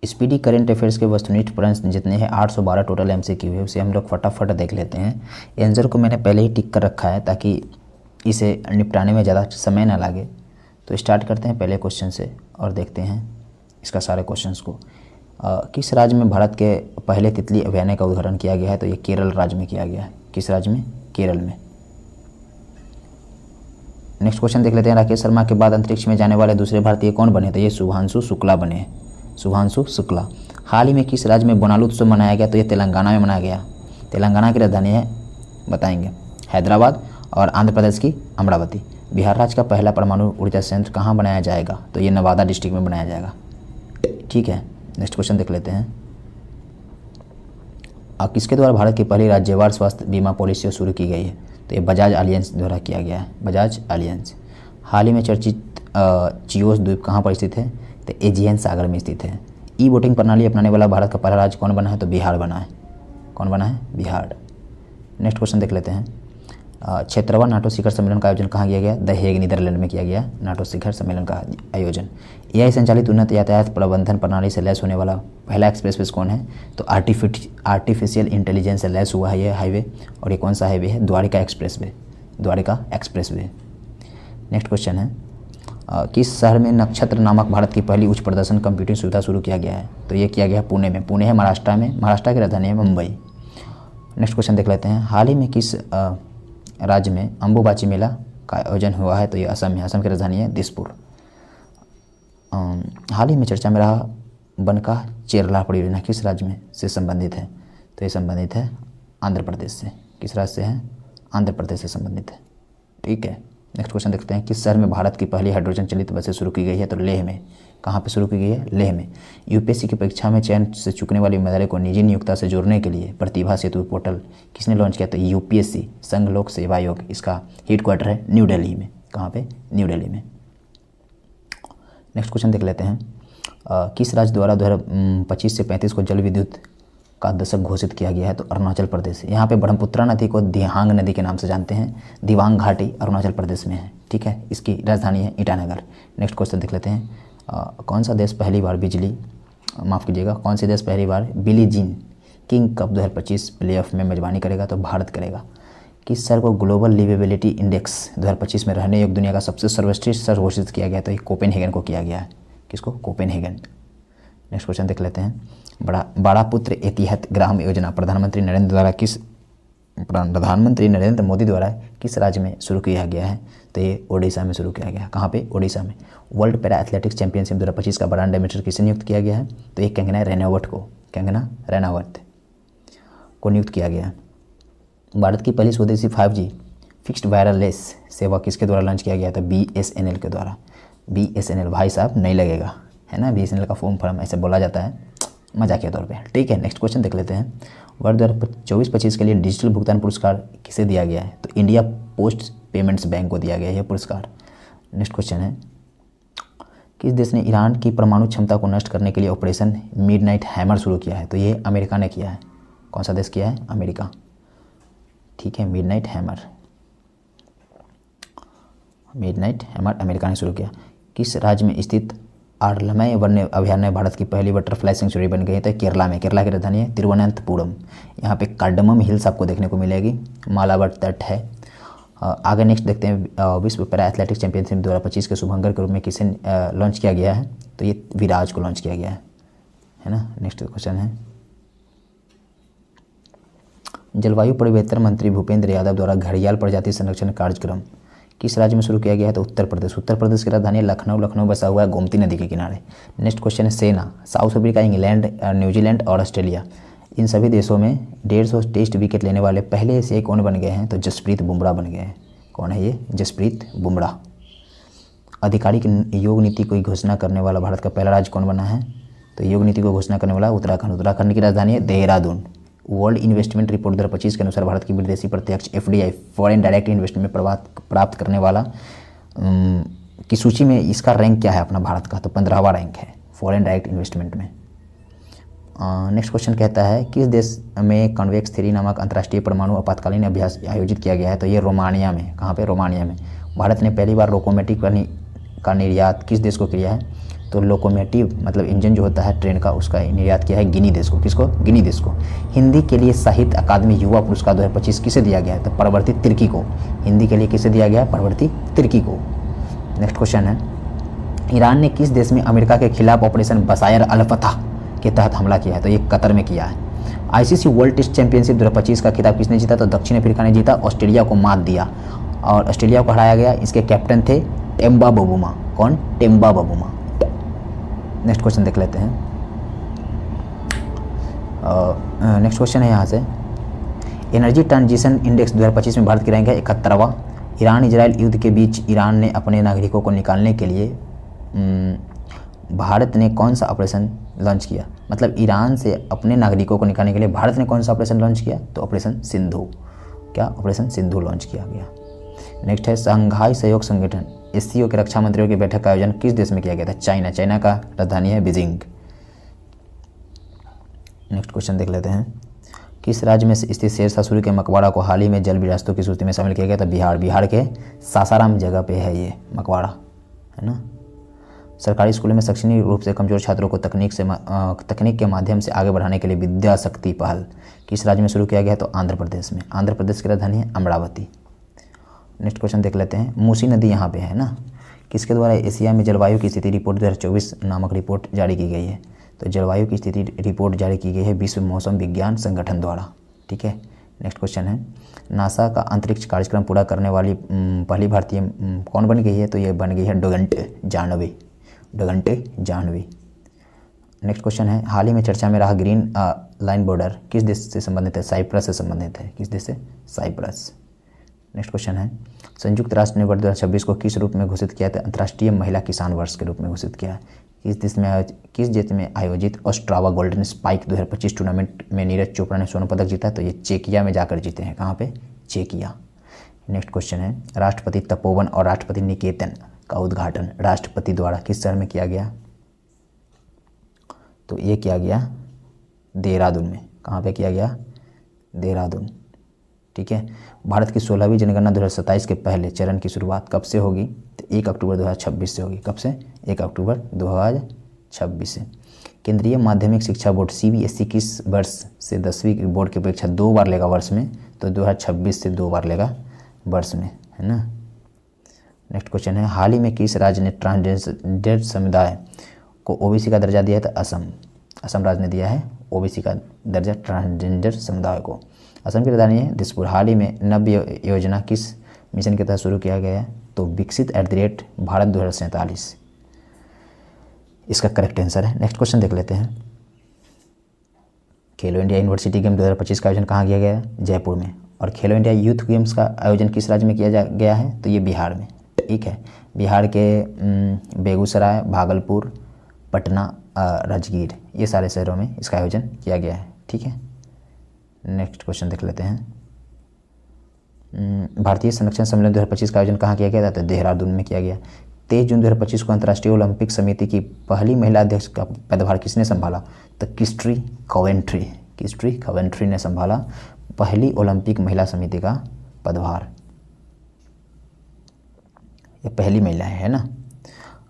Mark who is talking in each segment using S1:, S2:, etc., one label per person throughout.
S1: Speedy current affairs के वस्तुनिष्ठ प्रश्न जितने हैं 812 टोटल एमसीक्यू है, उसे हम लोग फटाफट देख लेते हैं। आंसर को मैंने पहले ही टिक कर रखा है ताकि इसे निपटाने में ज़्यादा समय ना लगे। तो स्टार्ट करते हैं पहले क्वेश्चन से और देखते हैं इसका सारे क्वेश्चंस को। किस राज्य में भारत के पहले तितली अभयारण्य का उद्घाटन किया गया है? तो ये केरल राज्य में किया गया है। किस राज्य में? केरल में। नेक्स्ट क्वेश्चन देख लेते हैं। राकेश शर्मा के बाद अंतरिक्ष में जाने वाले दूसरे भारतीय कौन बने? तो ये शुभांशु शुक्ला बने हैं। शुभांशु शुक्ला। हाल ही में किस राज्य में बोनालू उत्सव मनाया गया? तो ये तेलंगाना में मनाया गया। तेलंगाना की राजधानी है, बताएंगे, हैदराबाद, और आंध्र प्रदेश की अमरावती। बिहार राज्य का पहला परमाणु ऊर्जा संयंत्र कहाँ बनाया जाएगा? तो ये नवादा डिस्ट्रिक्ट में बनाया जाएगा। ठीक है, नेक्स्ट क्वेश्चन देख लेते हैं। किसके द्वारा भारत की पहली राज्यवार स्वास्थ्य बीमा पॉलिसी शुरू की गई है? तो ये बजाज एलियंस द्वारा किया गया है। बजाज एलियंस। हाल ही में चर्चित चियोस द्वीप कहाँ पर स्थित है? तो एजियन सागर में स्थित है। ई वोटिंग प्रणाली अपनाने वाला भारत का पहला राज्य कौन बना है? तो बिहार बना है। कौन बना है? बिहार। नेक्स्ट क्वेश्चन देख लेते हैं। क्षेत्रवा नाटो शिखर सम्मेलन का आयोजन कहाँ किया गया? द हेग, नीदरलैंड में किया गया नाटो शिखर सम्मेलन का आयोजन। एआई संचालित उन्नत यातायात प्रबंधन प्रणाली से लैस होने वाला पहला एक्सप्रेसवे कौन है? तो आर्टिफिशियल इंटेलिजेंस से लैस हुआ है ये हाईवे। और ये कौन सा हाईवे है? Dwarka expressway. Dwarka expressway. Next question है। किस शहर में नक्षत्र नामक भारत की पहली उच्च प्रदर्शन कंप्यूटिंग सुविधा शुरू किया गया है? तो ये किया गया पुणे में। पुणे है महाराष्ट्र में। महाराष्ट्र की राजधानी है मुंबई। नेक्स्ट क्वेश्चन देख लेते हैं। हाल ही में किस राज्य में अंबुबाची मेला का आयोजन हुआ है? तो ये असम है। असम की राजधानी है दिसपुर। हाल ही में चर्चा में रहा बनका चेरला परियोजना किस राज्य में से संबंधित है? तो ये संबंधित है आंध्र प्रदेश से। किस राज्य से है? आंध्र प्रदेश से संबंधित है। ठीक है, नेक्स्ट क्वेश्चन देखते हैं। किस शहर में भारत की पहली हाइड्रोजन चलित बसें शुरू की गई है? तो लेह में। कहाँ पे शुरू की गई है? लेह में। यूपीएससी की परीक्षा में चयन से चूकने वाली उम्मीदवारों को निजी नियोक्ता से जोड़ने के लिए प्रतिभा सेतु पोर्टल किसने लॉन्च किया? तो यूपीएससी, संघ लोक सेवा आयोग। इसका हेडक्वार्टर है न्यू दिल्ली में। कहाँ पे? न्यू दिल्ली में। नेक्स्ट क्वेश्चन देख लेते हैं। किस राज्य द्वारा 2025 से 35 को जल विद्युत का दशक घोषित किया गया है? तो अरुणाचल प्रदेश। यहाँ पे ब्रह्मपुत्रा नदी को दिहांग नदी के नाम से जानते हैं। दिवांग घाटी अरुणाचल प्रदेश में है। ठीक है, इसकी राजधानी है ईटानगर। नेक्स्ट क्वेश्चन देख लेते हैं। कौन सा देश पहली बार कौन से देश पहली बार बिली जीन किंग कप 2025 प्लेऑफ में मेजबानी करेगा? तो भारत करेगा। किस शहर को ग्लोबल लिवेबिलिटी इंडेक्स 2025 में रहने योग्य दुनिया का सबसे सर्वश्रेष्ठ शहर घोषित किया गया? तो ये कोपेनहेगन को किया गया है। किसको? कोपेनहेगन। नेक्स्ट क्वेश्चन देख लेते हैं। बड़ा पुत्र एतिहत ग्राम योजना प्रधानमंत्री नरेंद्र मोदी द्वारा किस राज्य में शुरू किया गया है? तो ये ओडिशा में शुरू किया गया। कहाँ पे? ओडिशा में। वर्ल्ड पैरा एथलेटिक्स चैंपियनशिप 2025 का ब्रांड एम्बेसडर किसे नियुक्त किया गया है? तो ये कंगना रनावत को नियुक्त किया गया है। भारत की पहली स्वदेशी 5G फिक्स्ड वायरलेस सेवा किसके द्वारा लॉन्च किया गया था? BSNL के द्वारा। BSNL भाई साहब नहीं लगेगा, है ना। BSNL का फॉर्म ऐसे बोला जाता है मजाक के तौर पे। ठीक है, नेक्स्ट क्वेश्चन देख लेते हैं। वर्ष 2024-25 के लिए डिजिटल भुगतान पुरस्कार किसे दिया गया है? तो इंडिया पोस्ट पेमेंट्स बैंक को दिया गया है यह पुरस्कार। नेक्स्ट क्वेश्चन है। किस देश ने ईरान की परमाणु क्षमता को नष्ट करने के लिए ऑपरेशन मिडनाइट हैमर शुरू किया है? तो ये अमेरिका ने किया है। कौन सा देश किया है? अमेरिका। ठीक है, मिडनाइट हैमर अमेरिका ने शुरू किया। किस राज्य में स्थित आरलमय वन्य अभयारण्य भारत की पहली बटरफ्लाई सेंचुरी बन गई है? तो केरला में। केरला की राजधानी है तिरुवनंतपुरम। यहाँ पे कार्डमम हिल्स आपको देखने को मिलेगी। मालाबार तट है। आगे नेक्स्ट देखते हैं। विश्व पैरा एथलेटिक्स चैंपियनशिप 2025 के शुभंकर के रूप में किसे लॉन्च किया गया है? तो ये विराज को लॉन्च किया गया है ना। नेक्स्ट क्वेश्चन है। जलवायु परिवर्तन मंत्री भूपेंद्र यादव द्वारा घड़ियाल प्रजाति संरक्षण कार्यक्रम किस राज्य में शुरू किया गया है? तो उत्तर प्रदेश। उत्तर प्रदेश की राजधानी लखनऊ बसा हुआ है गोमती नदी के किनारे। नेक्स्ट क्वेश्चन है। सेना, साउथ अफ्रीका, इंग्लैंड, न्यूजीलैंड और ऑस्ट्रेलिया, इन सभी देशों में 150 टेस्ट विकेट लेने वाले पहले एशियाई कौन बन गए हैं? तो जसप्रीत बुमराह बन गए हैं। कौन है ये? जसप्रीत बुमराह। आधिकारिक योग नीति की घोषणा करने वाला भारत का पहला राज्य कौन बना है? तो योग नीति को घोषणा करने वाला उत्तराखंड। उत्तराखंड की राजधानी है देहरादून। वर्ल्ड इन्वेस्टमेंट रिपोर्ट 2025 के अनुसार भारत की विदेशी प्रत्यक्ष FDI फॉरेन डायरेक्ट इन्वेस्टमेंट प्राप्त करने वाला की सूची में इसका रैंक क्या है अपना भारत का? तो 15वां रैंक है फॉरेन डायरेक्ट इन्वेस्टमेंट में। नेक्स्ट क्वेश्चन कहता है किस देश में कन्वेक्स 3 नामक अंतर्राष्ट्रीय परमाणु आपातकालीन अभ्यास आयोजित किया गया है? तो ये रोमानिया में। कहाँ पे? रोमानिया में। भारत ने पहली बार रोकोमेटिक का निर्यात किस देश को किया है? तो लोकोमोटिव मतलब इंजन जो होता है ट्रेन का, उसका निर्यात किया है गिनी देश को। किसको? गिनी देश को। हिंदी के लिए साहित्य अकादमी युवा पुरस्कार 2025 किसे दिया गया है? तो परवर्ती तिर्की को। हिंदी के लिए किसे दिया गया है? परवर्ती तिर्की को। नेक्स्ट क्वेश्चन है, ईरान ने किस देश में अमेरिका के खिलाफ ऑपरेशन बसायर अल फतह के तहत हमला किया है? तो ये कतर में किया है। आईसीसी वर्ल्ड टेस्ट चैंपियनशिप 2025 का खिताब किसने जीता? तो दक्षिण अफ्रीका ने जीता, ऑस्ट्रेलिया को मात दिया और ऑस्ट्रेलिया को हराया गया। इसके कैप्टन थे टेम्बा बबूमा। कौन? टेम्बा बबूमा। नेक्स्ट क्वेश्चन देख लेते हैं। नेक्स्ट क्वेश्चन है यहाँ से, एनर्जी ट्रांजिशन इंडेक्स 2025 में भारत की रैंक है 71वां। ईरान इजराइल युद्ध के बीच ईरान ने अपने नागरिकों को निकालने के लिए भारत ने कौन सा ऑपरेशन लॉन्च किया? मतलब ईरान से अपने नागरिकों को निकालने के लिए भारत ने कौन सा ऑपरेशन लॉन्च किया? तो ऑपरेशन सिंधु। क्या? ऑपरेशन सिंधु लॉन्च किया गया। नेक्स्ट है, शंघाई सहयोग संगठन एससीओ के रक्षा मंत्रियों की बैठक का आयोजन किस देश में किया गया था? चाइना। चाइना का राजधानी है बीजिंग। नेक्स्ट क्वेश्चन देख लेते हैं, किस राज्य में स्थित शेरशाह सूरी के मकबरा को हाल ही में जल विरासतों की सूची में शामिल किया गया था? बिहार। बिहार के सासाराम जगह पे है ये मकबरा, है ना। सरकारी स्कूलों में शैक्षणिक रूप से कमजोर छात्रों को तकनीक के माध्यम से आगे बढ़ाने के लिए विद्या शक्ति पहल किस राज्य में शुरू किया गया है? तो आंध्र प्रदेश में। आंध्र प्रदेश की राजधानी है अमरावती। नेक्स्ट क्वेश्चन देख लेते हैं, मूसी नदी यहाँ पे है ना, किसके द्वारा एशिया में जलवायु की स्थिति रिपोर्ट 2024 नामक रिपोर्ट जारी की गई है? तो जलवायु की स्थिति रिपोर्ट जारी की गई है विश्व मौसम विज्ञान संगठन द्वारा। ठीक है। नेक्स्ट क्वेश्चन है, नासा का अंतरिक्ष कार्यक्रम पूरा करने वाली पहली भारतीय कौन बन गई है? तो ये बन गई है डगंटे जानवी। डगंटे जानवी। नेक्स्ट क्वेश्चन है, हाल ही में चर्चा में रहा ग्रीन लाइन बॉर्डर किस देश से संबंधित है? साइप्रस से संबंधित है। किस देश से? साइप्रस। नेक्स्ट क्वेश्चन है, संयुक्त राष्ट्र ने वर्ष 2026 को किस रूप में घोषित किया था? अंतर्राष्ट्रीय महिला किसान वर्ष के रूप में घोषित किया है। किस देश में आयोजित ओस्ट्रावा गोल्डन स्पाइक 2025 टूर्नामेंट में नीरज चोपड़ा ने स्वर्ण पदक जीता? तो ये चेकिया में जाकर जीते हैं। कहाँ पे? चेकिया। नेक्स्ट क्वेश्चन है, राष्ट्रपति तपोवन और राष्ट्रपति निकेतन का उद्घाटन राष्ट्रपति द्वारा किस शहर में किया गया? तो ये किया गया देहरादून में। कहाँ पे किया गया? देहरादून। ठीक है। भारत की 16वीं जनगणना 2027 के पहले चरण की शुरुआत कब से होगी? तो 1 अक्टूबर 2026 से होगी। कब से? 1 अक्टूबर 2026 से। केंद्रीय माध्यमिक शिक्षा बोर्ड CBSE किस वर्ष से 10वीं बोर्ड की परीक्षा 2 बार लेगा वर्ष में? तो 2026 से 2 बार लेगा वर्ष में, है ना। नेक्स्ट क्वेश्चन है, हाल ही में किस राज्य ने ट्रांसजेंडर समुदाय को OBC का दर्जा दिया है? तो असम। असम राज्य ने दिया है OBC का दर्जा ट्रांसजेंडर समुदाय को। असम की राजधानी है दिसपुर। हाल ही में नव्य योजना किस मिशन के तहत शुरू किया गया है? तो विकसित @भारत 2047 इसका करेक्ट आंसर है। नेक्स्ट क्वेश्चन देख लेते हैं, खेलो इंडिया यूनिवर्सिटी गेम 2025 का आयोजन कहाँ किया गया है? जयपुर में। और खेलो इंडिया यूथ गेम्स का आयोजन किस राज्य में किया गया है? तो ये बिहार में। ठीक है। बिहार के बेगूसराय, भागलपुर, पटना, राजगीर, ये सारे शहरों में इसका आयोजन किया गया है। ठीक है। नेक्स्ट क्वेश्चन देख लेते हैं, भारतीय संरक्षण सम्मेलन 2025 का आयोजन कहाँ किया गया था? तो देहरादून में किया गया। 23 जून 2025 को अंतर्राष्ट्रीय ओलंपिक समिति की पहली महिला अध्यक्ष का पदभार किसने संभाला? तो क्रिस्टी कवेंट्री। क्रिस्टी कवेंट्री ने संभाला पहली ओलंपिक महिला समिति का पदभार। ये पहली महिला है ना।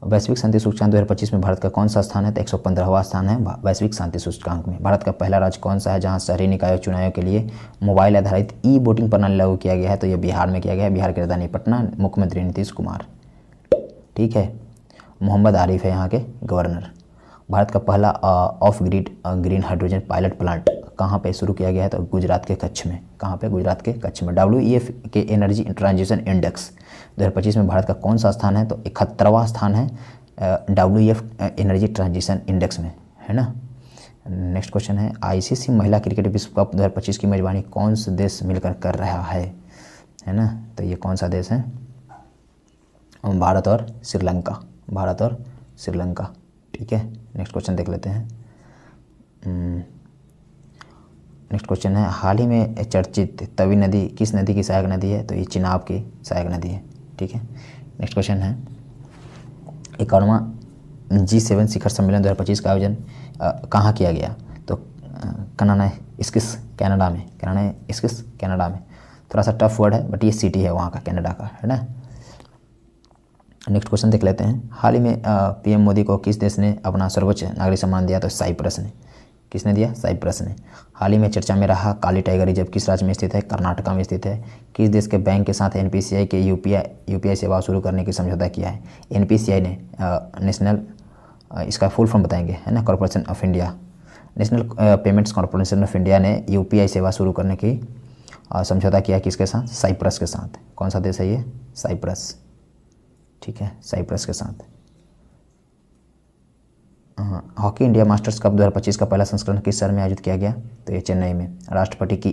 S1: वैश्विक शांति सूचकांक 2025 में भारत का कौन सा स्थान है? तो 115वां स्थान है वैश्विक शांति सूचकांक में। भारत का पहला राज्य कौन सा है जहां शहरी निकायों चुनावों के लिए मोबाइल आधारित वोटिंग प्रणाली लागू किया गया है? तो ये बिहार में किया गया है। बिहार की राजधानी पटना, मुख्यमंत्री नीतीश कुमार। ठीक है। मोहम्मद आरिफ है यहाँ के गवर्नर। भारत का पहला of grid green hydrogen pilot plant कहाँ पे शुरू किया गया है? तो गुजरात के कच्छ में। कहाँ पे? गुजरात के कच्छ में। WEF के एनर्जी ट्रांजिशन इंडेक्स 2025 में भारत का कौन सा स्थान है? तो 71वां स्थान है WEF एनर्जी ट्रांजिशन इंडेक्स में, है ना। नेक्स्ट क्वेश्चन है, ICC महिला क्रिकेट विश्व कप 2025 की मेजबानी कौन से देश मिलकर कर रहा है ना। तो ये कौन सा देश है? भारत और श्रीलंका। भारत और श्रीलंका। ठीक है। नेक्स्ट क्वेश्चन देख लेते हैं। नेक्स्ट क्वेश्चन है, हाल ही में चर्चित तवी नदी किस नदी की सहायक नदी है? तो ये चिनाब की सहायक नदी है। ठीक है। नेक्स्ट क्वेश्चन है, 51वां G7 शिखर सम्मेलन 2025 का आयोजन कहाँ किया गया? तो कनाडा इस्किस कनाडा में। कनाडा इस्किस कनाडा में। थोड़ा सा टफ वर्ड है बट ये सिटी है वहाँ का, कनाडा का, है ना। नेक्स्ट क्वेश्चन देख लेते हैं। हाल ही में पीएम मोदी को किस देश ने अपना सर्वोच्च नागरिक सम्मान दिया? तो साइप्रस ने। किसने दिया? साइप्रस ने। हाल ही में चर्चा में रहा काली टाइगर रिजर्व किस राज्य में स्थित है? कर्नाटका में स्थित है। किस देश के बैंक के साथ एनपीसीआई के यूपीआई सेवा शुरू करने की समझौता किया है? एनपीसीआई ने नेशनल, इसका फुल फॉर्म बताएंगे, है ना, corporation of India, national payments corporation of India ने यूपीआई सेवा शुरू करने की समझौता किया किसके साथ? साइप्रस के साथ। कौन सा देश है ये? साइप्रस। ठीक है, साइप्रस के साथ। हॉकी इंडिया मास्टर्स कप 2025 का पहला संस्करण किस शहर में आयोजित किया गया? तो ये चेन्नई में। राष्ट्रपति की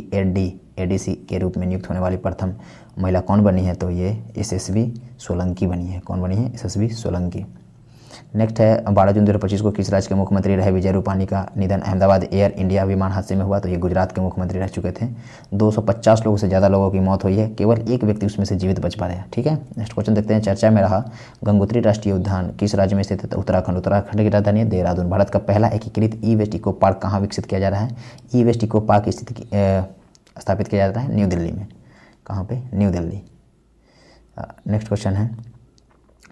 S1: एडीसी के रूप में नियुक्त होने वाली प्रथम महिला कौन बनी है? तो ये यशस्वी सोलंकी बनी है। कौन बनी है? यशस्वी सोलंकी। नेक्स्ट है 12 जून 2025 को किस राज्य के मुख्यमंत्री रहे विजय रूपाणी का निधन अहमदाबाद एयर इंडिया विमान हादसे में हुआ? तो ये गुजरात के मुख्यमंत्री रह चुके थे। 250 लोगों से ज़्यादा लोगों की मौत हुई है, केवल एक व्यक्ति उसमें से जीवित बच पाया। ठीक है, नेक्स्ट क्वेश्चन देखते हैं। चर्चा में रहा गंगोत्री राष्ट्रीय उद्यान किस राज्य में स्थित है? उत्तराखंड। उत्तराखंड की राजधानी है देहरादून। भारत का पहला एकीकृत ई वेस्ट इको पार्क कहाँ विकसित किया जा रहा है? ई वेस्ट इको पार्क स्थापित किया जाता है न्यू दिल्ली में। कहाँ पे? न्यू दिल्ली। नेक्स्ट क्वेश्चन है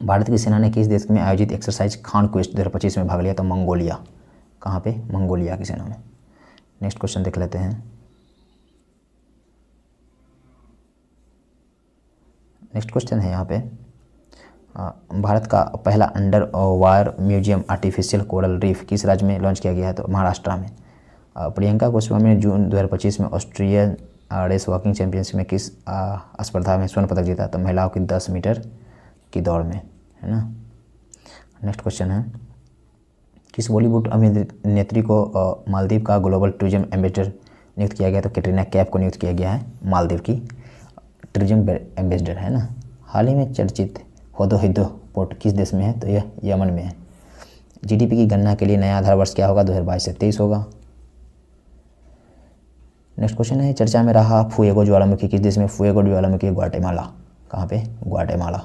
S1: भारत की सेना ने किस देश में आयोजित एक्सरसाइज खान क्वेस्ट 2025 में भाग लिया? तो मंगोलिया। कहाँ पे? मंगोलिया की सेना में। नेक्स्ट क्वेश्चन देख लेते हैं। नेक्स्ट क्वेश्चन है यहाँ पे भारत का पहला under wire museum artificial coral reef किस राज्य में लॉन्च किया गया है? तो महाराष्ट्र में। प्रियंका गोस्वामी ने जून 2025 में ऑस्ट्रेलियन रेस वॉकिंग चैंपियनशिप में किस स्पर्धा में स्वर्ण पदक जीता? तो महिलाओं की 10 मीटर की दौड़ में, है ना। नेक्स्ट क्वेश्चन है किस बॉलीवुड अभिनेत्री को मालदीव का ग्लोबल टूरिज्म एम्बेसडर नियुक्त किया गया? तो कैटरीना कैफ को नियुक्त किया गया है मालदीव की टूरिज्म एम्बेसडर, है ना। हाल ही में चर्चित होदो पोर्ट किस देश में है? तो यह यमन में है। जीडीपी की गणना के लिए नया आधार वर्ष क्या होगा? 2022 से 23 होगा। नेक्स्ट क्वेश्चन है चर्चा में रहा फुएगो ज्वालामुखी किस देश में? फुएगो ज्वालामुखी ग्वाटेमाला। कहाँ पे? ग्वाटेमाला।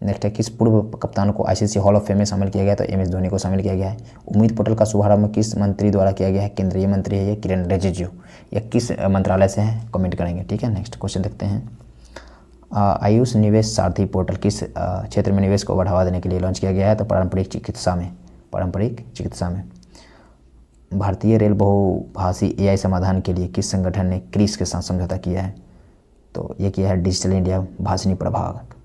S1: नेक्स्ट है किस पूर्व कप्तान को आईसीसी हॉल ऑफ फेम में शामिल किया गया? तो एमएस धोनी को शामिल किया गया है। उम्मीद पोर्टल का शुभारंभ किस मंत्री द्वारा किया गया है? केंद्रीय मंत्री है ये किरेन रिजिजू। यह किस मंत्रालय से है? कमेंट करेंगे। ठीक है, नेक्स्ट क्वेश्चन देखते हैं। आयुष निवेश सारथी पोर्टल किस क्षेत्र में निवेश को बढ़ावा देने के लिए लॉन्च किया गया है? तो पारंपरिक चिकित्सा में। भारतीय रेल बहुभाषी एआई समाधान के लिए किस संगठन ने क्रिस के साथ समझौता किया है? तो ये किया है डिजिटल इंडिया भाषणी प्रभाग।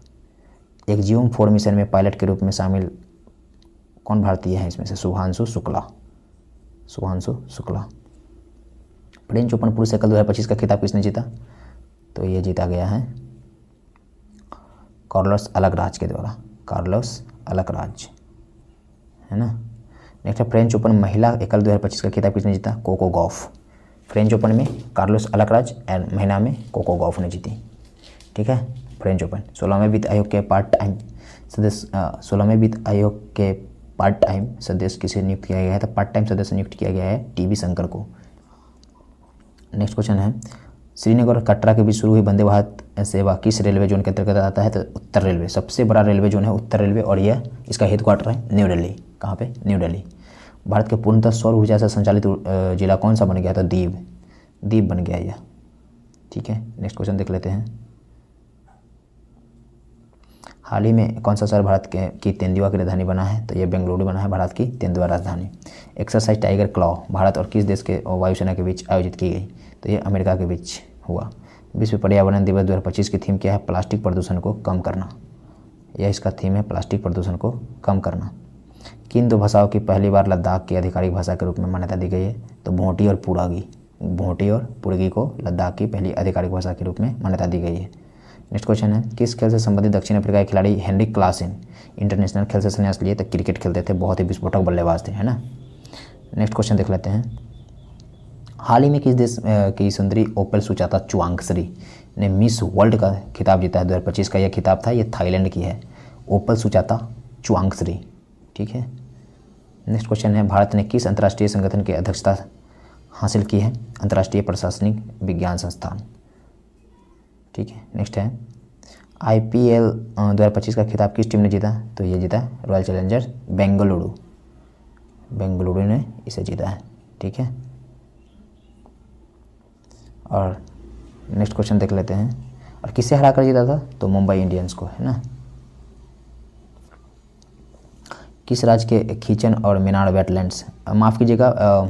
S1: एक्जियोम 4 मिशन में पायलट के रूप में शामिल कौन भारतीय है इसमें से? शुभांशु शुक्ला। फ्रेंच ओपन पुरुष एकल 2025 का खिताब किसने जीता? तो ये जीता गया है कार्लोस अलकराज के द्वारा। कार्लोस अलकराज, है ना। नेक्स्ट है फ्रेंच ओपन महिला एकल 2025 का खिताब किसने जीता? Coco Gauff. फ्रेंच ओपन में कार्लोस अलकराज एंड महिला में कोको गॉफ ने जीती। ठीक है, फ्रेंच ओपन। 16वें वित्त आयोग के पार्ट टाइम सदस्य किसे नियुक्त किया गया है? तो पार्ट टाइम सदस्य नियुक्त किया गया है टीबी शंकर को। नेक्स्ट क्वेश्चन है श्रीनगर और कटरा के बीच शुरू हुई वंदे भारत सेवा किस रेलवे जोन के अंतर्गत आता है? तो उत्तर रेलवे। सबसे बड़ा रेलवे जोन है उत्तर रेलवे और यह इसका हेडक्वार्टर है न्यू दिल्ली। कहाँ पे? न्यू दिल्ली। भारत के पूर्णतः सौर ऊर्जा से संचालित जिला कौन सा बन गया? तो दीव बन गया यह। ठीक है, नेक्स्ट क्वेश्चन देख लेते हैं। हाल ही में कौन सा शहर भारत की तेंदुआ की राजधानी बना है? तो ये बेंगलुरु बना है भारत की तेंदुआ राजधानी। एक्सरसाइज टाइगर क्लॉ भारत और किस देश के वायुसेना के बीच आयोजित की गई? तो ये अमेरिका के बीच हुआ। विश्व पर्यावरण दिवस 2025 की थीम क्या है? प्लास्टिक प्रदूषण को कम करना। यह इसका थीम है प्लास्टिक प्रदूषण को कम करना। किन दो भाषाओं की पहली बार लद्दाख की आधिकारिक भाषा के रूप में मान्यता दी गई है? तो भोटी और पुर्गी को लद्दाख की पहली आधिकारिक भाषा के रूप में मान्यता दी गई है। नेक्स्ट क्वेश्चन है किस खेल से संबंधित दक्षिण अफ्रीका के खिलाड़ी हेनरिक क्लासेन इंटरनेशनल खेल से संन्यास लिए? तो क्रिकेट खेलते थे, बहुत ही विस्फोटक बल्लेबाज थे, है ना। नेक्स्ट क्वेश्चन देख लेते हैं। हाल ही में किस देश की सुंदरी ओपेल सुचाता चुआंगश्री ने मिस वर्ल्ड का खिताब जीता है? 2025 का यह खिताब था, यह थाईलैंड की है, ओपेल सुचाता चुआंगश्री। ठीक है, नेक्स्ट क्वेश्चन है भारत ने किस अंतर्राष्ट्रीय संगठन की अध्यक्षता हासिल की है? अंतर्राष्ट्रीय प्रशासनिक विज्ञान संस्थान। ठीक है, नेक्स्ट है IPL 2025 का खिताब किस टीम ने जीता? तो ये जीता रॉयल चैलेंजर्स बेंगलुरु ने इसे जीता है। ठीक है, और नेक्स्ट क्वेश्चन देख लेते हैं। और किससे हरा कर जीता था? तो मुंबई इंडियंस को, है ना। किस राज्य के खींचन और मीनार वेटलैंड्स, माफ़ कीजिएगा,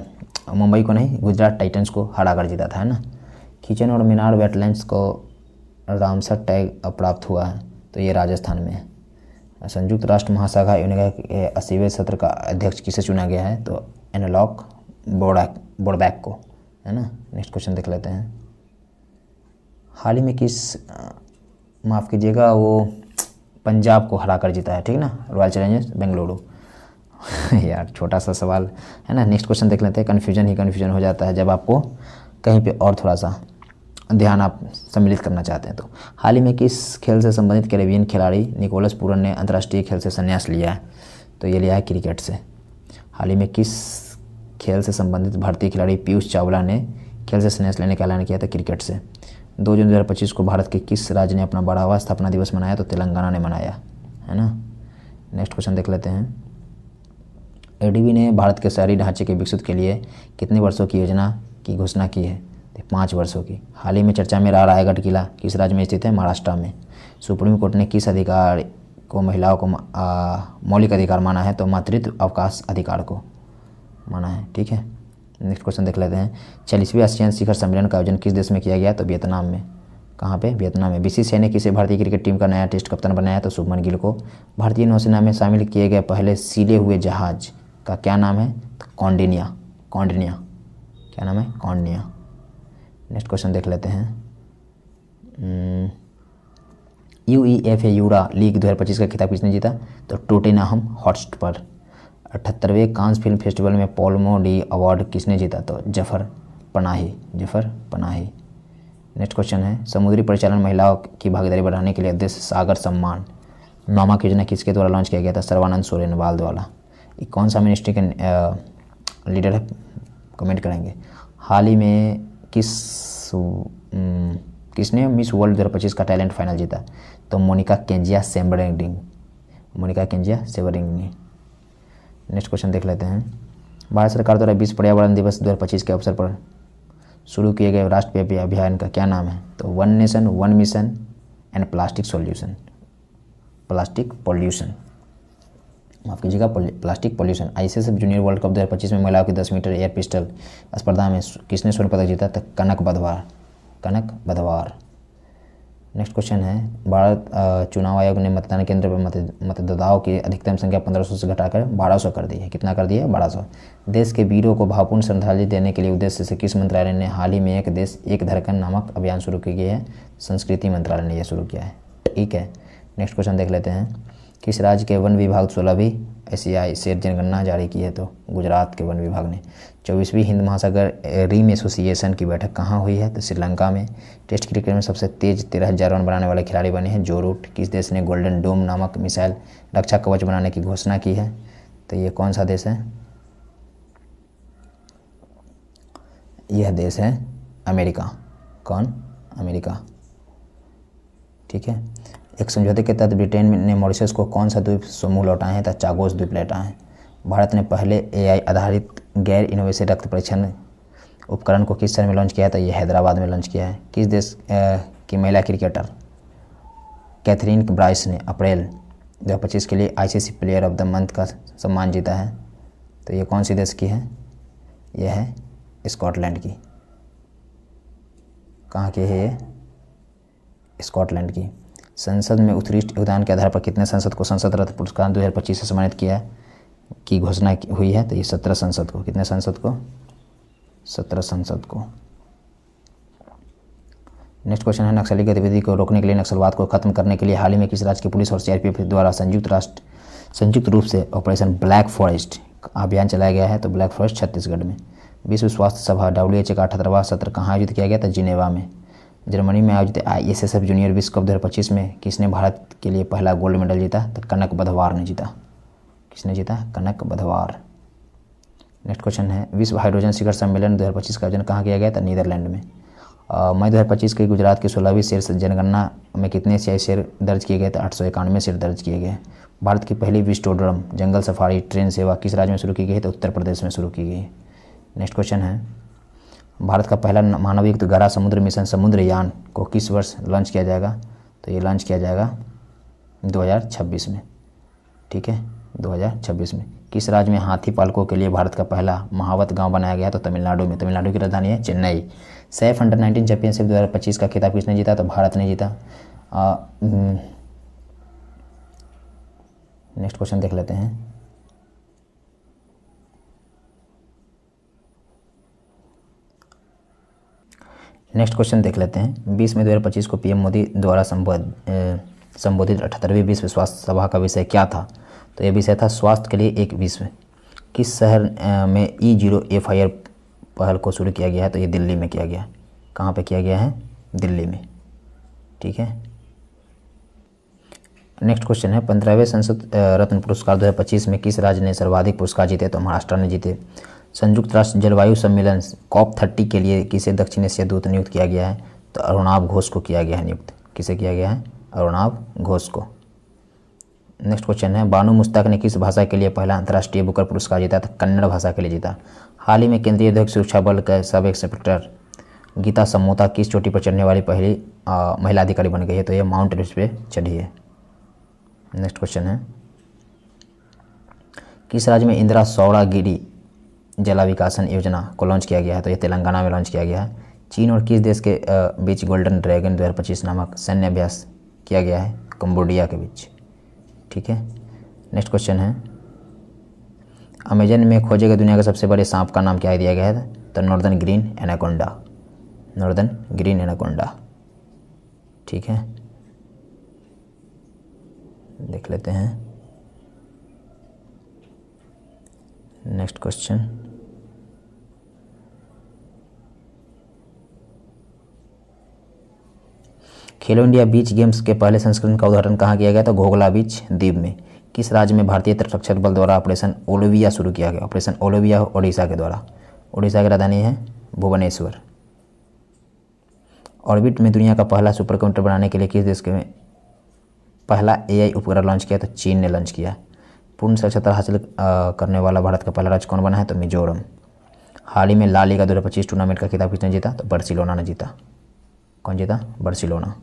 S1: मुंबई को नहीं, गुजरात टाइटंस को हरा कर जीता था, है ना। खींचन और मीनार वेटलैंड्स को रामसर टैग प्राप्त हुआ है, तो ये राजस्थान में है। संयुक्त राष्ट्र महासभा यूनिका के 80वें सत्र का अध्यक्ष किसे चुना गया है, तो एनालॉग बोडबैक को, है ना। नेक्स्ट क्वेश्चन देख लेते हैं। हाल ही में किस, माफ़ कीजिएगा, वो पंजाब को हरा कर जीता है, ठीक ना, रॉयल चैलेंजर्स बेंगलुरु। यार छोटा सा सवाल है ना। नेक्स्ट क्वेश्चन देख लेते हैं। कन्फ्यूजन ही कन्फ्यूजन हो जाता है जब आपको कहीं पे और थोड़ा सा ध्यान आप सम्मिलित करना चाहते हैं। तो हाल ही में किस खेल से संबंधित कैरेबियन खिलाड़ी निकोलस पूरन ने अंतर्राष्ट्रीय खेल से संन्यास लिया है, तो ये लिया है क्रिकेट से। हाल ही में किस खेल से संबंधित भारतीय खिलाड़ी पीयूष चावला ने खेल से संन्यास लेने का ऐलान किया था, क्रिकेट से। 2 जून 2025 को भारत के किस राज्य ने अपना 12वां स्थापना दिवस मनाया, तो तेलंगाना ने मनाया, है ना। नेक्स्ट क्वेश्चन देख लेते हैं। एडीबी ने भारत के शहरी ढांचे के विकसित के लिए कितने वर्षों की योजना की घोषणा की है, 5 वर्षों की। हाल ही में चर्चा में रहा रायगढ़ किला किस राज्य में स्थित है, महाराष्ट्र में। सुप्रीम कोर्ट ने किस अधिकार को महिलाओं को मौलिक अधिकार माना है, तो मातृत्व अवकाश अधिकार को माना है, ठीक है। नेक्स्ट क्वेश्चन देख लेते हैं। 40वें आसियान शिखर सम्मेलन का आयोजन किस देश में किया गया, तो वियतनाम में। कहाँ पे, वियतनाम में। बीसीसीआई ने किसे भारतीय क्रिकेट टीम का नया टेस्ट कप्तान बनाया, तो शुभमन गिल को। भारतीय नौसेना में शामिल किए गए पहले सीले हुए जहाज का क्या नाम है, तो कौंडिन्या। क्या नाम है, कौंडिन्या। नेक्स्ट क्वेश्चन देख लेते हैं। यूईएफए यूरा लीग 2025 का खिताब किसने जीता, तो टोटेनहम हॉटस्पर। 78वें कांस फिल्म फेस्टिवल में पॉल्मो डी अवार्ड किसने जीता, तो जफर पनाही। नेक्स्ट क्वेश्चन है। समुद्री परिचालन महिलाओं की भागीदारी बढ़ाने के लिए उद्देश्य सागर सम्मान नामक योजना किसके द्वारा लॉन्च किया गया था, सर्बानंद सोनोवाल द्वारा। ये कौन सा मिनिस्ट्री के लीडर है, कमेंट करेंगे। हाल ही में किसने मिस वर्ल्ड 2025 का टैलेंट फाइनल जीता, तो मोनिका केंजिया सेबरिंग ने। नेक्स्ट क्वेश्चन देख लेते हैं। भारत सरकार द्वारा विश्व पर्यावरण दिवस 2025 के अवसर पर शुरू किए गए राष्ट्रव्यापी अभियान का क्या नाम है, तो 1 nation 1 mission and plastic pollution, माफ़ कीजिएगा, plastic pollution. ICSF junior world cup 2025 में महिलाओं की 10 मीटर एयर पिस्टल स्पर्धा में किसने स्वर्ण पदक जीता, तो कनक बधवार। नेक्स्ट क्वेश्चन है। भारत चुनाव आयोग ने मतदान केंद्र पर मतदाताओं की अधिकतम संख्या 1500 से घटाकर 1200 कर दी है। कितना कर दिया है, 1200। देश के वीरों को भावपूर्ण श्रद्धांजलि देने के लिए उद्देश्य से किस मंत्रालय ने हाल ही में एक देश एक धड़कन नामक अभियान शुरू किया है, संस्कृति मंत्रालय ने यह शुरू किया है, ठीक है। नेक्स्ट क्वेश्चन देख लेते हैं। किस राज्य के वन विभाग 16वीं एशियाई शेर जनगणना जारी की है, तो गुजरात के वन विभाग ने। 24वीं हिंद महासागर रिम एसोसिएशन की बैठक कहाँ हुई है, तो श्रीलंका में। टेस्ट क्रिकेट में सबसे तेज 13,000 रन बनाने वाले खिलाड़ी बने हैं जो रूट। किस देश ने गोल्डन डोम नामक मिसाइल रक्षा कवच बनाने की घोषणा की है, तो ये कौन सा देश है, यह देश है अमेरिका। कौन, अमेरिका, ठीक है। एक समझौते के तहत ब्रिटेन ने मॉरिशस को कौन सा द्वीप समूह लौटाए हैं, तो चागोस द्वीप लौटाए हैं। भारत ने पहले एआई आधारित गैर इनोवेसिव रक्त परीक्षण उपकरण को किस शहर में लॉन्च किया था, ये हैदराबाद में लॉन्च किया है। किस देश की महिला क्रिकेटर कैथरीन ब्राइस ने अप्रैल 2025 के लिए ICC player of the month का सम्मान जीता है, तो ये कौन सी देश की है, यह है स्कॉटलैंड की। कहाँ की है ये, स्कॉटलैंड की। संसद में उत्कृष्ट योगदान के आधार पर कितने सांसद को संसद रत्न पुरस्कार 2025 से सम्मानित किया की घोषणा हुई है, तो ये 17 सांसद को। कितने सांसद को, 17 सांसद को। नेक्स्ट क्वेश्चन है। नक्सली गतिविधि को रोकने के लिए, नक्सलवाद को खत्म करने के लिए हाल ही में किस राज्य की पुलिस और सीआरपीएफ द्वारा संयुक्त रूप से ऑपरेशन ब्लैक फॉरेस्ट अभियान चलाया गया है, तो ब्लैक फॉरेस्ट छत्तीसगढ़ में। विश्व स्वास्थ्य सभा WHO का 78वां सत्र कहाँ आयोजित किया गया था, जिनेवा में। जर्मनी में आयोजित ISSF जूनियर विश्व कप 2025 में किसने भारत के लिए पहला गोल्ड मेडल जीता, तो कनक बधवार ने जीता। किसने जीता, कनक बधवार। नेक्स्ट क्वेश्चन है। विश्व हाइड्रोजन शिखर सम्मेलन 2025 का आयोजन कहाँ किया गया था, नीदरलैंड में। मई 2025 के गुजरात की 16वीं शेर जनगणना में कितने एशियाई शेर दर्ज किए गए थे, 891 शेर दर्ज किए गए। भारत की पहली विस्टोड्रम जंगल सफारी ट्रेन सेवा किस राज्य में शुरू की गई है, तो उत्तर प्रदेश में शुरू की गई। नेक्स्ट क्वेश्चन है। भारत का पहला मानवयुक्त गहरा समुद्र मिशन समुद्रयान को किस वर्ष लॉन्च किया जाएगा, तो ये लॉन्च किया जाएगा 2026 में, ठीक है। 2026 में। किस राज्य में हाथी पालकों के लिए भारत का पहला महावत गांव बनाया गया? तो तमिलनाडु में। तमिलनाडु की राजधानी है चेन्नई। सैफ अंडर-19 चैंपियनशिप 2025 का खिताब किसने जीता? तो भारत ने जीता। नेक्स्ट क्वेश्चन देख लेते हैं। नेक्स्ट क्वेश्चन देख लेते हैं। 20 मई 2025 को पीएम मोदी द्वारा संबोधित 78वीं विश्व स्वास्थ्य सभा का विषय क्या था? तो यह विषय था स्वास्थ्य के लिए एक विश्व। किस शहर में E0 FIR पहल को शुरू किया गया है? तो ये दिल्ली में किया गया। कहाँ पे किया गया है? दिल्ली में। ठीक है। नेक्स्ट क्वेश्चन है 15वें संसद रत्न पुरस्कार 2025 में किस राज्य ने सर्वाधिक पुरस्कार जीते? तो महाराष्ट्र ने जीते। संयुक्त राष्ट्र जलवायु सम्मेलन COP30 के लिए किसे दक्षिण एशिया दूत नियुक्त किया गया है? तो अरुणाभ घोष को किया गया है नियुक्त। किसे किया गया है? अरुणाभ घोष को। नेक्स्ट क्वेश्चन है बानू मुश्ताक ने किस भाषा के लिए पहला अंतर्राष्ट्रीय बुकर पुरस्कार जीता? तो कन्नड़ भाषा के लिए जीता। हाल ही में केंद्रीय उद्योग सुरक्षा बल का सब इंस्पेक्टर गीता समोता किस चोटी पर चढ़ने वाली पहली महिला अधिकारी बन गई है? तो ये माउंट एवरेस्ट पे चढ़ी है। नेक्स्ट क्वेश्चन है किस राज्य में इंदिरा सौरागिरी जला विकासन योजना को लॉन्च किया गया है? तो ये तेलंगाना में लॉन्च किया गया है। चीन और किस देश के बीच गोल्डन ड्रैगन 2025 नामक सैन्य अभ्यास किया गया है? कंबोडिया के बीच। ठीक है। नेक्स्ट क्वेश्चन है अमेजन में खोजे गए दुनिया के सबसे बड़े सांप का नाम क्या दिया गया है? तो northern green anaconda. Northern green anaconda. ठीक है। देख लेते हैं नेक्स्ट क्वेश्चन। खेलो इंडिया बीच गेम्स के पहले संस्करण का उद्घाटन कहाँ किया गया? तो घोघला बीच द्वीप में। किस राज्य में भारतीय तटरक्षक बल द्वारा ऑपरेशन ओलिविया शुरू किया गया? ऑपरेशन ओलिविया ओडिशा के द्वारा। ओडिशा की राजधानी है भुवनेश्वर। ऑर्बिट में दुनिया का पहला सुपर कंप्यूटर बनाने के लिए किस देश के पहला AI उपग्रह लॉन्च किया? तो चीन ने लॉन्च किया। पूर्ण साक्षरता हासिल करने वाला भारत का पहला राज्य कौन बना है? तो मिजोरम। हाल ही में ला लीगा 2025 टूर्नामेंट का खिताब किसने जीता? तो बार्सिलोना ने जीता। कौन जीता? बार्सिलोना।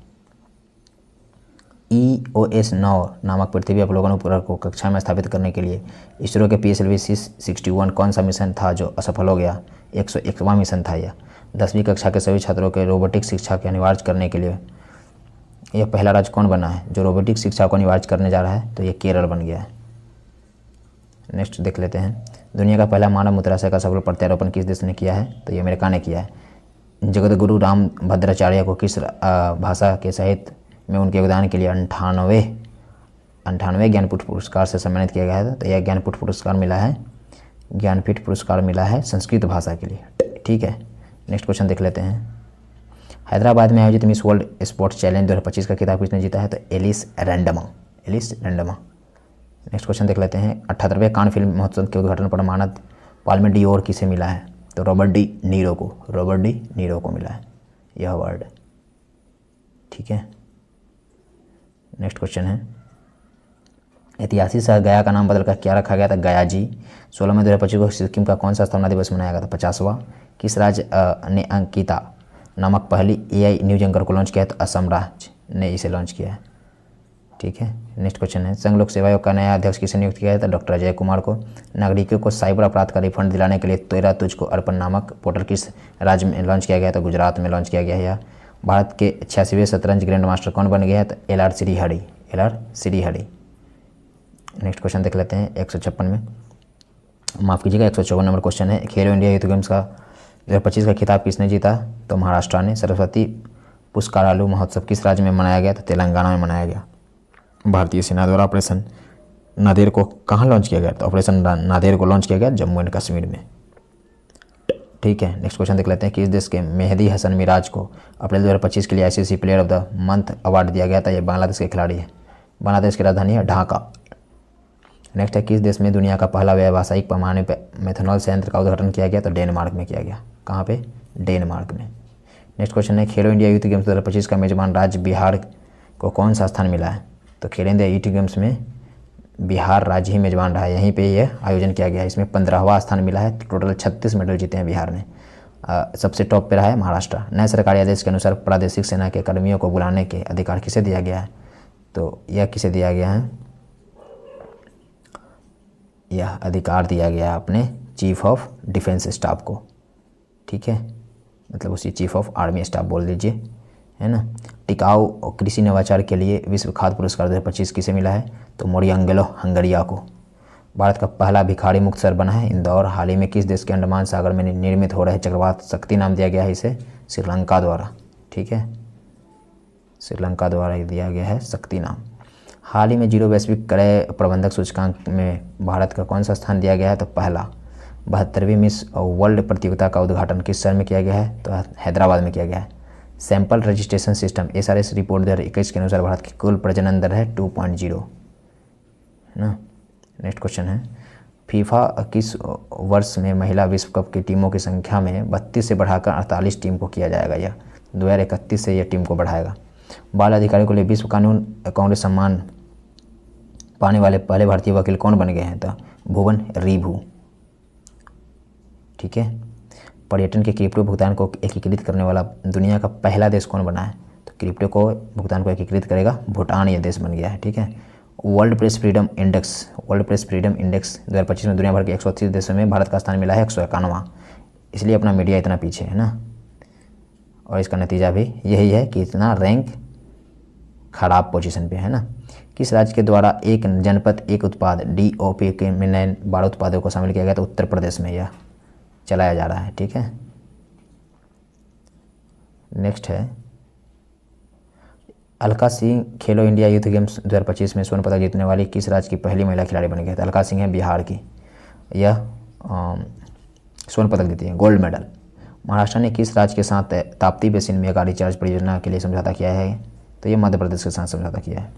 S1: EOS 9 नामक पृथ्वी अवलोकन उपग्रह को कक्षा में स्थापित करने के लिए इसरो के PSLV 61 कौन सा मिशन था जो असफल हो गया? 101वां मिशन था यह। 10वीं कक्षा के सभी छात्रों के रोबोटिक्स शिक्षा के अनिवार्य करने के लिए यह पहला राज्य कौन बना है जो रोबोटिक्स शिक्षा को अनिवार्य करने जा रहा है? तो ये केरल बन गया है। नेक्स्ट देख लेते हैं दुनिया का पहला मानव मूत्राशय का सफल प्रत्यारोपण किस देश ने किया है? तो ये अमेरिका ने किया है। जगत गुरु राम भद्राचार्य को किस भाषा के साहित्य में उनके योगदान के लिए 98वें ज्ञानपीठ पुरस्कार से सम्मानित किया गया है? तो यह ज्ञानपीठ पुरस्कार मिला है संस्कृत भाषा के लिए। ठीक है। नेक्स्ट क्वेश्चन देख लेते हैं हैदराबाद में आयोजित मिस वर्ल्ड स्पोर्ट्स चैलेंज 2025 का खिताब किसने जीता है? तो एलिस रैंडमा। नेक्स्ट क्वेश्चन देख लेते हैं 78वें कान फिल्म महोत्सव के उद्घाटन पर मानद पाल्मे डिओर किसे मिला है? तो रॉबर्ट डी नीरो को मिला है यह अवार्ड। ठीक है। नेक्स्ट क्वेश्चन है ऐतिहासिक शहर गया का नाम बदलकर क्या रखा गया था? गया जी। 16 मई 2025 को सिक्किम का कौन सा स्थापना दिवस मनाया गया था? 50वां। किस राज्य ने अंकिता नामक पहली AI न्यूज एंकर को लॉन्च किया? तो असम राज्य ने इसे लॉन्च किया है। ठीक है। नेक्स्ट क्वेश्चन है संघ लोक सेवा आयोग का नया अध्यक्ष किसे नियुक्त किया है? तो डॉक्टर अजय कुमार को। नागरिकों को साइबर अपराध का रिफंड दिलाने के लिए तेरा तुझको अर्पण नामक पोर्टल किस राज्य में लॉन्च किया गया? तो गुजरात में लॉन्च किया गया है। भारत के 86वें शतरंज ग्रैंड मास्टर कौन बन गया है? तो LR श्रीहरि। नेक्स्ट क्वेश्चन देख लेते हैं 156 में 154 नंबर क्वेश्चन है खेलो इंडिया यूथ गेम्स का 2025 का खिताब किसने जीता? तो महाराष्ट्र ने। सरस्वती पुष्कारालू महोत्सव किस राज्य में मनाया गया? तो तेलंगाना में मनाया गया। भारतीय सेना द्वारा ऑपरेशन नादेर को कहाँ लॉन्च किया गया? तो ऑपरेशन नादेर को लॉन्च किया गया जम्मू एंड कश्मीर में। ठीक है। नेक्स्ट क्वेश्चन देख लेते हैं किस देश के मेहदी हसन मिराज को अप्रैल 2025 के लिए ICC player of the month award दिया गया था? ये बांग्लादेश के खिलाड़ी है। बांग्लादेश की राजधानी है ढाका। नेक्स्ट है किस देश में दुनिया का पहला व्यावसायिक पैमाने पर मेथनॉल संयंत्र का उद्घाटन किया गया? तो डेनमार्क में किया गया। कहाँ पे? डेनमार्क में। नेक्स्ट क्वेश्चन है खेलो इंडिया यूथ गेम्स 2025 का मेजबान राज्य बिहार को कौन सा स्थान मिला है? तो खेलो इंडिया यूथ गेम्स में बिहार राज्य ही मेजबान रहा है। यहीं पे यह आयोजन किया गया है। इसमें 15वां स्थान मिला है। टोटल 36 मेडल जीते हैं बिहार ने। सबसे टॉप पे रहा है महाराष्ट्र। नए सरकारी आदेश के अनुसार प्रादेशिक सेना के कर्मियों को बुलाने के अधिकार किसे दिया गया है? तो यह किसे दिया गया है? यह अधिकार दिया गया अपने चीफ ऑफ डिफेंस स्टाफ को, ठीक है, मतलब उसी चीफ ऑफ आर्मी स्टाफ बोल दीजिए, है ना। टिकाऊ और कृषि नवाचार के लिए विश्व खाद्य पुरस्कार 2025 किसे मिला है? तो मोरियांगेलो हंगरिया को। भारत का पहला भिखारी मुक्त शहर बना है इंदौर। हाल ही में किस देश के अंडमान सागर में निर्मित हो रहे चक्रवात शक्ति नाम दिया गया है इसे? श्रीलंका द्वारा, ठीक है, श्रीलंका द्वारा दिया गया है शक्ति नाम। हाल ही में जीरो वैश्विक क्रय प्रबंधक सूचकांक में भारत का कौन सा स्थान दिया गया है? तो पहला। 72वीं मिस वर्ल्ड प्रतियोगिता का उद्घाटन किस शहर में किया गया है? तो हैदराबाद में किया गया है। Sample registration system SRS report 2021 के अनुसार भारत की कुल प्रजनन दर है 2.0, है ना। नेक्स्ट क्वेश्चन है, फीफा किस वर्ष में महिला विश्व कप की टीमों की संख्या में 32 से बढ़ाकर 48 टीम को किया जाएगा? यह 2031 से यह टीम को बढ़ाएगा। बाल अधिकारियों के लिए विश्व कानून कांग्रेस सम्मान पाने वाले पहले भारतीय वकील कौन बन गए हैं? तो भुवन रिभू, ठीक है। पर्यटन के क्रिप्टो भुगतान को एकीकृत करने वाला दुनिया का पहला देश कौन बना है? तो क्रिप्टो को भुगतान को एकीकृत करेगा भूटान, ये देश बन गया है, ठीक है। वर्ल्ड प्रेस फ्रीडम इंडेक्स 2025 में दुनिया भर के 130 देशों में भारत का स्थान मिला है 151वां, इसलिए अपना मीडिया इतना पीछे है ना। और इसका नतीजा भी यही है कि इतना रैंक खराब पोजीशन पे है ना। किस राज्य के द्वारा एक जनपद एक उत्पाद DOP के में नए 12 उत्पादों को शामिल किया गया? तो उत्तर प्रदेश में यह चलाया जा रहा है, ठीक है। नेक्स्ट है, अलका सिंह खेलो इंडिया यूथ गेम्स 2025 में स्वर्ण पदक जीतने वाली किस राज्य की पहली महिला खिलाड़ी बन गई है? तो अलका सिंह है बिहार की, यह स्वर्ण पदक जीती है, गोल्ड मेडल। महाराष्ट्र ने किस राज्य के साथ ताप्ती बेसिन मेगा रिचार्ज परियोजना के लिए समझौता किया है? तो ये मध्य प्रदेश के साथ समझौता किया है।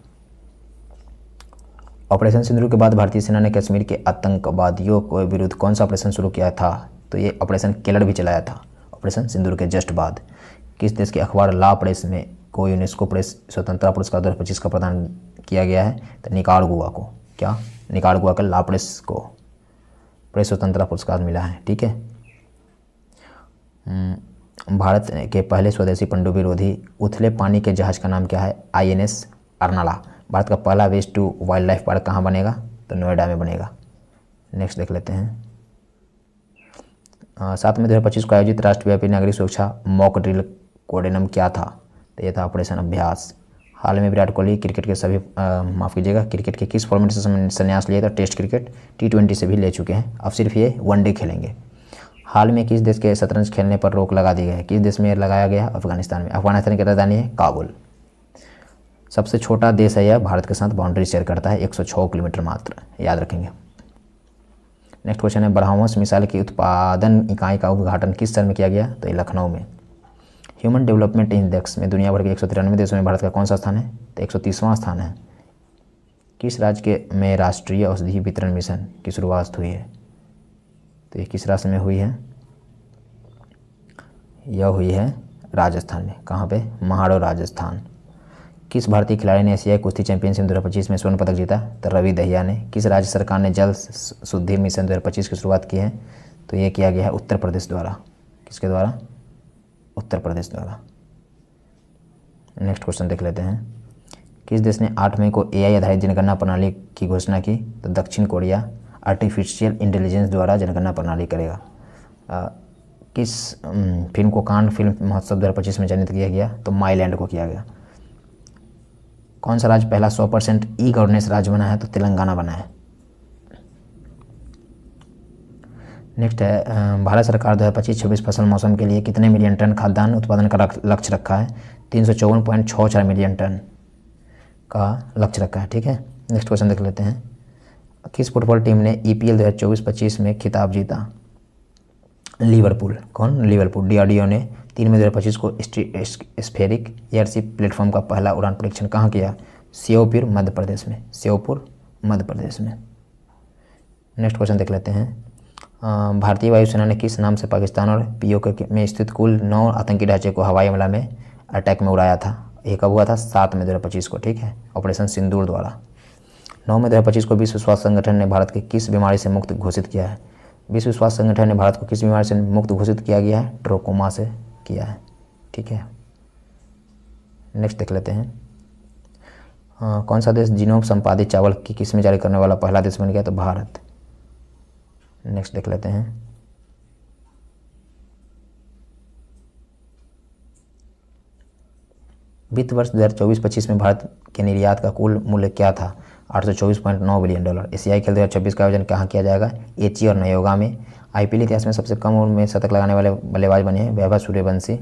S1: ऑपरेशन सिंदूर के बाद भारतीय सेना ने कश्मीर के आतंकवादियों के विरुद्ध कौन सा ऑपरेशन शुरू किया था? तो ये ऑपरेशन केलर भी चलाया था ऑपरेशन सिंदूर के जस्ट बाद। किस देश के अखबार ला प्रेस में को यूनेस्को प्रेस स्वतंत्रता पुरस्कार 2025 का प्रदान किया गया है? तो निकारागुआ को। क्या? निकारागुआ के ला प्रेस को प्रेस स्वतंत्रता पुरस्कार मिला है, ठीक है। भारत के पहले स्वदेशी पनडुब्बी रोधी उथले पानी के जहाज का नाम क्या है? INS अर्नाला। भारत का पहला waste to wildlife park कहाँ बनेगा? तो नोएडा में बनेगा। नेक्स्ट देख लेते हैं, 7 मई 2025 को आयोजित राष्ट्रव्यापी नागरिक सुरक्षा मॉक ड्रिल कोडेनम क्या था? तो यह था ऑपरेशन अभ्यास। हाल में विराट कोहली क्रिकेट के सभी क्रिकेट के किस फॉर्मेट से संन्यास लिया था? टेस्ट क्रिकेट, T20 से भी ले चुके हैं, अब सिर्फ ये वनडे खेलेंगे। हाल में किस देश के शतरंज खेलने पर रोक लगा दी गई है? किस देश में लगाया गया? अफगानिस्तान में। अफगानिस्तान की राजधानी है काबुल। सबसे छोटा देश है यह, भारत के साथ बाउंड्री शेयर करता है, 106 किलोमीटर मात्र, याद रखेंगे। नेक्स्ट क्वेश्चन है, ब्रह्मोस मिसाइल की उत्पादन इकाई का उद्घाटन किस शहर में किया गया? तो ये लखनऊ में। ह्यूमन डेवलपमेंट इंडेक्स में दुनिया भर के 193 देशों में भारत का कौन सा स्थान है? तो 130वां स्थान है। किस राज्य में राष्ट्रीय औषधि वितरण मिशन की शुरुआत हुई है? तो ये किस राज्य में हुई है? यह हुई है राजस्थान में। कहाँ पे? महाड़ो राजस्थान। किस भारतीय खिलाड़ी ने एशियाई कुश्ती चैंपियनशिप 2025 में स्वर्ण पदक जीता? तो रवि दहिया ने। किस राज्य सरकार ने जल शुद्धि मिशन 2025 की शुरुआत की है? तो ये किया गया है उत्तर प्रदेश द्वारा। किसके द्वारा? उत्तर प्रदेश द्वारा। नेक्स्ट क्वेश्चन देख लेते हैं, किस देश ने 8 मई को AI आधारित जनगणना प्रणाली की घोषणा की? तो दक्षिण कोरिया आर्टिफिशियल इंटेलिजेंस द्वारा जनगणना प्रणाली करेगा। किस फिल्म को कान फिल्म महोत्सव 2025 में चयनित किया गया? तो माईलैंड को किया गया। कौन सा राज्य पहला 100% ई-गवर्नेंस राज्य बना है? तो तेलंगाना बना है। नेक्स्ट है, भारत सरकार 2025-26 फसल मौसम के लिए कितने मिलियन टन खाद्यान्न उत्पादन का लक्ष्य रखा है? 354.64 मिलियन टन का लक्ष्य रखा है, ठीक है। नेक्स्ट क्वेश्चन देख लेते हैं, किस फुटबॉल टीम ने EPL 2024-25 में खिताब जीता? लिवरपूल। कौन? लिवरपूल। DRDO ने 3 मई 2025 को स्फेरिक एयरशिप प्लेटफॉर्म का पहला उड़ान परीक्षण कहाँ किया? श्योपुर मध्य प्रदेश में। श्योपुर मध्य प्रदेश में। नेक्स्ट क्वेश्चन देख लेते हैं, भारतीय वायुसेना ने किस नाम से पाकिस्तान और POK में स्थित कुल 9 आतंकी ढांचे को हवाई हमला में अटैक में उड़ाया था? ये कब हुआ था? 7 मई 2025 को, ठीक है, ऑपरेशन सिंदूर द्वारा। 9 मई 2025 को विश्व स्वास्थ्य संगठन ने भारत के किस बीमारी से मुक्त घोषित किया है? विश्व स्वास्थ्य संगठन ने भारत को किस बीमारी से मुक्त घोषित किया गया है? ट्रोकोमा से किया है, ठीक है। नेक्स्ट देख लेते हैं, कौन सा देश जीनोम संपादित चावल की किस्में जारी करने वाला पहला देश बन गया? तो भारत। नेक्स्ट देख लेते हैं। वित्त वर्ष 2024-25 में भारत के निर्यात का कुल मूल्य क्या था? 824.9 बिलियन डॉलर। एशियाई खेल 2026 का आयोजन कहाँ किया जाएगा? एची और नयोगा में। आईपीएल इतिहास में सबसे कम उम्र में शतक लगाने वाले बल्लेबाज बने हैं वैभव सूर्यवंशी।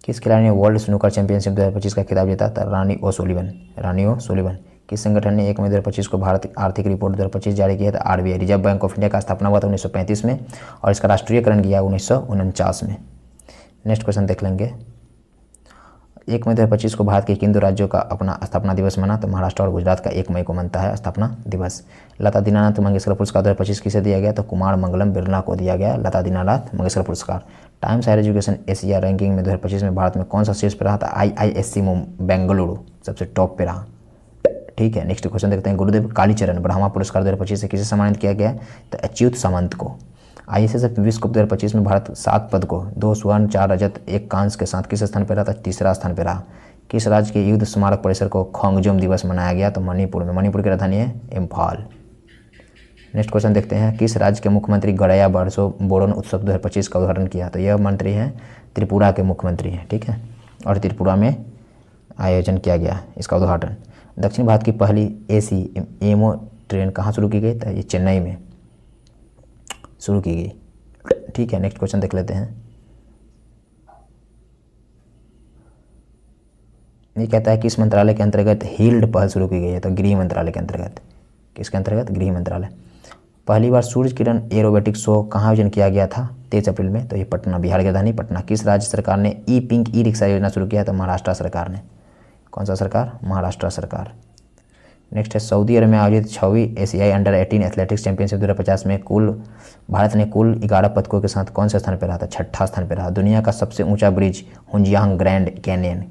S1: किस खिलाड़ी ने वर्ल्ड स्नूकर चैंपियनशिप 2025 का खिताब जीता था? रानी ओ सुलिवन। किस संगठन ने 1 मई 2025 को भारत आर्थिक रिपोर्ट 2025 जारी किया था? RBI. Reserve bank of India का स्थापना हुआ था 1935 में और इसका राष्ट्रीयकरण किया 1949 में। नेक्स्ट क्वेश्चन देख लेंगे। 1 मई 2025 को भारत के किन दो राज्यों का अपना स्थापना दिवस मना? तो महाराष्ट्र और गुजरात का 1 मई को मनता है स्थापना दिवस। लता दीनानाथ मंगेशकर पुरस्कार 2025 किसे दिया गया? तो कुमार मंगलम बिरला को दिया गया लता दीनानाथ मंगेशकर पुरस्कार। Times higher education Asia ranking में 2025 में भारत में कौन सा शीर्ष पे रहा था? IISc बेंगलुरु सबसे टॉप पे रहा। ठीक है, नेक्स्ट क्वेश्चन देखते हैं। गुरुदेव कालीचरण ब्रह्मा पुरस्कार 2025 से किसे सम्मानित किया गया? तो अच्युत सामंत को। ISSF विश्व कप 2025 में भारत 7 पदकों 2 स्वर्ण 4 रजत 1 कांस्य के साथ किस स्थान पर रहा था? तीसरा स्थान पर रहा। किस राज्य के युद्ध स्मारक परिसर को खोंगजोम दिवस मनाया गया? तो मणिपुर में। मणिपुर की राजधानी है इम्फाल। नेक्स्ट क्वेश्चन देखते हैं। किस राज्य के मुख्यमंत्री गड़या बरसो बोरन उत्सव 2025 का उद्घाटन किया? तो यह मंत्री हैं त्रिपुरा के मुख्यमंत्री हैं। ठीक है, और त्रिपुरा में आयोजन किया गया इसका उद्घाटन। दक्षिण भारत की पहली AC एमो ट्रेन कहाँ शुरू की गई? तो ये चेन्नई में शुरू की गई। ठीक है, नेक्स्ट क्वेश्चन देख लेते हैं। ये कहता है किस मंत्रालय के अंतर्गत हील्ड पहल शुरू की गई है? तो गृह मंत्रालय के अंतर्गत। किसके अंतर्गत? गृह मंत्रालय। पहली बार सूर्य किरण एरोबेटिक शो कहाँ आयोजन किया गया था? 23 अप्रैल में। तो ये पटना, बिहार की राजधानी पटना। किस राज्य सरकार ने पिंक रिक्शा योजना शुरू किया? तो महाराष्ट्र सरकार ने। कौन सा सरकार? महाराष्ट्र सरकार। नेक्स्ट है सऊदी अरब में आयोजित 6वीं एशियाई अंडर-18 एथलेटिक्स चैंपियनशिप 2050 में भारत ने कुल 11 पदकों के साथ कौन से स्थान पर रहा था? 6ठा स्थान पर रहा। दुनिया का सबसे ऊंचा ब्रिज हुंजियांग ग्रैंड कैनियन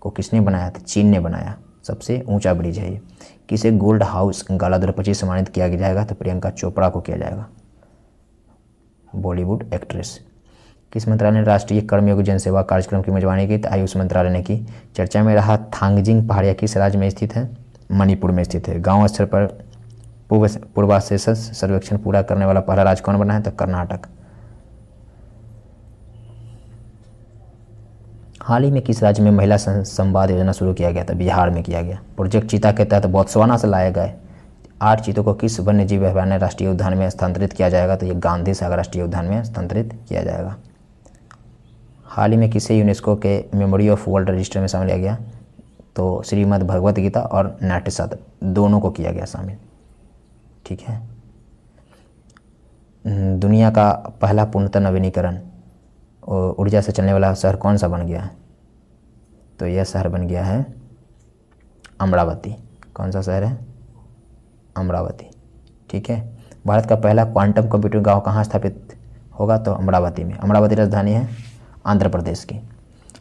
S1: को किसने बनाया था? चीन ने बनाया। सबसे ऊंचा ब्रिज है ये। किसे गोल्ड हाउस गाला 2025 सम्मानित किया जाएगा? तो प्रियंका चोपड़ा को किया जाएगा, बॉलीवुड एक्ट्रेस। किस मंत्रालय ने राष्ट्रीय कर्मयोगी जनसेवा कार्यक्रम की मेजबानी की? तो आयुष मंत्रालय ने की। चर्चा में रहा थांगजिंग पहाड़िया किस राज्य में स्थित है? मणिपुर में स्थित है। गांव स्तर पर पूर्वाशेष सर्वेक्षण पूरा करने वाला पहला राज्य कौन बना है? तो कर्नाटक। हाल ही में किस राज्य में महिला संवाद योजना शुरू किया गया था? बिहार में किया गया। प्रोजेक्ट चीता के तहत बोत्सवाना से लाए गए 8 चीतों को किस वन्य जीव अभयारण्य राष्ट्रीय उद्यान में स्थानांतरित किया जाएगा? तो ये गांधी सागर राष्ट्रीय उद्यान में स्थानांतरित किया जाएगा। हाल ही में किसे यूनेस्को के मेमोरी ऑफ वर्ल्ड रजिस्टर में शामिल किया गया? तो श्रीमद् भगवत गीता और नाट्यशास्त्र दोनों को किया गया शामिल। ठीक है। दुनिया का पहला पूर्णतः नवीनीकरण ऊर्जा से चलने वाला शहर कौन सा बन गया है? तो यह शहर बन गया है अमरावती। कौन सा शहर है? अमरावती। ठीक है। भारत का पहला क्वांटम कंप्यूटर गांव कहाँ स्थापित होगा? तो अमरावती में। अमरावती राजधानी है आंध्र प्रदेश की।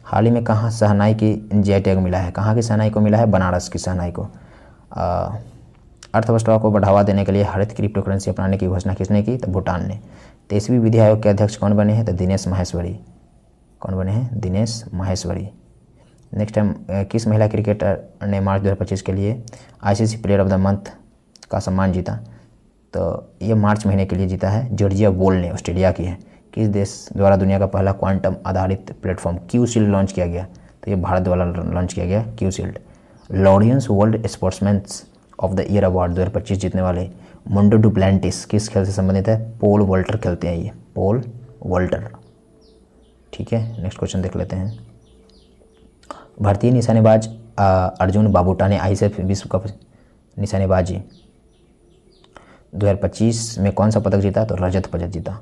S1: हाल ही में कहाँ शहनाई की GI टैग मिला है? कहाँ की शहनाई को मिला है? बनारस की शहनाई को। अर्थव्यवस्था को बढ़ावा देने के लिए हरित क्रिप्टो करेंसी अपनाने की घोषणा किसने की? तो भूटान ने। 23वीं विधि आयोग के अध्यक्ष कौन बने हैं? तो दिनेश माहेश्वरी। कौन बने हैं? दिनेश माहेश्वरी। नेक्स्ट टाइम किस महिला क्रिकेटर ने मार्च 2025 के लिए ICC player of the month का सम्मान जीता? तो ये मार्च महीने के लिए जीता है जॉर्जिया बोल ने, ऑस्ट्रेलिया की है। किस देश द्वारा दुनिया का पहला क्वांटम आधारित प्लेटफॉर्म क्यूशील्ड लॉन्च किया गया? तो ये भारत द्वारा लॉन्च किया गया QShield. Laureus world sportsman of the year award 2025 जीतने वाले मुंडो डुप्लेंटिस किस खेल से संबंधित है? पोल वॉल्टर खेलते हैं ये, पोल वॉल्टर। ठीक है, नेक्स्ट क्वेश्चन देख लेते हैं। भारतीय निशानेबाज अर्जुन बाबूटा ने ISF विश्व कप निशानेबाजी 2025 में कौन सा पदक जीता? तो रजत पदक जीता।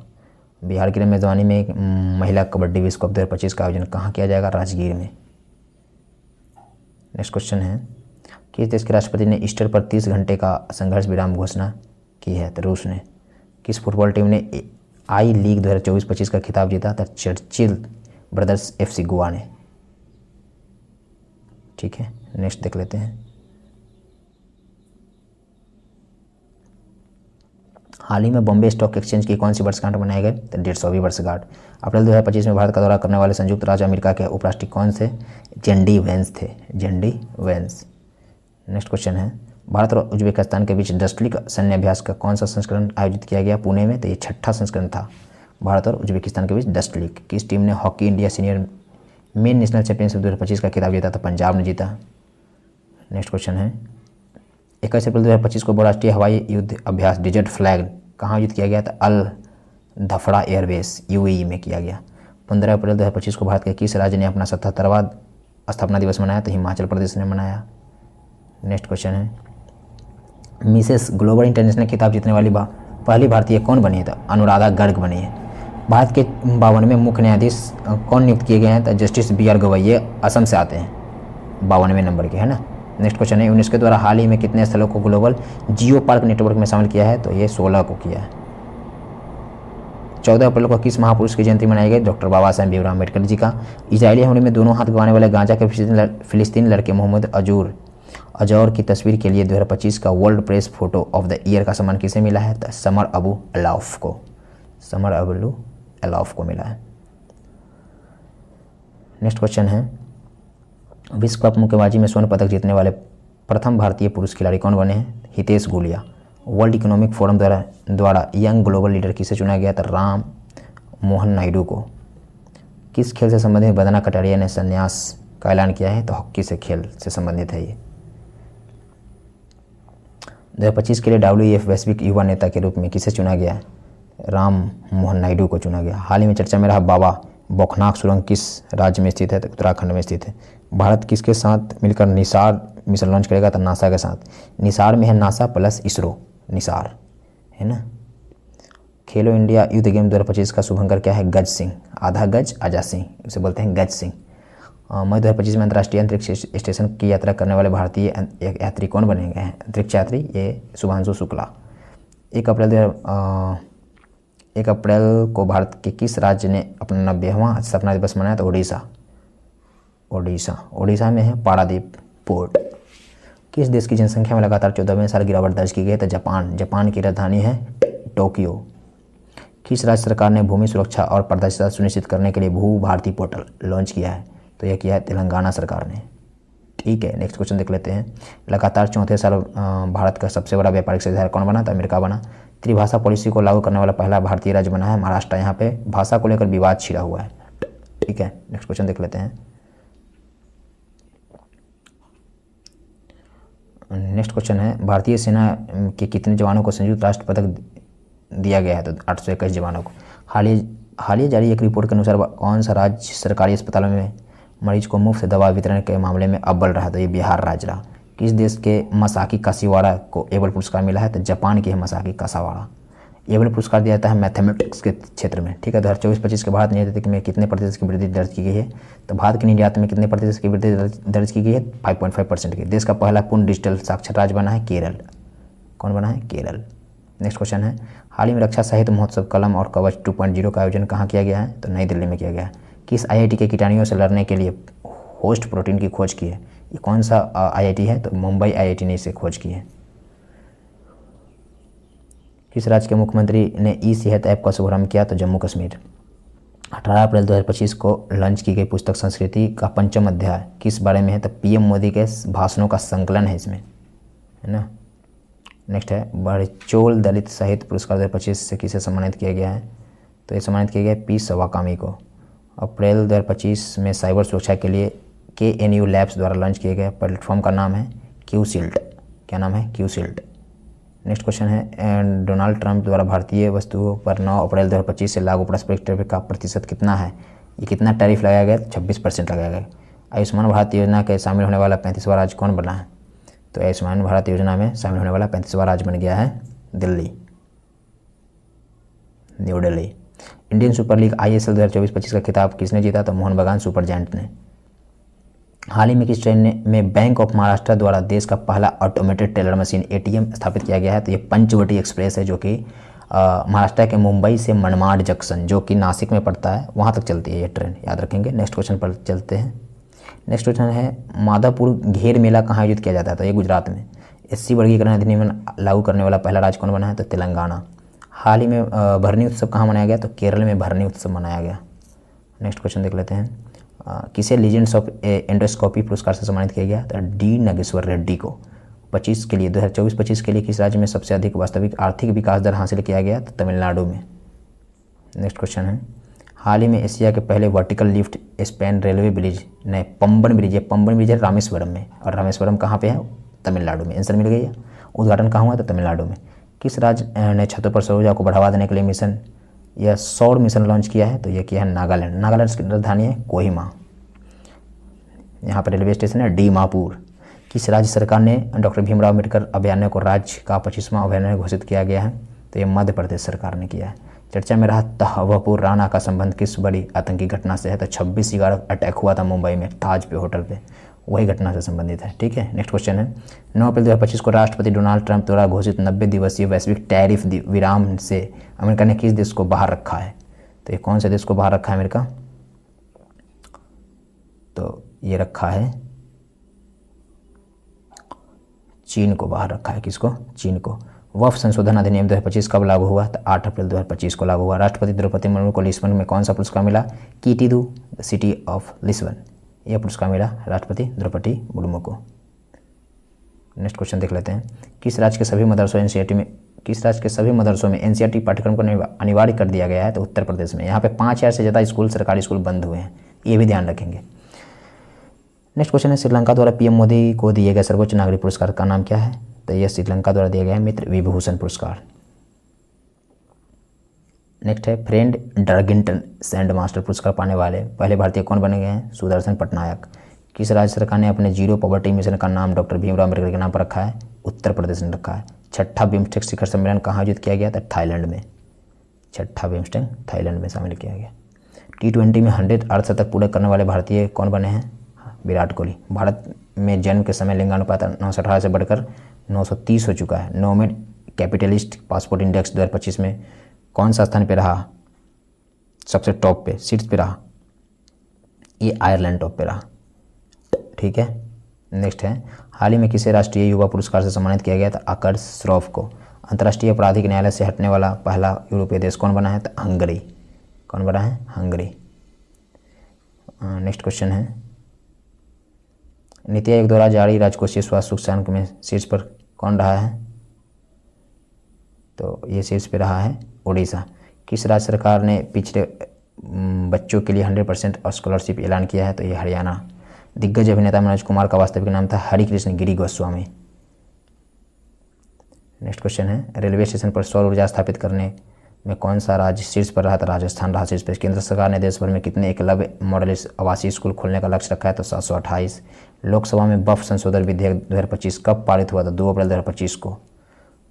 S1: बिहार की मेजबानी में महिला कबड्डी विश्व कप 2025 का आयोजन कहाँ किया जाएगा? राजगीर में। नेक्स्ट क्वेश्चन है किस देश के राष्ट्रपति ने ईस्टर पर 30 घंटे का संघर्ष विराम घोषणा की है? तो रूस ने। किस फुटबॉल टीम ने आई लीग 2024-25 का खिताब जीता? तो चर्चिल ब्रदर्स FC गोवा ने। ठीक है, नेक्स्ट देख लेते हैं। हाल ही में बॉम्बे स्टॉक एक्सचेंज की कौन सी वर्षगांठ मनाई गई? तो 150वीं वर्षगांठ। अप्रैल 2025 में भारत का दौरा करने वाले संयुक्त राज्य अमेरिका के उपराष्ट्रपति कौन से? JD Vance थे, JD Vance। नेक्स्ट क्वेश्चन है भारत और उज्बेकिस्तान के बीच डस्टलिक सैन्य अभ्यास का कौन सा संस्करण आयोजित किया गया पुणे में? तो ये 6ठा संस्करण था भारत और उज्बेकिस्तान के बीच डस्टलिक। किस टीम ने hockey India senior main national championship 2025 का खिताब जीता? तो पंजाब ने जीता। नेक्स्ट क्वेश्चन है 21 अप्रैल 2025 को बहुराष्ट्रीय हवाई युद्ध अभ्यास डिजर्ट फ्लैग कहाँ आयोजित किया गया? तो अल धफड़ा एयरबेस यूएई में किया गया। 15 अप्रैल 2025 को भारत के किस राज्य ने अपना 77वां स्थापना दिवस मनाया? तो हिमाचल प्रदेश ने मनाया। नेक्स्ट क्वेश्चन है मिसेस ग्लोबल इंटरनेशनल खिताब जीतने वाली पहली भारतीय कौन बनी है? तो अनुराधा गर्ग बनी है। भारत के 52वें मुख्य न्यायाधीश कौन नियुक्त किए गए हैं? तो जस्टिस बी आर गवई, ये असम से आते हैं, 52वें नंबर के, है ना। नेक्स्ट क्वेश्चन है यूनेस्को द्वारा हाल ही में कितने स्थलों को ग्लोबल जियो पार्क नेटवर्क में शामिल किया है? तो ये 16 को किया है। 14 अप्रैल को किस महापुरुष की जयंती मनाई गई? डॉक्टर बाबा साहेब भीमराव अम्बेडकर जी का। इजरायली हमले में दोनों हाथ गंवाने वाले गांजा के फिलिस्तीनी लड़के मोहम्मद अजौर की तस्वीर के लिए 2025 का world press photo of the year का सम्मान किसे मिला है? तो समर अबू अलाफ को मिला है। नेक्स्ट क्वेश्चन है विश्व कप मुक्केबाजी में स्वर्ण पदक जीतने वाले प्रथम भारतीय पुरुष खिलाड़ी कौन बने हैं? Hitesh Gulia. World economic forum द्वारा यंग ग्लोबल लीडर किसे चुना गया? था राम मोहन नायडू को। किस खेल से संबंधित बंदना कटारिया ने संन्यास का ऐलान किया है? तो हॉकी से खेल से संबंधित है ये। 2025 के लिए WEF वैश्विक युवा नेता के रूप में किसे चुना गया? राम मोहन नायडू को चुना गया। हाल ही में चर्चा में रहा बाबा बौखनाक सुरंग किस राज्य में स्थित है? तो उत्तराखंड में स्थित है। भारत किसके साथ मिलकर निसार मिशन लॉन्च करेगा? तो नासा के साथ। निसार में है नासा प्लस इसरो, निसार, है ना। खेलो इंडिया यूथ गेम 2025 का शुभंकर क्या है? गज सिंह, आधा गज आजा सिंह, उसे बोलते हैं गज सिंह। मई 2025 में अंतर्राष्ट्रीय अंतरिक्ष स्टेशन की यात्रा करने वाले भारतीय यात्री कौन बने गए हैं? अंतरिक्ष यात्री ये शुभांशु शुक्ला। 1 अप्रैल को भारत के किस राज्य ने अपना 90वां स्थापना दिवस मनाया? तो ओडिशा में है पारादीप पोर्ट। किस देश की जनसंख्या में लगातार 14वें साल गिरावट दर्ज की गई है? तो जापान की राजधानी है टोक्यो। किस राज्य सरकार ने भूमि सुरक्षा और पारदर्शिता सुनिश्चित करने के लिए भू भारती पोर्टल लॉन्च किया है? तो यह किया है तेलंगाना सरकार ने। ठीक है, नेक्स्ट क्वेश्चन देख लेते हैं। लगातार 4थे साल भारत का सबसे बड़ा व्यापारिक साझेदार कौन बना? तो अमेरिका बना। त्रिभाषा पॉलिसी को लागू करने वाला पहला भारतीय राज्य बना है महाराष्ट्र। यहाँ पे भाषा को लेकर विवाद छिड़ा हुआ है। ठीक है, नेक्स्ट क्वेश्चन देख लेते हैं। नेक्स्ट क्वेश्चन है भारतीय सेना के कितने जवानों को संयुक्त राष्ट्र पदक दिया गया है? तो 821 जवानों को। हाल ही जारी एक रिपोर्ट के अनुसार कौन सा राज्य सरकारी अस्पतालों में मरीज को मुफ्त दवा वितरण के मामले में अव्वल रहा? तो ये बिहार राज्य रहा। किस देश के मसाकी काशीवाड़ा को एबल पुरस्कार मिला है? तो जापान के है मसाकी कासावाड़ा। एबल पुरस्कार दिया जाता है मैथमेटिक्स के क्षेत्र में। ठीक है, 2024-25 के भारत निर्यात में कितने प्रतिशत की वृद्धि दर्ज की गई है? तो भारत के निर्यात में कितने प्रतिशत की वृद्धि दर्ज की गई है? 5.5% की। देश का पहला पूर्ण डिजिटल साक्षर राज्य बना है केरल। कौन बना है? केरल। नेक्स्ट क्वेश्चन है हाल ही में रक्षा साहित्य महोत्सव कलम और कवच 2.0 का आयोजन कहाँ किया गया है? तो नई दिल्ली में किया गया है। किस IIT के कीटाणुओं से लड़ने के लिए होस्ट प्रोटीन की खोज की है? ये कौन सा IIT है? तो मुंबई IIT ने इसे खोज की है। किस राज्य के मुख्यमंत्री ने ई-सेहत ऐप का शुभारंभ किया? तो जम्मू कश्मीर। 18 अप्रैल 2025 को लॉन्च की गई पुस्तक संस्कृति का 5वां अध्याय किस बारे में है? तो PM मोदी के भाषणों का संकलन है इसमें, है ना। नेक्स्ट है बड़चोल दलित साहित्य पुरस्कार 2025 से किसे सम्मानित किया गया है? तो ये सम्मानित किया गया पी सवाकामी को। अप्रैल 2025 में साइबर सुरक्षा के लिए KNU लैब्स द्वारा लॉन्च किए गए प्लेटफॉर्म का नाम है QSILT। क्या नाम है? QSILT। नेक्स्ट क्वेश्चन है डोनाल्ड ट्रंप द्वारा भारतीय वस्तुओं पर 9 अप्रैल 2025 से लागू पारस्परिक टैरिफ का प्रतिशत कितना है? ये कितना टैरिफ लगाया गया? 26% लगाया गया। आयुष्मान भारत योजना के शामिल होने वाला 35वां राज्य कौन बना है? तो आयुष्मान भारत योजना में शामिल होने वाला 35वां राज्य बन गया है Delhi, new Delhi. Indian super league ISL 2024-25 का खिताब किसने जीता? तो मोहन बगान सुपर जायंट ने। हाल ही में किस ट्रेन में बैंक ऑफ महाराष्ट्र द्वारा देश का पहला ऑटोमेटेड टेलर मशीन ATM स्थापित किया गया है? तो ये पंचवटी एक्सप्रेस है जो कि महाराष्ट्र के मुंबई से मनमाड जंक्शन जो कि नासिक में पड़ता है वहाँ तक चलती है ये ट्रेन, याद रखेंगे। नेक्स्ट क्वेश्चन पर चलते हैं। नेक्स्ट क्वेश्चन है माधापुर घेर मेला कहाँ आयोजित किया जाता है? तो ये गुजरात में। SC वर्गीकरण अधिनियम लागू करने वाला पहला राज्य कौन बना है? तो तेलंगाना। हाल ही में भरनी उत्सव कहाँ मनाया गया? तो केरल में भरनी उत्सव मनाया गया। नेक्स्ट क्वेश्चन देख लेते हैं किसे लीजेंड्स ऑफ एंडोस्कोपी पुरस्कार से सम्मानित किया गया? तो D नागेश्वर रेड्डी को। 25 के लिए 2024-25 के लिए किस राज्य में सबसे अधिक वास्तविक आर्थिक विकास दर हासिल किया गया? तो तमिलनाडु में। नेक्स्ट क्वेश्चन है, हाल ही में एशिया के पहले vertical lift span railway bridge नए पंबन ब्रिज है रामेश्वरम में, और रामेश्वरम कहाँ पे है? तमिलनाडु में। आंसर मिल गई है। उद्घाटन कहाँ हुआ? तो तमिलनाडु में। किस राज्य ने छतों पर सौर ऊर्जा को बढ़ावा देने के लिए मिशन या सौर मिशन लॉन्च किया है? तो यह किया है नागालैंड। नागालैंड की राजधानी है कोहिमा। यहाँ पर रेलवे स्टेशन है डीमापुर। किस राज्य सरकार ने डॉक्टर भीमराव अम्बेडकर अभयारण्य को राज्य का 25वां अभयारण्य घोषित किया गया है? तो ये मध्य प्रदेश सरकार ने किया है। चर्चा में रहा तहव्वुर राणा का संबंध किस बड़ी आतंकी घटना से है? तो 26/11 अटैक हुआ था मुंबई में ताज पे होटल पे, वही घटना से संबंधित है। ठीक है। नेक्स्ट क्वेश्चन है, 9 अप्रैल 2025 को राष्ट्रपति डोनाल्ड ट्रंप द्वारा घोषित 90 दिवसीय वैश्विक टैरिफ विराम से अमेरिका ने किस देश को बाहर रखा है? तो ये कौन से देश को बाहर रखा है अमेरिका? तो ये रखा है चीन को बाहर रखा है। किसको? चीन को। वक्फ संशोधन अधिनियम 2025 कब लागू हुआ? तो 8 अप्रैल 2025 को लागू हुआ। राष्ट्रपति द्रौपदी मुर्मू को लिस्बन में कौन सा पुरस्कार मिला? कीटीडू द सिटी ऑफ लिस्बन, यह पुरस्कार मिला राष्ट्रपति द्रौपदी मुर्मू को। नेक्स्ट क्वेश्चन देख लेते हैं, किस राज्य के सभी मदरसों में एनसीईआरटी पाठ्यक्रम को अनिवार्य कर दिया गया है? तो उत्तर प्रदेश में। यहाँ पे 5000 से ज़्यादा स्कूल, सरकारी स्कूल बंद हुए हैं, ये भी ध्यान रखेंगे। नेक्स्ट क्वेश्चन है, श्रीलंका द्वारा पीएम मोदी को दिए गए सर्वोच्च नागरिक पुरस्कार का नाम क्या है? तो यह श्रीलंका द्वारा दिया गया है मित्र विभूषण पुरस्कार। नेक्स्ट है, फ्रेंड ड्रगिंटन सैंड मास्टर पुरस्कार पाने वाले पहले भारतीय कौन बने गए हैं? सुदर्शन पटनायक। किस राज्य सरकार ने अपने जीरो पॉवर्टी मिशन का नाम डॉक्टर भीमराव अम्बेडकर के नाम पर रखा है? उत्तर प्रदेश ने रखा है। छठा बिम्स्टेक शिखर सम्मेलन कहाँ आयोजित किया गया था? थाईलैंड में। छठा बिम्स्टेक थाईलैंड में शामिल किया गया। T20 में 100 अर्धशतक पूरे करने वाले भारतीय कौन बने हैं? विराट कोहली। भारत में जन्म के समय लिंगानुपात 918 से बढ़कर 930 हो चुका है। नोमेड कैपिटलिस्ट पासपोर्ट इंडेक्स 2025 में कौन सा स्थान पे रहा? सबसे टॉप पे, सीट्स पे रहा? ये आयरलैंड टॉप पे रहा। ठीक है। नेक्स्ट है, हाल ही में किसे राष्ट्रीय युवा पुरस्कार से सम्मानित किया गया था? आकर्ष श्रॉफ को। अंतर्राष्ट्रीय आपराधिक न्यायालय से हटने वाला पहला यूरोपीय देश कौन बना है? तो हंगरी। कौन बना है? हंगरी। नेक्स्ट क्वेश्चन है, नीति आयोग द्वारा जारी राजकोषीय स्वास्थ्य सूचकांक में शीर्ष पर कौन रहा है? तो ये शीर्ष पे रहा है उड़ीसा। किस राज्य सरकार ने पिछड़े बच्चों के लिए 100% स्कॉलरशिप ऐलान किया है? तो ये हरियाणा। दिग्गज अभिनेता मनोज कुमार का वास्तविक नाम था हरिकृष्ण गिरी गोस्वामी। नेक्स्ट क्वेश्चन है, रेलवे स्टेशन पर सौर ऊर्जा स्थापित करने में कौन सा राज्य शीर्ष पर रहा था? राजस्थान रहा शीर्ष पर। केंद्र सरकार ने देश भर में कितने एकलव्य मॉडल आवासीय स्कूल खोलने का लक्ष्य रखा है? तो 728। लोकसभा में वक्फ संशोधन विधेयक 2025 कब पारित हुआ था? 2 अप्रैल 2025 को,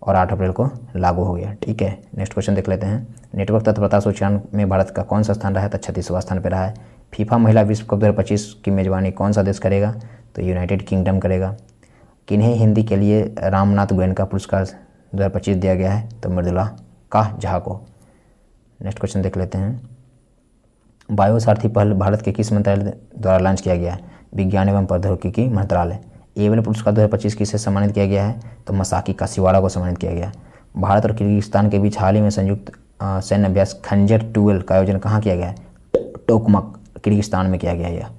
S1: और 8 अप्रैल को लागू हो गया। ठीक है। नेक्स्ट क्वेश्चन देख लेते हैं, नेटवर्क तत्परता सूचकांक में भारत का कौन सा स्थान रहा है? तो 36वां स्थान पर रहा है। फीफा महिला विश्व कप 2025 की मेजबानी कौन सा देश करेगा? तो यूनाइटेड किंगडम करेगा। किन्हें हिंदी के लिए रामनाथ गोयनका पुरस्कार 2025 दिया गया है? तो मृदुला का झा को। नेक्स्ट क्वेश्चन देख लेते हैं, बायो सारथी पहल भारत के किस मंत्रालय द्वारा लॉन्च किया गया है? विज्ञान एवं प्रौद्योगिकी मंत्रालय। एबेल पुरस्कार 2025 किसे सम्मानित किया गया है? तो मसाकी काशीवाड़ा को सम्मानित किया गया। भारत और किर्गिस्तान के बीच हाल ही में संयुक्त सैन्य अभ्यास खंजर 12 का आयोजन कहाँ किया गया है? टोकमक किर्गिस्तान में किया गया है।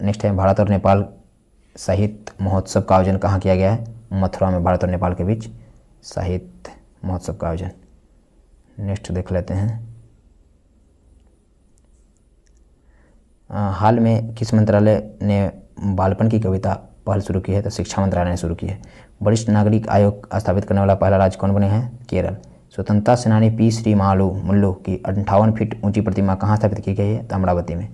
S1: नेक्स्ट है, भारत और नेपाल साहित्य महोत्सव का आयोजन कहाँ किया गया है? मथुरा में भारत और नेपाल के बीच साहित्य महोत्सव का आयोजन। नेक्स्ट देख लेते हैं, हाल में किस मंत्रालय ने बालपन की कविता पहल शुरू की है? तो शिक्षा मंत्रालय ने शुरू की है। वरिष्ठ नागरिक आयोग स्थापित करने वाला पहला राज्य कौन बने हैं? केरल। स्वतंत्रता सेनानी पी श्रीमालू मुल्लू की 58 फीट ऊंची प्रतिमा कहाँ स्थापित की गई है? तो अमरावती में।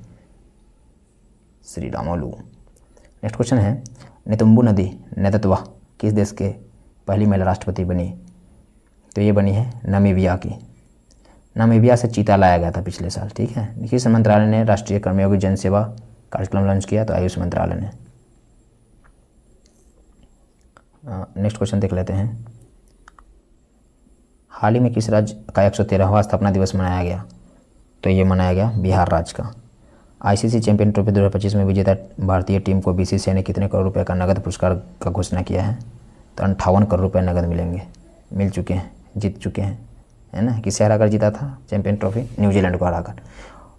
S1: श्री रामोलू। नेक्स्ट क्वेश्चन है, नेतुम्बू नदी नेतत्वा किस देश के पहली महिला राष्ट्रपति बनी? तो ये बनी है नामीबिया की। नामीबिया से चीता लाया गया था पिछले साल। ठीक है। किस मंत्रालय ने राष्ट्रीय कर्मयोगी जन सेवा कार्यक्रम लॉन्च किया? तो आयुष मंत्रालय ने। नेक्स्ट क्वेश्चन देख लेते हैं, हाल ही में किस राज्य का 113वां स्थापना दिवस मनाया गया? तो ये मनाया गया बिहार राज्य का। आईसीसी चैंपियन ट्रॉफी 2025 में विजेता भारतीय टीम को बीसीसीआई ने कितने करोड़ रुपए का नगद पुरस्कार का घोषणा किया है? तो 58 करोड़ रुपए नगद मिलेंगे, मिल चुके हैं, जीत चुके हैं, है ना। किसे हराकर जीता था चैंपियन ट्रॉफी? न्यूजीलैंड को हराकर।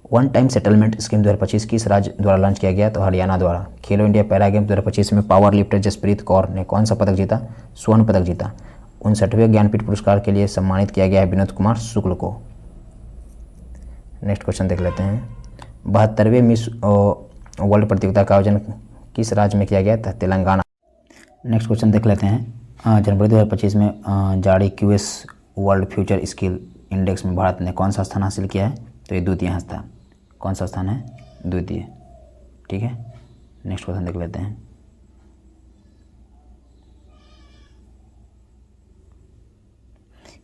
S1: वन टाइम सेटलमेंट स्कीम 2025 किस राज्य द्वारा लॉन्च किया गया? तो हरियाणा द्वारा। खेलो इंडिया पैरा गेम्स 2025 में पावर लिफ्टर जसप्रीत कौर ने कौन सा पदक जीता? स्वर्ण पदक जीता। 59वें ज्ञानपीठ पुरस्कार के लिए सम्मानित किया गया है विनोद कुमार शुक्ल को। नेक्स्ट क्वेश्चन देख लेते हैं। 72वें मिस वर्ल्ड प्रतियोगिता का आयोजन किस राज्य में किया गया था? तेलंगाना। नेक्स्ट क्वेश्चन देख लेते हैं। जनवरी 2025 में जारी QS world future skill index में भारत ने कौन सा स्थान हासिल किया है? तो ये द्वितीय स्थान। कौन सा स्थान है? द्वितीय। ठीक है, नेक्स्ट क्वेश्चन देख लेते हैं।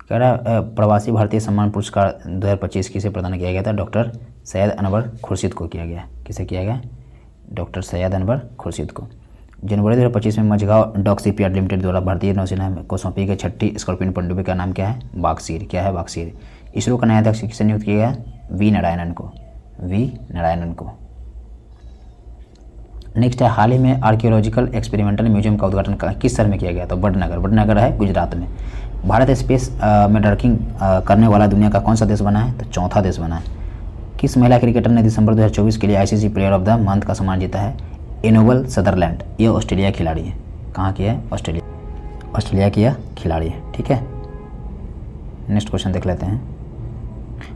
S1: कह रहा प्रवासी भारतीय सम्मान पुरस्कार 2025 किसे प्रदान किया गया था? डॉक्टर सैयद अनवर खुर्शीद को किया गया। किसे किया गया? डॉक्टर सैयद अनवर खुर्शीद को। जनवरी 2025 में मझगांव डॉक शिपयार्ड लिमिटेड द्वारा भारतीय नौसेना को सौंपी गई 6ठी स्कॉर्पियन पनडुब्बी का नाम क्या है? बागसीर। क्या है? बागसीर। इसरो का नया अध्यक्ष किसे नियुक्त किया गया? वी नारायणन को। वी नारायणन को। नेक्स्ट है, हाल ही में आर्कियोलॉजिकल एक्सपेरिमेंटल म्यूजियम का उद्घाटन किस शहर में किया गया? तो वडनगर। वडनगर है गुजरात में। भारत स्पेस में डॉकिंग करने वाला दुनिया का कौन सा देश बना है? तो चौथा देश बना है। किस महिला क्रिकेटर ने दिसंबर 2024 के लिए ICC player of the month का सम्मान जीता है? एनोबल सदरलैंड। ये ऑस्ट्रेलिया खिलाड़ी है। कहाँ की है? ऑस्ट्रेलिया। ऑस्ट्रेलिया की यह खिलाड़ी है। ठीक है, नेक्स्ट क्वेश्चन देख लेते हैं।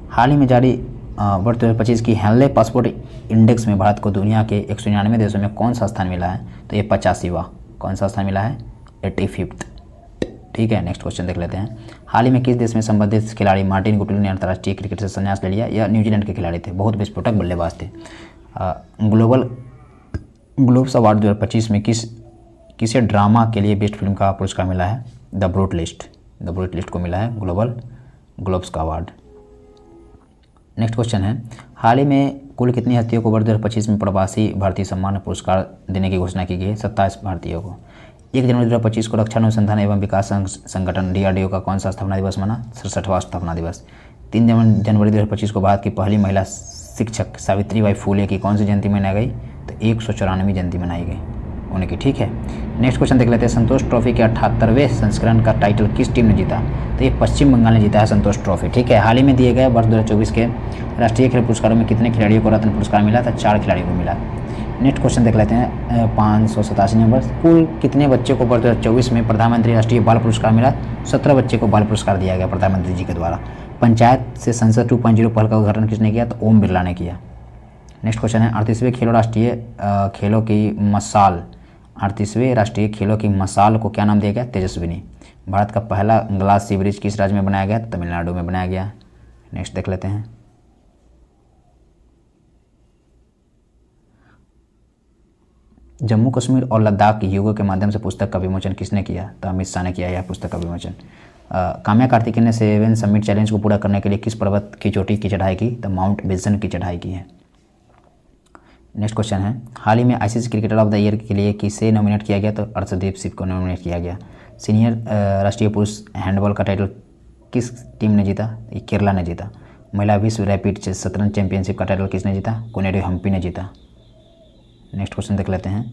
S1: हाल ही में जारी वर्ष 2025 की हेनले पासपोर्ट इंडेक्स में भारत को दुनिया के 199 देशों में कौन सा स्थान मिला है? तो ये 85वां। कौन सा स्थान मिला है? 85th। ठीक है, नेक्स्ट क्वेश्चन देख लेते हैं। हाल ही में किस देश में संबंधित खिलाड़ी मार्टिन गुटली ने अंतर्राष्ट्रीय क्रिकेट से संन्यास ले लिया? यह न्यूजीलैंड के खिलाड़ी थे, बहुत विस्फोटक बल्लेबाज थे। ग्लोब्स अवार्ड 2025 में किसे ड्रामा के लिए बेस्ट फिल्म का पुरस्कार मिला है? The brute list. The brute list को मिला है ग्लोब्स का अवार्ड। नेक्स्ट क्वेश्चन है, हाल ही में कुल कितनी हस्तियों को वर्ष 2025 में प्रवासी भारतीय सम्मान पुरस्कार देने की घोषणा की गई है? 27 भारतीयों को। 1 जनवरी 2025 को रक्षा अनुसंधान एवं विकास संगठन DRDO का कौन सा स्थापना दिवस मना? 67वां स्थापना दिवस। 3 जनवरी 2025 को भारत की पहली महिला शिक्षक सावित्रीबाई फूले की कौन सी जयंती मनाई गई? तो 194वीं जयंती मनाई गई उनकी। ठीक है, नेक्स्ट क्वेश्चन देख लेते हैं। संतोष ट्रॉफी के 78वें संस्करण का टाइटल किस टीम ने जीता? तो ये पश्चिम बंगाल ने जीता है संतोष ट्रॉफी। ठीक है, हाल ही में दिए गए वर्ष 2024 के राष्ट्रीय खेल पुरस्कारों में कितने खिलाड़ियों को रत्न पुरस्कार मिला? था 4 खिलाड़ियों को मिला। नेक्स्ट क्वेश्चन देख लेते हैं। 587 नंबर, कुल कितने बच्चों को वर्ष 2024 में प्रधानमंत्री राष्ट्रीय बाल पुरस्कार मिला? 17 बच्चे को बाल पुरस्कार दिया गया प्रधानमंत्री जी के द्वारा। पंचायत से संसद 2.0 पहल का उद्घाटन किसने किया? तो ओम बिरला ने किया। नेक्स्ट क्वेश्चन है, 38वें खेलों की मसाल 38वें राष्ट्रीय खेलों की मसाल को क्या नाम दिया गया? तेजस्विनी। भारत का पहला ग्लास सी ब्रिज किस राज्य में बनाया गया? तमिलनाडु में बनाया गया। नेक्स्ट देख लेते हैं। जम्मू कश्मीर और लद्दाख की युगों के माध्यम से पुस्तक का विमोचन किसने किया? तो अमित शाह ने किया यह पुस्तक का विमोचन। काम्या कार्तिकेय ने 7 समिट चैलेंज को पूरा करने के लिए किस पर्वत की चोटी की चढ़ाई की? तो माउंट विल्सन की चढ़ाई की है। नेक्स्ट क्वेश्चन है, हाल ही में ICC cricketer of the year के लिए किसे नॉमिनेट किया गया? तो अर्शदीप सिंह को नॉमिनेट किया गया। सीनियर राष्ट्रीय पुरुष हैंडबॉल का टाइटल किस टीम ने जीता? केरला ने जीता। महिला विश्व रैपिड शतरंज चैंपियनशिप का टाइटल किसने जीता? कोनेरू हम्पी ने जीता। नेक्स्ट क्वेश्चन देख लेते हैं।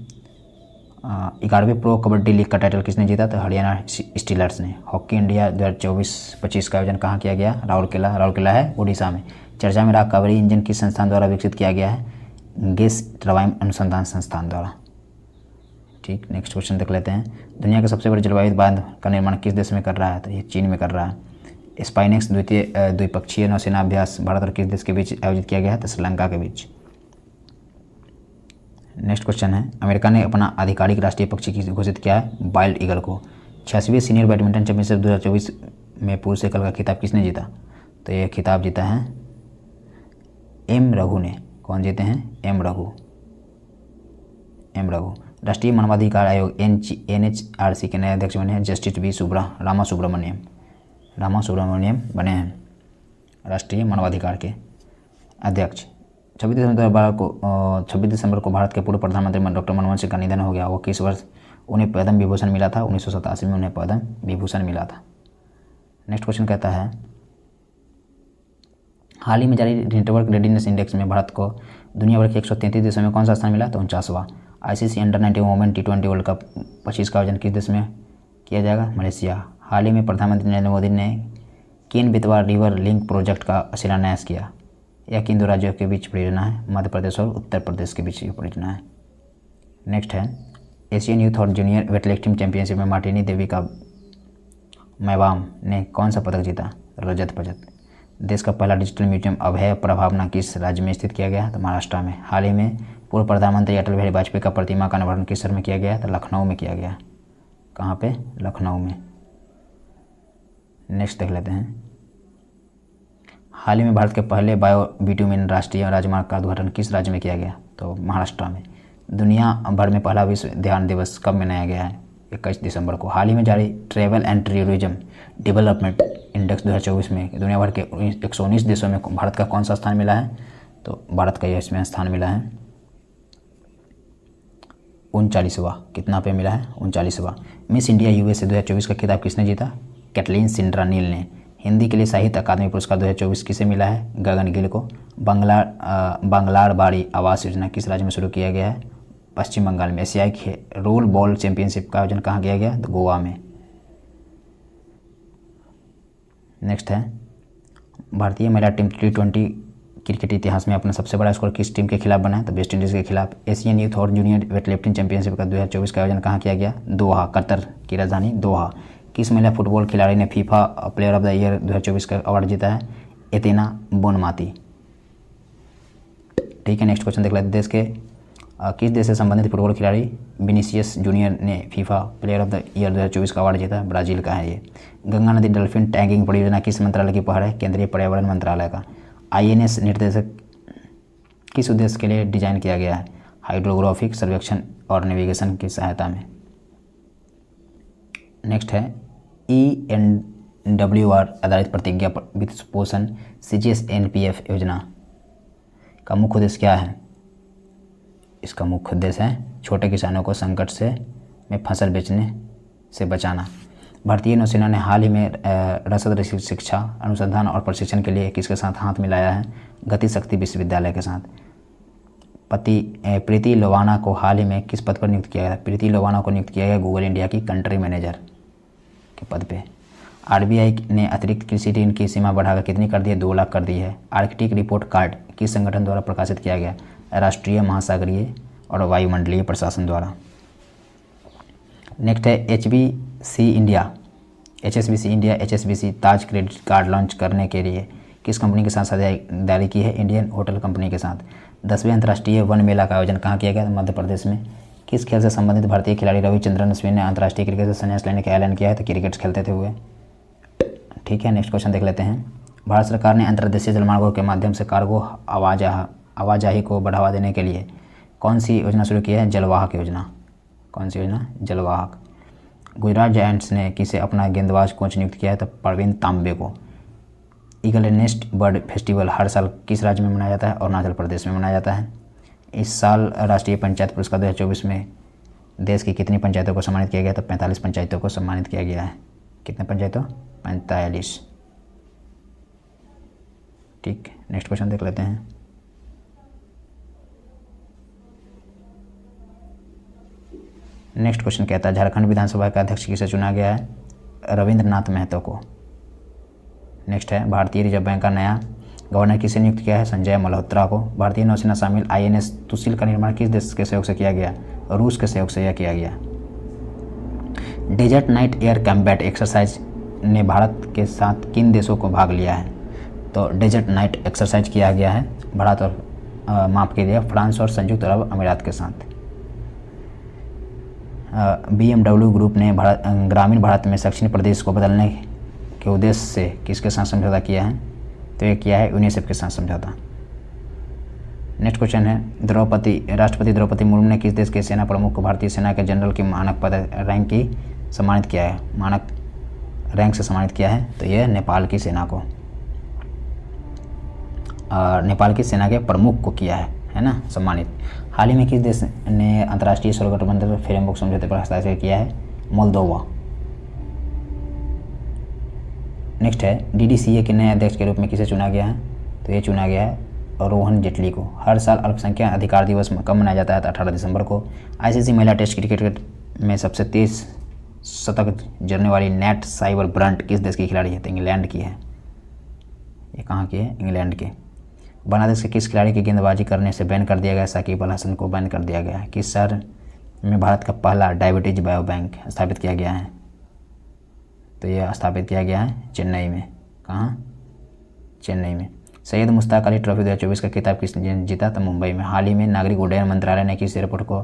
S1: 11वीं प्रो कबड्डी लीग का टाइटल किसने जीता? तो हरियाणा स्टीलर्स ने। हॉकी इंडिया 2024-25 का आयोजन कहाँ किया गया? राउरकेला है उड़ीसा में। चर्चा में रहा कावेरी इंजन किस संस्थान द्वारा विकसित किया गया है? गैस टरबाइन अनुसंधान संस्थान द्वारा। ठीक, नेक्स्ट क्वेश्चन देख लेते हैं। दुनिया के सबसे बड़े जलवायु बांध का निर्माण किस देश में कर रहा है? तो ये चीन में कर रहा है। स्पाइनेक्स द्विपक्षीय नौसेना अभ्यास भारत और किस देश के बीच आयोजित किया गया है? तो श्रीलंका के बीच। नेक्स्ट क्वेश्चन है, अमेरिका ने अपना आधिकारिक राष्ट्रीय पक्षी घोषित किया है? वाइल्ड ईगल को। 86वें सीनियर बैडमिंटन चैंपियनशिप 2024 में पुरुष एकल का खिताब किसने जीता? तो ये खिताब जीता है एम रघु ने। कौन जीते हैं? एम रघु। राष्ट्रीय मानवाधिकार आयोग NHRC के नए अध्यक्ष बने हैं जस्टिस रामा सुब्रमण्यम बने हैं राष्ट्रीय मानवाधिकार के अध्यक्ष। 26 दिसंबर को भारत के पूर्व प्रधानमंत्री डॉक्टर मनमोहन सिंह का निधन हो गया। वो किस वर्ष उन्हें पद्म विभूषण मिला था? 1987 में उन्हें पद्म विभूषण मिला था। नेक्स्ट क्वेश्चन कहता है, हाल ही में जारी नेटवर्क रेडीनेस इंडेक्स में भारत को दुनिया भर के 133 देशों में कौन सा स्थान मिला? तो 49वां। ICC under 19 women T20 world cup 25 का आयोजन किस देश में किया जाएगा? मलेशिया। हाल ही में प्रधानमंत्री नरेंद्र मोदी ने Ken Betwa river link project का शिलान्यास किया। यह किन दो राज्यों के बीच परियोजना है? मध्य प्रदेश और उत्तर प्रदेश के बीच ये परियोजना है। नेक्स्ट है एशियन यूथ और जूनियर वेटलिफ्टिंग चैंपियनशिप में मार्टिनी देविका मैवाम ने कौन सा पदक जीता? रजत पदक। देश का पहला डिजिटल म्यूजियम अभय प्रभावना किस राज्य में स्थित किया गया? तो महाराष्ट्र में। हाल ही में पूर्व प्रधानमंत्री अटल बिहारी वाजपेयी का प्रतिमा का अनावरण किस शहर में किया गया? तो लखनऊ में किया गया। कहाँ पे? लखनऊ में। नेक्स्ट देख लेते हैं, हाल ही में भारत के पहले बायो बिटुमिन राष्ट्रीय राजमार्ग का उद्घाटन किस राज्य में किया गया? तो महाराष्ट्र में। दुनिया भर में पहला विश्व ध्यान दिवस कब मनाया गया है? 21 दिसंबर को। हाल ही में जारी travel and tourism development index 2024 में दुनिया भर के 119 देशों में भारत का कौन सा स्थान मिला है? तो भारत का यह इसमें स्थान मिला है 39वां। कितना पे मिला है? 39वां। मिस इंडिया यूएसए 2024 का खिताब किसने जीता? कैटलीन सिंड्रा नील ने। हिंदी के लिए साहित्य अकादमी पुरस्कार 2024 किसे मिला है? गगन गिल को। बांग्लारबाड़ी आवास योजना किस राज्य में शुरू किया गया है? पश्चिम बंगाल में। एशियाई रोल बॉल चैंपियनशिप का आयोजन कहाँ किया गया? तो गोवा में। नेक्स्ट है भारतीय महिला टीम T20 क्रिकेट इतिहास में अपना सबसे बड़ा स्कोर किस टीम के खिलाफ बना है? तो वेस्ट इंडीज़ के खिलाफ। एशियन यूथ और जूनियर वेटलिफ्टिंग चैंपियनशिप का 2024 का आयोजन कहाँ किया गया? दोहा, कतर की राजधानी दोहा। किस महिला फुटबॉल खिलाड़ी ने FIFA player of the year 2024 का अवार्ड जीता है? एतेना बोनमाती। ठीक है, नेक्स्ट क्वेश्चन देख लेते हैं। देश के किस देश से संबंधित फुटबॉल खिलाड़ी विनीसियस जूनियर ने FIFA player of the year 2024 का अवार्ड जीता? ब्राज़ील का है ये। गंगा नदी डॉल्फिन टैगिंग परियोजना किस मंत्रालय की पहल है? केंद्रीय पर्यावरण मंत्रालय का। INS निर्देशक किस उद्देश्य के लिए डिजाइन किया गया है? हाइड्रोग्राफिक सर्वेक्षण और नेविगेशन की सहायता में। नेक्स्ट है ENWR आधारित प्रतिज्ञा वित्त पोषण CGS NPF योजना का मुख्य उद्देश्य क्या है? इसका मुख्य उद्देश्य है छोटे किसानों को संकट में फसल बेचने से बचाना। भारतीय नौसेना ने हाल ही में रसद शिक्षा अनुसंधान और प्रशिक्षण के लिए किसके साथ हाथ मिलाया है? गति शक्ति विश्वविद्यालय के साथ। प्रीति लोवाना को हाल ही में किस पद पर नियुक्त किया गया? प्रीति लोवाना को नियुक्त किया गया गूगल इंडिया की कंट्री मैनेजर के पद पे। RBI ने अतिरिक्त कृषि ऋण की सीमा बढ़ाकर कितनी कर दी है? 2 लाख कर दी है। आर्कटिक रिपोर्ट कार्ड किस संगठन द्वारा प्रकाशित किया गया? राष्ट्रीय महासागरीय और वायुमंडलीय प्रशासन द्वारा। नेक्स्ट है HSBC ताज क्रेडिट कार्ड लॉन्च करने के लिए किस कंपनी के साथ साझेदारी की है? इंडियन होटल कंपनी के साथ। 10वें अंतर्राष्ट्रीय वन मेला का आयोजन कहाँ किया गया? मध्य प्रदेश में। किस खेल से संबंधित भारतीय खिलाड़ी रविचंद्रन अश्विन ने अंतर्राष्ट्रीय क्रिकेट से संन्यास लेने का ऐलान किया है? तो क्रिकेट खेलते थे हुए। ठीक है, नेक्स्ट क्वेश्चन देख लेते हैं। भारत सरकार ने अंतर्देशीय जलमार्गों के माध्यम से कार्गो आवाजाही को बढ़ावा देने के लिए कौन सी योजना शुरू की है? जलवाहक योजना। कौन सी योजना? जलवाहक। गुजरात जायंट्स ने किसे अपना गेंदबाज कोच नियुक्त किया है? तो प्रवीण तांबे को। ईगल नेस्ट बर्ड फेस्टिवल हर साल किस राज्य में मनाया जाता है? अरुणाचल प्रदेश में मनाया जाता है। इस साल राष्ट्रीय पंचायत पुरस्कार 2024 में देश की कितनी पंचायतों को सम्मानित किया गया? तो 45 पंचायतों को सम्मानित किया गया है। कितने पंचायतों? 45। ठीक, नेक्स्ट क्वेश्चन देख लेते हैं। नेक्स्ट क्वेश्चन कहता है झारखंड विधानसभा का अध्यक्ष किसे चुना गया है? रविंद्रनाथ महतो को। नेक्स्ट है भारतीय रिजर्व बैंक का नया गवर्नर किसे नियुक्त किया है? संजय मल्होत्रा को। भारतीय नौसेना शामिल INS तुसिल का निर्माण किस देश के सहयोग से किया गया? रूस के सहयोग से यह किया गया। Desert Knight air combat exercise ने भारत के साथ किन देशों को भाग लिया है? तो डेजर्ट नाइट एक्सरसाइज किया गया है भारत और माफ कीजिए फ्रांस और संयुक्त अरब अमीरात के साथ। BMW ग्रुप ने ग्रामीण भारत में शैक्षणिक प्रदेश को बदलने के उद्देश्य से किसके साथ समझौता किया है? तो ये किया है यूनिसेफ के साथ समझौता। नेक्स्ट क्वेश्चन है राष्ट्रपति द्रौपदी मुर्मू ने किस देश के सेना प्रमुख को भारतीय सेना के जनरल की मानक पद रैंक की सम्मानित किया है? मानक रैंक से सम्मानित किया है। तो ये नेपाल की सेना को, नेपाल की सेना के प्रमुख को किया है ना सम्मानित। हाल ही में किस देश ने अंतर्राष्ट्रीय सौर गठबंधन फ्रेमवर्क समझौते पर हस्ताक्षर किया है? मोल्दोवा। नेक्स्ट है DDCA के नए अध्यक्ष के रूप में किसे चुना गया है? तो ये चुना गया है रोहन जेटली को। हर साल अल्पसंख्यक अधिकार दिवस कब मनाया जाता है? तो 18 दिसंबर को। ICC महिला टेस्ट क्रिकेट में सबसे तेज शतक जड़ने वाली नेट साइबर ब्रंट किस देश की खिलाड़ी है? तो इंग्लैंड की है। ये कहाँ की है? इंग्लैंड के। बांग्लादेश के किस खिलाड़ी की गेंदबाजी करने से बैन कर दिया गया? साकिब अल हसन को बैन कर दिया गया है। किस शहर में भारत का पहला डायबिटीज बायो बैंक स्थापित किया गया है? तो यह स्थापित किया गया है चेन्नई में। कहाँ? चेन्नई में। सैयद मुश्ताक अली ट्रॉफी 2024 का खिताब किसने जीता? तो मुंबई में। हाल ही में नागरिक उड्डयन मंत्रालय ने किस एयरपोर्ट को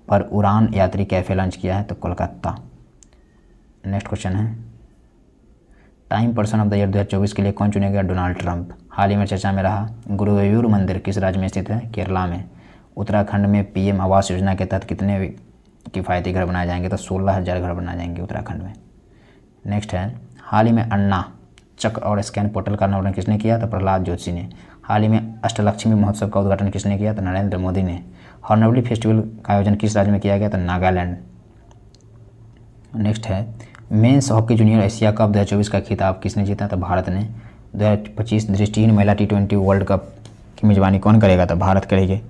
S1: पर उड़ान यात्री कैफ़े लॉन्च किया है? तो कोलकाता। नेक्स्ट क्वेश्चन है, time person of the year 2024 के लिए कौन चुने गया? Donald Trump. हाल ही में चर्चा में रहा गुरुवायूर मंदिर किस राज्य में स्थित है? केरला में। उत्तराखंड में पीएम आवास योजना के तहत कितने किफ़ायती घर बनाए जाएंगे? तो 16,000 घर बनाए जाएंगे उत्तराखंड में। नेक्स्ट है, हाल ही में अन्ना चक्र और स्कैन पोर्टल का अनावरण किसने किया? तो प्रहलाद जोशी ने। हाल ही में अष्टलक्ष्मी महोत्सव का उद्घाटन किसने किया? तो नरेंद्र मोदी ने। हॉर्नबिल फेस्टिवल का आयोजन किस राज्य में किया गया? तो नागालैंड। नेक्स्ट है, men's hockey junior Asia cup 2024 का खिताब किसने जीता? तो भारत ने। 2025 दृष्टिहीन महिला T20 वर्ल्ड कप की मेजबानी कौन करेगा? तो भारत करेगी।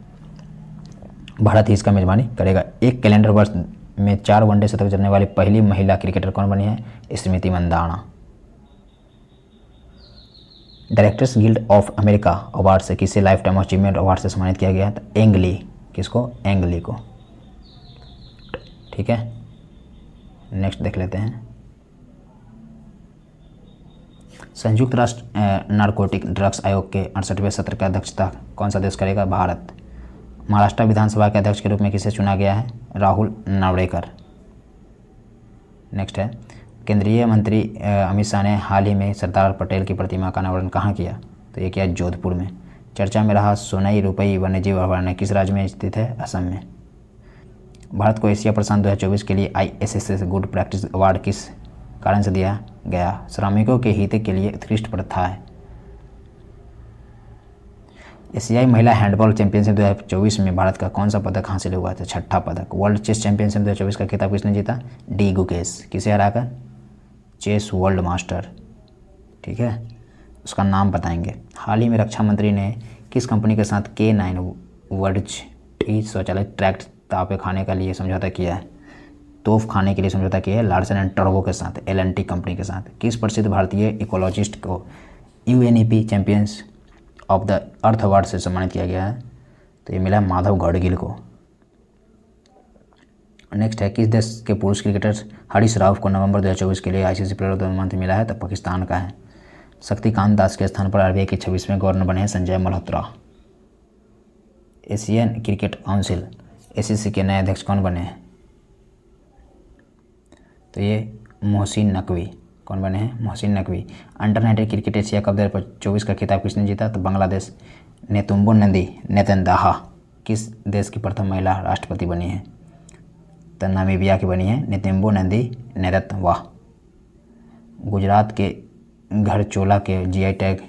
S1: भारत ही इसका मेजबानी करेगा। एक कैलेंडर वर्ष में 4 वनडे शतक जड़ने वाली पहली महिला क्रिकेटर कौन बनी है? Smriti Mandhana. Directors guild of America award से किसे लाइफ टाइम अचीवमेंट अवार्ड से सम्मानित किया गया? तो एंगली। किसको? एंगली को। ठीक है, नेक्स्ट देख लेते हैं। संयुक्त राष्ट्र नारकोटिक ड्रग्स आयोग के 68वें सत्र की अध्यक्षता कौन सा देश करेगा? भारत। महाराष्ट्र विधानसभा के अध्यक्ष के रूप में किसे चुना गया है? राहुल नावड़ेकर। नेक्स्ट है, केंद्रीय मंत्री अमित शाह ने हाल ही में सरदार पटेल की प्रतिमा का अनावरण कहाँ किया? तो ये किया जोधपुर में। चर्चा में रहा सोनई रुपई वन्यजीव अभयारण्य किस राज्य में स्थित है? असम में। भारत को एशिया प्रशांत 2024 के लिए ISSS गुड प्रैक्टिस अवार्ड किस कारण से दिया गया? श्रमिकों के हित के लिए उत्कृष्ट प्रथा है। एशियाई महिला हैंडबॉल चैंपियनशिप 2024 में भारत का कौन सा पदक हासिल हुआ था? 6ठा पदक। वर्ल्ड चेस चैंपियनशिप 2024 का खिताब किसने जीता? डी गुकेश। किसे हराकर? Chess world master. ठीक है, उसका नाम बताएंगे। हाल ही में रक्षा मंत्री ने किस कंपनी के साथ K9 वर्ज टी स्वचालित ट्रैक्ट तापे खाने के लिए समझौता किया है? तोफ खाने के लिए समझौता किया है लार्सन एंड टर्बो के साथ, L&T कंपनी के साथ। किस प्रसिद्ध भारतीय इकोलॉजिस्ट को UNEP champions of the earth award से सम्मानित किया गया है? तो ये मिला माधव गाडगिल को। नेक्स्ट है, किस देश के पुरुष क्रिकेटर हरीश राव को नवंबर 2024 के लिए ICC player of the month मिला है? तो पाकिस्तान का है। शक्तिकांत दास के स्थान पर RBI के 26वें गवर्नर बने हैं Sanjay Malhotra. Asian cricket council ACC के नए अध्यक्ष कौन बने हैं? तो ये मोहसिन नकवी। कौन बने हैं? Mohsin Naqvi. Under-19 cricket Asia cup 2024 का खिताब किसने जीता? तो बांग्लादेश। नेतुम्बो नंदी नेतनदाहा किस देश की प्रथम महिला राष्ट्रपति बनी है? तो नामीबिया की बनी है नेतुम्बो नंदी नेतनवाह। गुजरात के घर चोला के GI टैग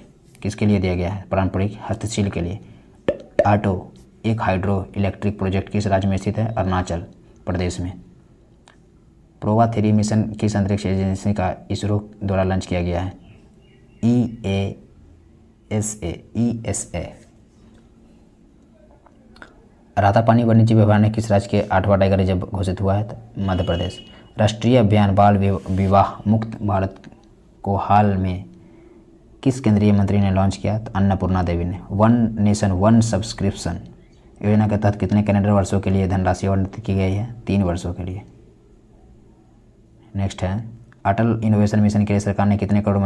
S1: किसके लिए दिया गया है? पारंपरिक हस्तशिल्प के लिए। टाटो एक हाइड्रो इलेक्ट्रिक प्रोजेक्ट किस राज्य में स्थित है? अरुणाचल प्रदेश में। प्रोवा 3 मिशन किस अंतरिक्ष एजेंसी का इसरो द्वारा लॉन्च किया गया है? ESA। रातापानी वन्यजीव अभयारण्य किस राज्य के 8वां टाइगर रिजर्व घोषित हुआ है? तो मध्य प्रदेश। राष्ट्रीय अभियान बाल विवाह मुक्त भारत को हाल में किस केंद्रीय मंत्री ने लॉन्च किया? तो अन्नपूर्णा देवी ने। वन नेशन वन सब्सक्रिप्शन योजना के तहत कितने कैलेंडर वर्षों के लिए धनराशि आवंटित की गई है? 3 वर्षों के लिए। नेक्स्ट है, अटल इनोवेशन मिशन के लिए सरकार ने कितने करोड़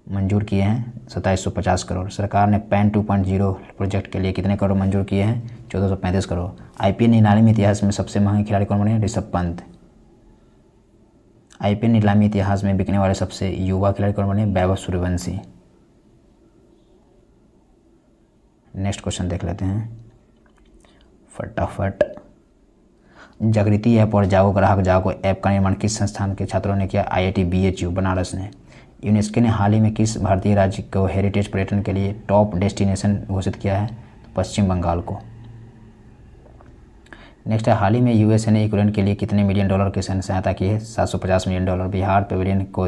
S1: मंजूर किए हैं? 2750 करोड़। सरकार ने पैन 2.0 प्रोजेक्ट के लिए कितने करोड़ मंजूर किए हैं? 1435 करोड़। IPL नीलामी इतिहास में सबसे महंगे खिलाड़ी कौन बने? ऋषभ पंत। IPL नीलामी इतिहास में बिकने वाले सबसे युवा खिलाड़ी कौन बने? वैभव सूर्यवंशी। नेक्स्ट क्वेश्चन देख लेते हैं फटाफट। जागृति ऐप और जागो ग्राहक जागो ऐप का निर्माण किस संस्थान के छात्रों ने किया? IIT BHU बनारस ने। यूनेस्को ने हाल ही में किस भारतीय राज्य को हेरिटेज पर्यटन के लिए टॉप डेस्टिनेशन घोषित किया है? पश्चिम बंगाल को। नेक्स्ट है, हाल ही में USA ने यूक्रेन के लिए कितने मिलियन डॉलर की सैन्य सहायता की है? 750 मिलियन डॉलर। बिहार पेविलियन को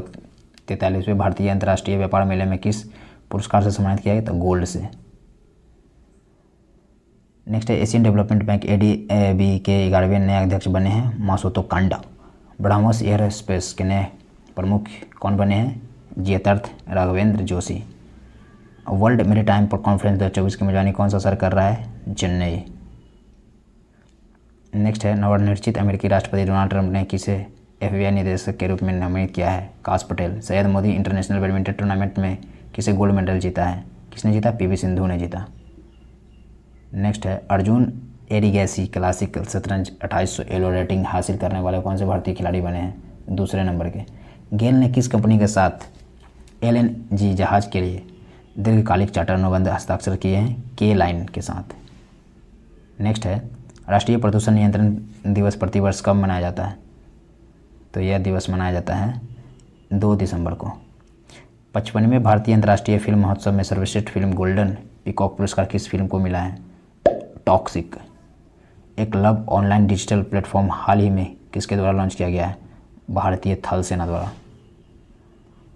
S1: 43वें भारतीय अंतर्राष्ट्रीय व्यापार मेले में किस पुरस्कार से सम्मानित किया गया? तो गोल्ड से। नेक्स्ट है, एशियन डेवलपमेंट बैंक ADB के 11वें नए अध्यक्ष बने हैं Masato Kanda. BrahMos aerospace के नए प्रमुख कौन बने हैं? Jayateerth Raghavendra Joshi. World maritime conference 2024 की मेजबानी कौन सा शहर कर रहा है? चेन्नई। नेक्स्ट है, नवनिर्वाचित अमेरिकी राष्ट्रपति डोनाल्ड ट्रंप ने किसे FBI निदेशक के रूप में नामित किया है? काश Patel. Syed Modi international badminton tournament में किसे गोल्ड मेडल जीता है? किसने जीता? PV सिंधु ने जीता। नेक्स्ट है, अर्जुन एरिगैसी क्लासिक शतरंज 2800 एलो रेटिंग हासिल करने वाले कौन से भारतीय खिलाड़ी बने हैं? दूसरे नंबर के। गेल ने किस कंपनी के साथ LNG जहाज के लिए दीर्घकालिक चार्टर अनुबंध हस्ताक्षर किए हैं? के लाइन के साथ। नेक्स्ट है, राष्ट्रीय प्रदूषण नियंत्रण दिवस प्रतिवर्ष कब मनाया जाता है? तो यह दिवस मनाया जाता है 2 दिसंबर को। 55वें भारतीय अंतर्राष्ट्रीय फिल्म महोत्सव में सर्वश्रेष्ठ फिल्म गोल्डन पीकॉक पुरस्कार किस फिल्म को मिला है? टॉक्सिक। एक लव ऑनलाइन डिजिटल प्लेटफॉर्म हाल ही में किसके द्वारा लॉन्च किया गया है? भारतीय थल सेना द्वारा।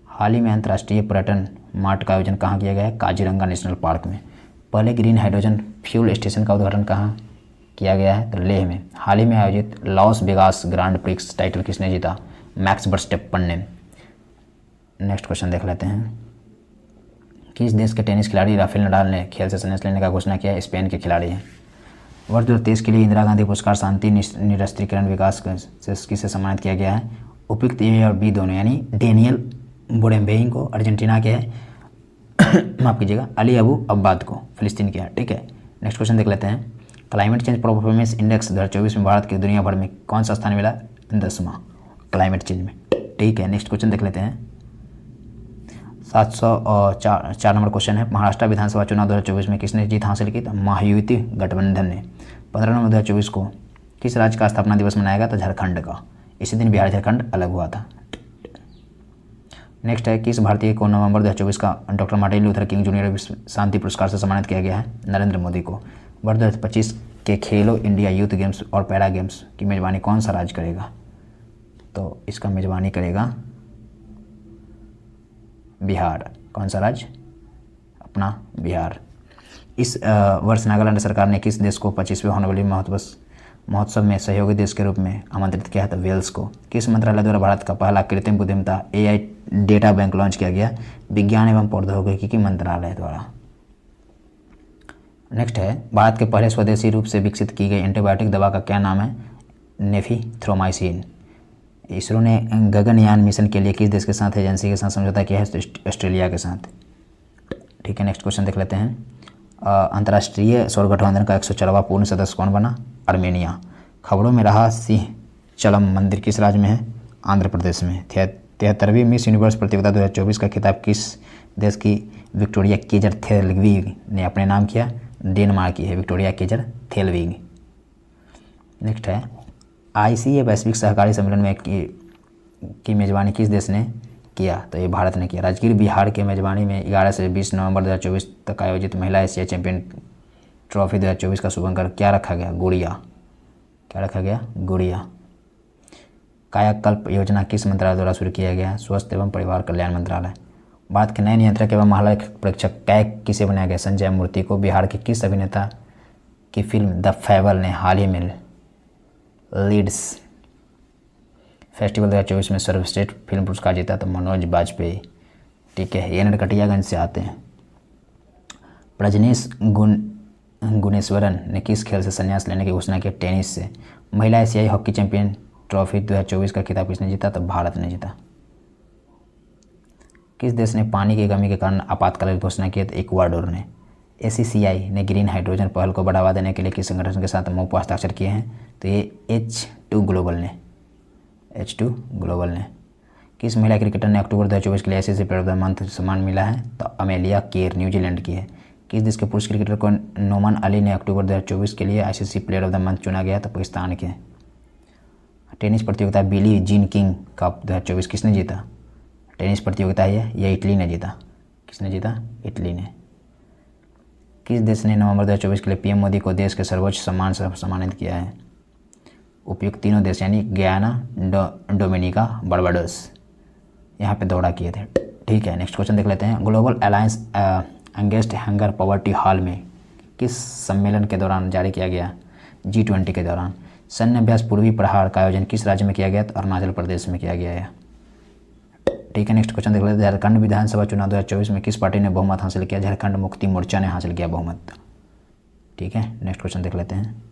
S1: हाल ही में अंतर्राष्ट्रीय पर्यटन मार्ट का आयोजन कहाँ किया गया है? काजीरंगा नेशनल पार्क में। पहले ग्रीन हाइड्रोजन फ्यूल स्टेशन का उद्घाटन कहाँ किया गया है? तो लेह में। हाल ही में आयोजित Las Vegas grand prix title किसने जीता? मैक्स वर्स्टेपन ने। नेक्स्ट क्वेश्चन देख लेते हैं। किस देश के टेनिस खिलाड़ी राफेल नडाल ने खेल से संन्यास लेने का घोषणा किया? स्पेन के खिलाड़ी हैं। वर्ष 2023 के लिए इंदिरा गांधी पुरस्कार शांति निरस्त्रीकरण विकास से किसे सम्मानित किया गया है? उपयुक्त A और B दोनों, यानी डेनियल बोडेम्बेइन को अर्जेंटीना के माफ़ कीजिएगा, अली अबू अब्बाद को फिलिस्तीन के है। ठीक है, नेक्स्ट क्वेश्चन देख लेते हैं। क्लाइमेट चेंज परफॉर्मेंस इंडेक्स 2024 में भारत के दुनिया भर में कौन सा स्थान मिला? 10वां क्लाइमेट चेंज में। ठीक है, नेक्स्ट क्वेश्चन देख लेते हैं। 704 नंबर क्वेश्चन है। महाराष्ट्र विधानसभा चुनाव 2024 में किसने जीत हासिल की? तो महायुति गठबंधन ने। 15 नवंबर 2024 को किस राज्य का स्थापना दिवस मनाया गया? तो झारखंड का। इसी दिन बिहार झारखंड अलग हुआ था। नेक्स्ट है, किस भारतीय को नवंबर 2024 का doctor Martin Luther king junior विश्व शांति पुरस्कार से सम्मानित किया गया है? नरेंद्र मोदी को। वर्ष 2025 के खेलो इंडिया यूथ गेम्स और पैरा गेम्स की मेजबानी कौन सा राज्य करेगा? तो इसका मेजबानी करेगा बिहार। कौन सा राज्य? अपना बिहार। इस वर्ष नागालैंड सरकार ने किस देश को 25वें होने वाली महोत्सव में सहयोगी देश के रूप में आमंत्रित किया है? तो वेल्स को। किस मंत्रालय द्वारा भारत का पहला कृत्रिम बुद्धिमत्ता AI डेटा बैंक लॉन्च किया गया? विज्ञान एवं प्रौद्योगिकी मंत्रालय द्वारा। नेक्स्ट है, भारत के पहले स्वदेशी रूप से विकसित की गई एंटीबायोटिक दवा का क्या नाम है? नेफिथ्रोमाइसिन। इसरो ने गगनयान मिशन के लिए किस देश के साथ एजेंसी के साथ समझौता किया है? ऑस्ट्रेलिया के साथ। ठीक है, नेक्स्ट क्वेश्चन देख लेते हैं। अंतर्राष्ट्रीय सौर गठबंधन का 104वां पूर्ण सदस्य कौन बना? आर्मेनिया। खबरों में रहा सिंह चलम मंदिर किस राज्य में है? आंध्र प्रदेश में। 73वीं मिस यूनिवर्स प्रतियोगिता 2024 का खिताब किस देश की विक्टोरिया केजर थेलविग ने अपने नाम किया? डेनमार्क की है विक्टोरिया केजर थेलविग। नेक्स्ट है, ICA वैश्विक सहकारी सम्मेलन में की मेजबानी किस देश ने किया? तो ये भारत ने किया। राजगीर बिहार के मेजबानी में 11 से 20 नवंबर 2024 तक आयोजित महिला एशिया चैंपियन ट्रॉफी 2024 का शुभारंभ क्या रखा गया? गुड़िया। क्या रखा गया? गुड़िया। कायाकल्प योजना किस मंत्रालय द्वारा शुरू किया गया? स्वास्थ्य एवं परिवार कल्याण मंत्रालय। भारत के नए नियंत्रक एवं महालय परीक्षक कैग किसे बनाया गया? संजय मूर्ति को। बिहार के किस अभिनेता की फिल्म द फेबल ने हाल ही में लीड्स फेस्टिवल 2024 में सर्वश्रेष्ठ फिल्म पुरस्कार जीता? तो मनोज बाजपेयी। ठीक है, ये नरकटियागंज से आते हैं। प्रजनेश गुणेश्वरन ने किस खेल से संन्यास लेने की घोषणा की? टेनिस से। महिला एशियाई हॉकी चैंपियन ट्रॉफी 2024 का खिताब किसने जीता? तो भारत ने जीता। किस देश ने पानी की कमी के कारण आपातकालीन घोषणा की? तो इक्वाडोर ने। ACCI ने ग्रीन हाइड्रोजन पहल को बढ़ावा देने के लिए किस संगठन के साथ MOU पर हस्ताक्षर किए हैं? तो ये H2 ग्लोबल ने। किस महिला क्रिकेटर ने अक्टूबर 2024 के लिए ICC player of the month सम्मान मिला है? तो अमेलिया केर न्यूजीलैंड की है। किस देश के पुरुष क्रिकेटर को नोमान अली ने अक्टूबर 2024 के लिए ICC player of the month चुना गया? तो पाकिस्तान के। टेनिस प्रतियोगिता बिली जीन किंग कप 2024 किसने जीता? टेनिस प्रतियोगिता है यह इटली ने जीता। किसने जीता? इटली ने। किस देश ने नवंबर 2024 के लिए PM मोदी को देश के सर्वोच्च सम्मान से सम्मानित किया है? उपयुक्त तीनों देश, यानी गयाना, डोमिनिका, बारबाडोस, यहाँ पे दौरा किए थे। ठीक है, नेक्स्ट क्वेश्चन देख लेते हैं। Global alliance against hunger poverty हाल में किस सम्मेलन के दौरान जारी किया गया? G20 के दौरान। सैन्य अभ्यास पूर्वी प्रहार का आयोजन किस राज्य में किया गया? तो अरुणाचल प्रदेश में किया गया है। ठीक है, नेक्स्ट क्वेश्चन देख लेते हैं। झारखंड विधानसभा चुनाव 2024 में किस पार्टी ने बहुमत हासिल किया? झारखंड मुक्ति मोर्चा ने हासिल किया बहुमत। ठीक है, नेक्स्ट क्वेश्चन देख लेते हैं।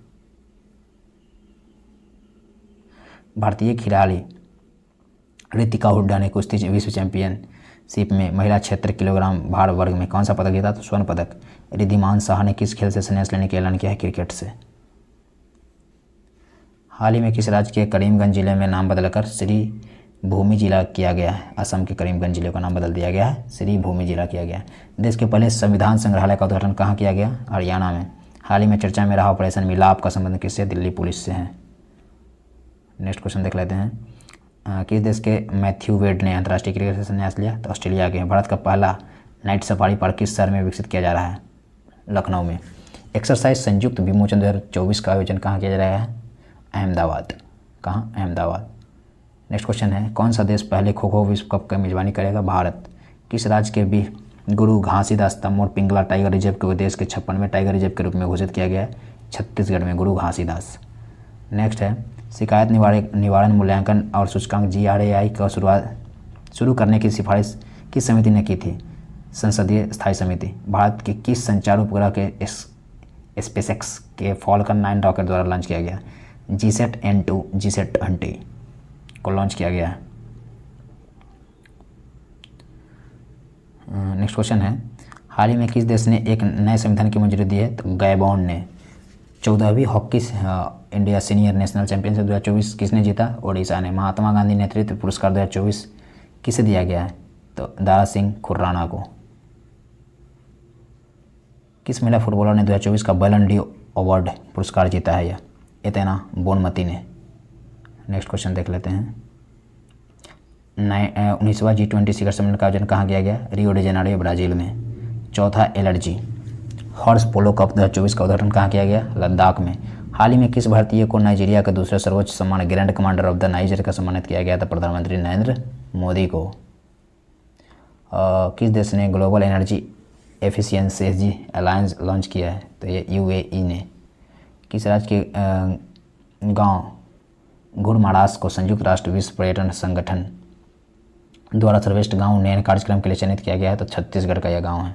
S1: भारतीय खिलाड़ी ऋतिका हुड्डा ने कुश्ती विश्व चैंपियनशिप में महिला 76 किलोग्राम भार वर्ग में कौन सा पदक जीता? तो स्वर्ण पदक। रिद्धिमान शाह ने किस खेल से संन्यास लेने का ऐलान किया है? क्रिकेट से। हाल ही में किस राज्य के करीमगंज जिले में नाम बदलकर श्री भूमि जिला किया गया है? असम के करीमगंज जिले का नाम बदल दिया गया है, श्री भूमि जिला किया गया है। देश के पहले संविधान संग्रहालय का उद्घाटन कहाँ किया गया? हरियाणा में। हाल ही में चर्चा में रहा ऑपरेशन मिलाप का संबंध किससे? दिल्ली पुलिस से है। नेक्स्ट क्वेश्चन देख लेते हैं। किस देश के मैथ्यू वेड ने अंतर्राष्ट्रीय क्रिकेट से संन्यास लिया? तो ऑस्ट्रेलिया के। भारत का पहला नाइट सफारी पार्क किस शहर में विकसित किया जा रहा है? लखनऊ में। एक्सरसाइज संयुक्त विमोचन 2024 का आयोजन कहाँ किया जा रहा है? अहमदाबाद। कहाँ? अहमदाबाद। नेक्स्ट क्वेश्चन है, कौन सा देश पहले खो खो विश्व कप की मेजबानी करेगा? भारत। किस राज्य के भी गुरु घासीदास तमोर पिंगला टाइगर रिजर्व को देश के 56वें टाइगर रिजर्व के रूप में घोषित किया गया है? छत्तीसगढ़ में, गुरु घासीदास। नेक्स्ट है, शिकायत निवारण मूल्यांकन और सूचकांक GRAI का शुरू करने की सिफारिश किस समिति ने की थी? संसदीय स्थायी समिति। भारत के किस संचार उपग्रह के स्पेसएक्स के फॉल्कन 9 रॉकेट द्वारा लॉन्च किया गया? GSAT-N2 GSAT-20 को लॉन्च किया गया है। नेक्स्ट क्वेश्चन है, हाल ही में किस देश ने एक नए संविधान की मंजूरी दी है? तो गैबॉन ने। 14वीं hockey India senior national championship 2024 किसने जीता? ओडिशा ने। महात्मा गांधी नेतृत्व पुरस्कार 2024 किसे दिया गया है? तो दारा सिंह खुर्राना को। किस महिला फुटबॉलर ने 2024 का बैलन डी अवार्ड पुरस्कार जीता है? यह एतेना बोनमती ने। नेक्स्ट क्वेश्चन देख लेते हैं। 19वां G20 शिखर सम्मेलन का आयोजन कहाँ किया गया? रियो डी जेनेरो, ब्राज़ील में। चौथा, एलर्जी हॉर्स पोलो कप 2024 का उद्घाटन कहाँ किया गया? लद्दाख में। हाल ही में किस भारतीय को नाइजीरिया का दूसरा सर्वोच्च सम्मान grand commander of the niger का सम्मानित किया गया था? प्रधानमंत्री नरेंद्र मोदी को। किस देश ने global energy efficiency alliance launch किया है? तो ये UAE ने। किस राज्य के गांव घुड़मारास को संयुक्त राष्ट्र विश्व पर्यटन संगठन द्वारा सर्वश्रेष्ठ गांव उन्नयन कार्यक्रम के लिए चयनित किया गया है? तो छत्तीसगढ़ का यह गांव है।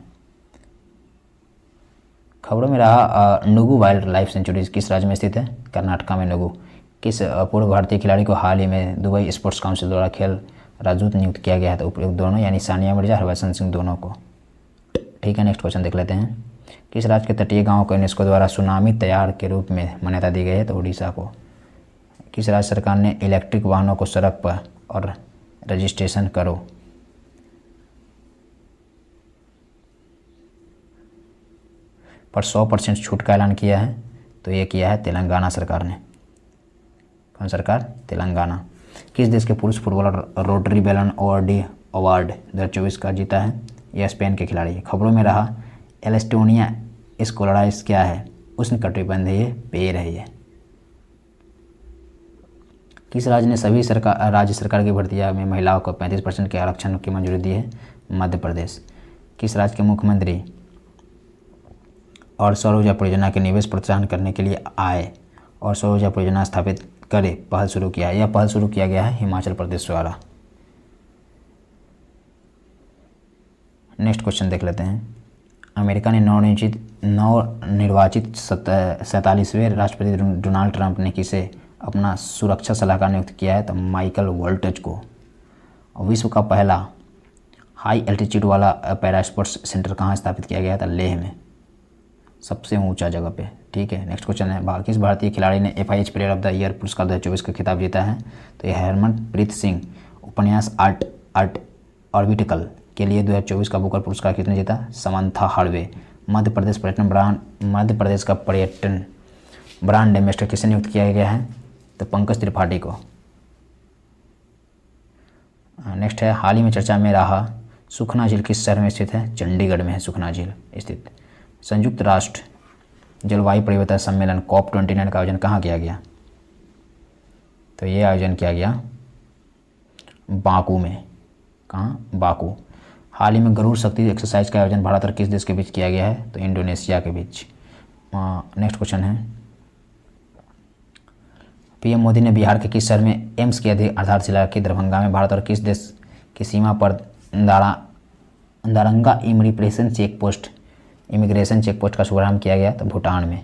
S1: खबरों में रहा नुगु वाइल्ड लाइफ सेंचुरी किस राज्य में स्थित है? कर्नाटका में नुगु। किस पूर्व भारतीय खिलाड़ी को हाल ही में दुबई स्पोर्ट्स काउंसिल द्वारा खेल राजदूत नियुक्त किया गया है? तो उपयुक्त दोनों, यानी सानिया मिर्जा, हरभजन सिंह, दोनों को। ठीक है, नेक्स्ट क्वेश्चन देख लेते हैं। किस राज्य के तटीय गाँव को यूनेस्को द्वारा सुनामी तैयार के रूप में मान्यता दी गई है? तो उड़ीसा को। किस राज्य सरकार ने इलेक्ट्रिक वाहनों को सड़क पर और रजिस्ट्रेशन करो पर 100% छूट का ऐलान किया है? तो ये किया है तेलंगाना सरकार ने। कौन सरकार? तेलंगाना। किस देश के पुरुष फुटबॉलर रोटरी बेलन ओवर्डी अवार्ड 2024 का जीता है? यह स्पेन के खिलाड़ी है। खबरों में रहा एल्स्टोनिया स्कोलाइस क्या है? उष्णकटिबंधीय पेड़ है ये। किस राज्य ने सभी राज्य सरकार की भर्तियों में महिलाओं को 35% के आरक्षण की मंजूरी दी है? मध्य प्रदेश। किस राज्य के मुख्यमंत्री और सौर ऊर्जा परियोजना के निवेश प्रोत्साहन करने के लिए आय और सौर ऊर्जा परियोजना स्थापित करे पहल शुरू किया है? यह पहल शुरू किया गया है हिमाचल प्रदेश द्वारा। नेक्स्ट क्वेश्चन देख लेते हैं। अमेरिका ने नवनिर्वाचित 47वें राष्ट्रपति डोनाल्ड ट्रंप ने किसे अपना सुरक्षा सलाहकार नियुक्त किया है? तो माइकल वोल्टज को। विश्व का पहला हाई एल्टीट्यूड वाला पैरा स्पोर्ट्स सेंटर कहाँ स्थापित किया गया था? लेह में, सबसे ऊंचा जगह पे। ठीक है, नेक्स्ट क्वेश्चन है, किस भारतीय खिलाड़ी ने FIH player of the year पुरस्कार 2024 का खिताब जीता है? तो यह हरमनप्रीत सिंह। उपन्यास आर्ट ऑर्बिटिकल के लिए 2024 का बुकर पुरस्कार किसने जीता? Samantha Harvey. मध्य प्रदेश का पर्यटन ब्रांड एम्बेसडर किसे नियुक्त किया गया है? तो पंकज त्रिपाठी को। नेक्स्ट है, हाल ही में चर्चा में रहा सुखना झील किस शहर में स्थित है? चंडीगढ़ में है सुखना झील स्थित। संयुक्त राष्ट्र जलवायु परिवर्तन सम्मेलन COP29 का आयोजन कहाँ किया गया? तो ये आयोजन किया गया बाकू में। कहाँ? बाकू। हाल ही में गरुड़ शक्ति एक्सरसाइज का आयोजन भारत और किस देश के बीच किया गया है? तो इंडोनेशिया के बीच। नेक्स्ट क्वेश्चन है, PM मोदी ने बिहार के किस शहर में एम्स की आधारशिला रखी? दरभंगा में। भारत और किस देश की सीमा पर दारंगा इमिग्रेशन चेक पोस्ट का शुभारंभ किया गया? तो भूटान में।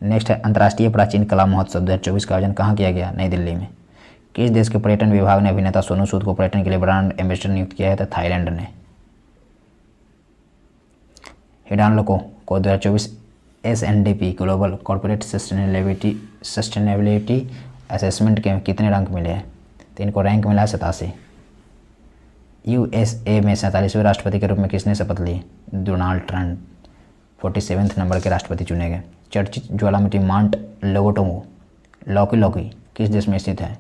S1: नेक्स्ट है अंतर्राष्ट्रीय प्राचीन कला महोत्सव 2024 का आयोजन कहाँ किया गया? नई दिल्ली में। किस देश के पर्यटन विभाग ने अभिनेता सोनू सूद को पर्यटन के लिए ब्रांड एम्बेसडर नियुक्त किया है? तो थाईलैंड ने। हिडाल्को को 2024 S&P global corporate sustainability assessment के कितने रैंक मिले हैं? तो इनको रैंक मिला है 87। USA में 47वें राष्ट्रपति के रूप में किसने शपथ ली? डोनाल्ड ट्रंप 47वें नंबर के राष्ट्रपति चुने गए। चर्चित ज्वालामुखी माउंट लॉकी किस देश में स्थित है?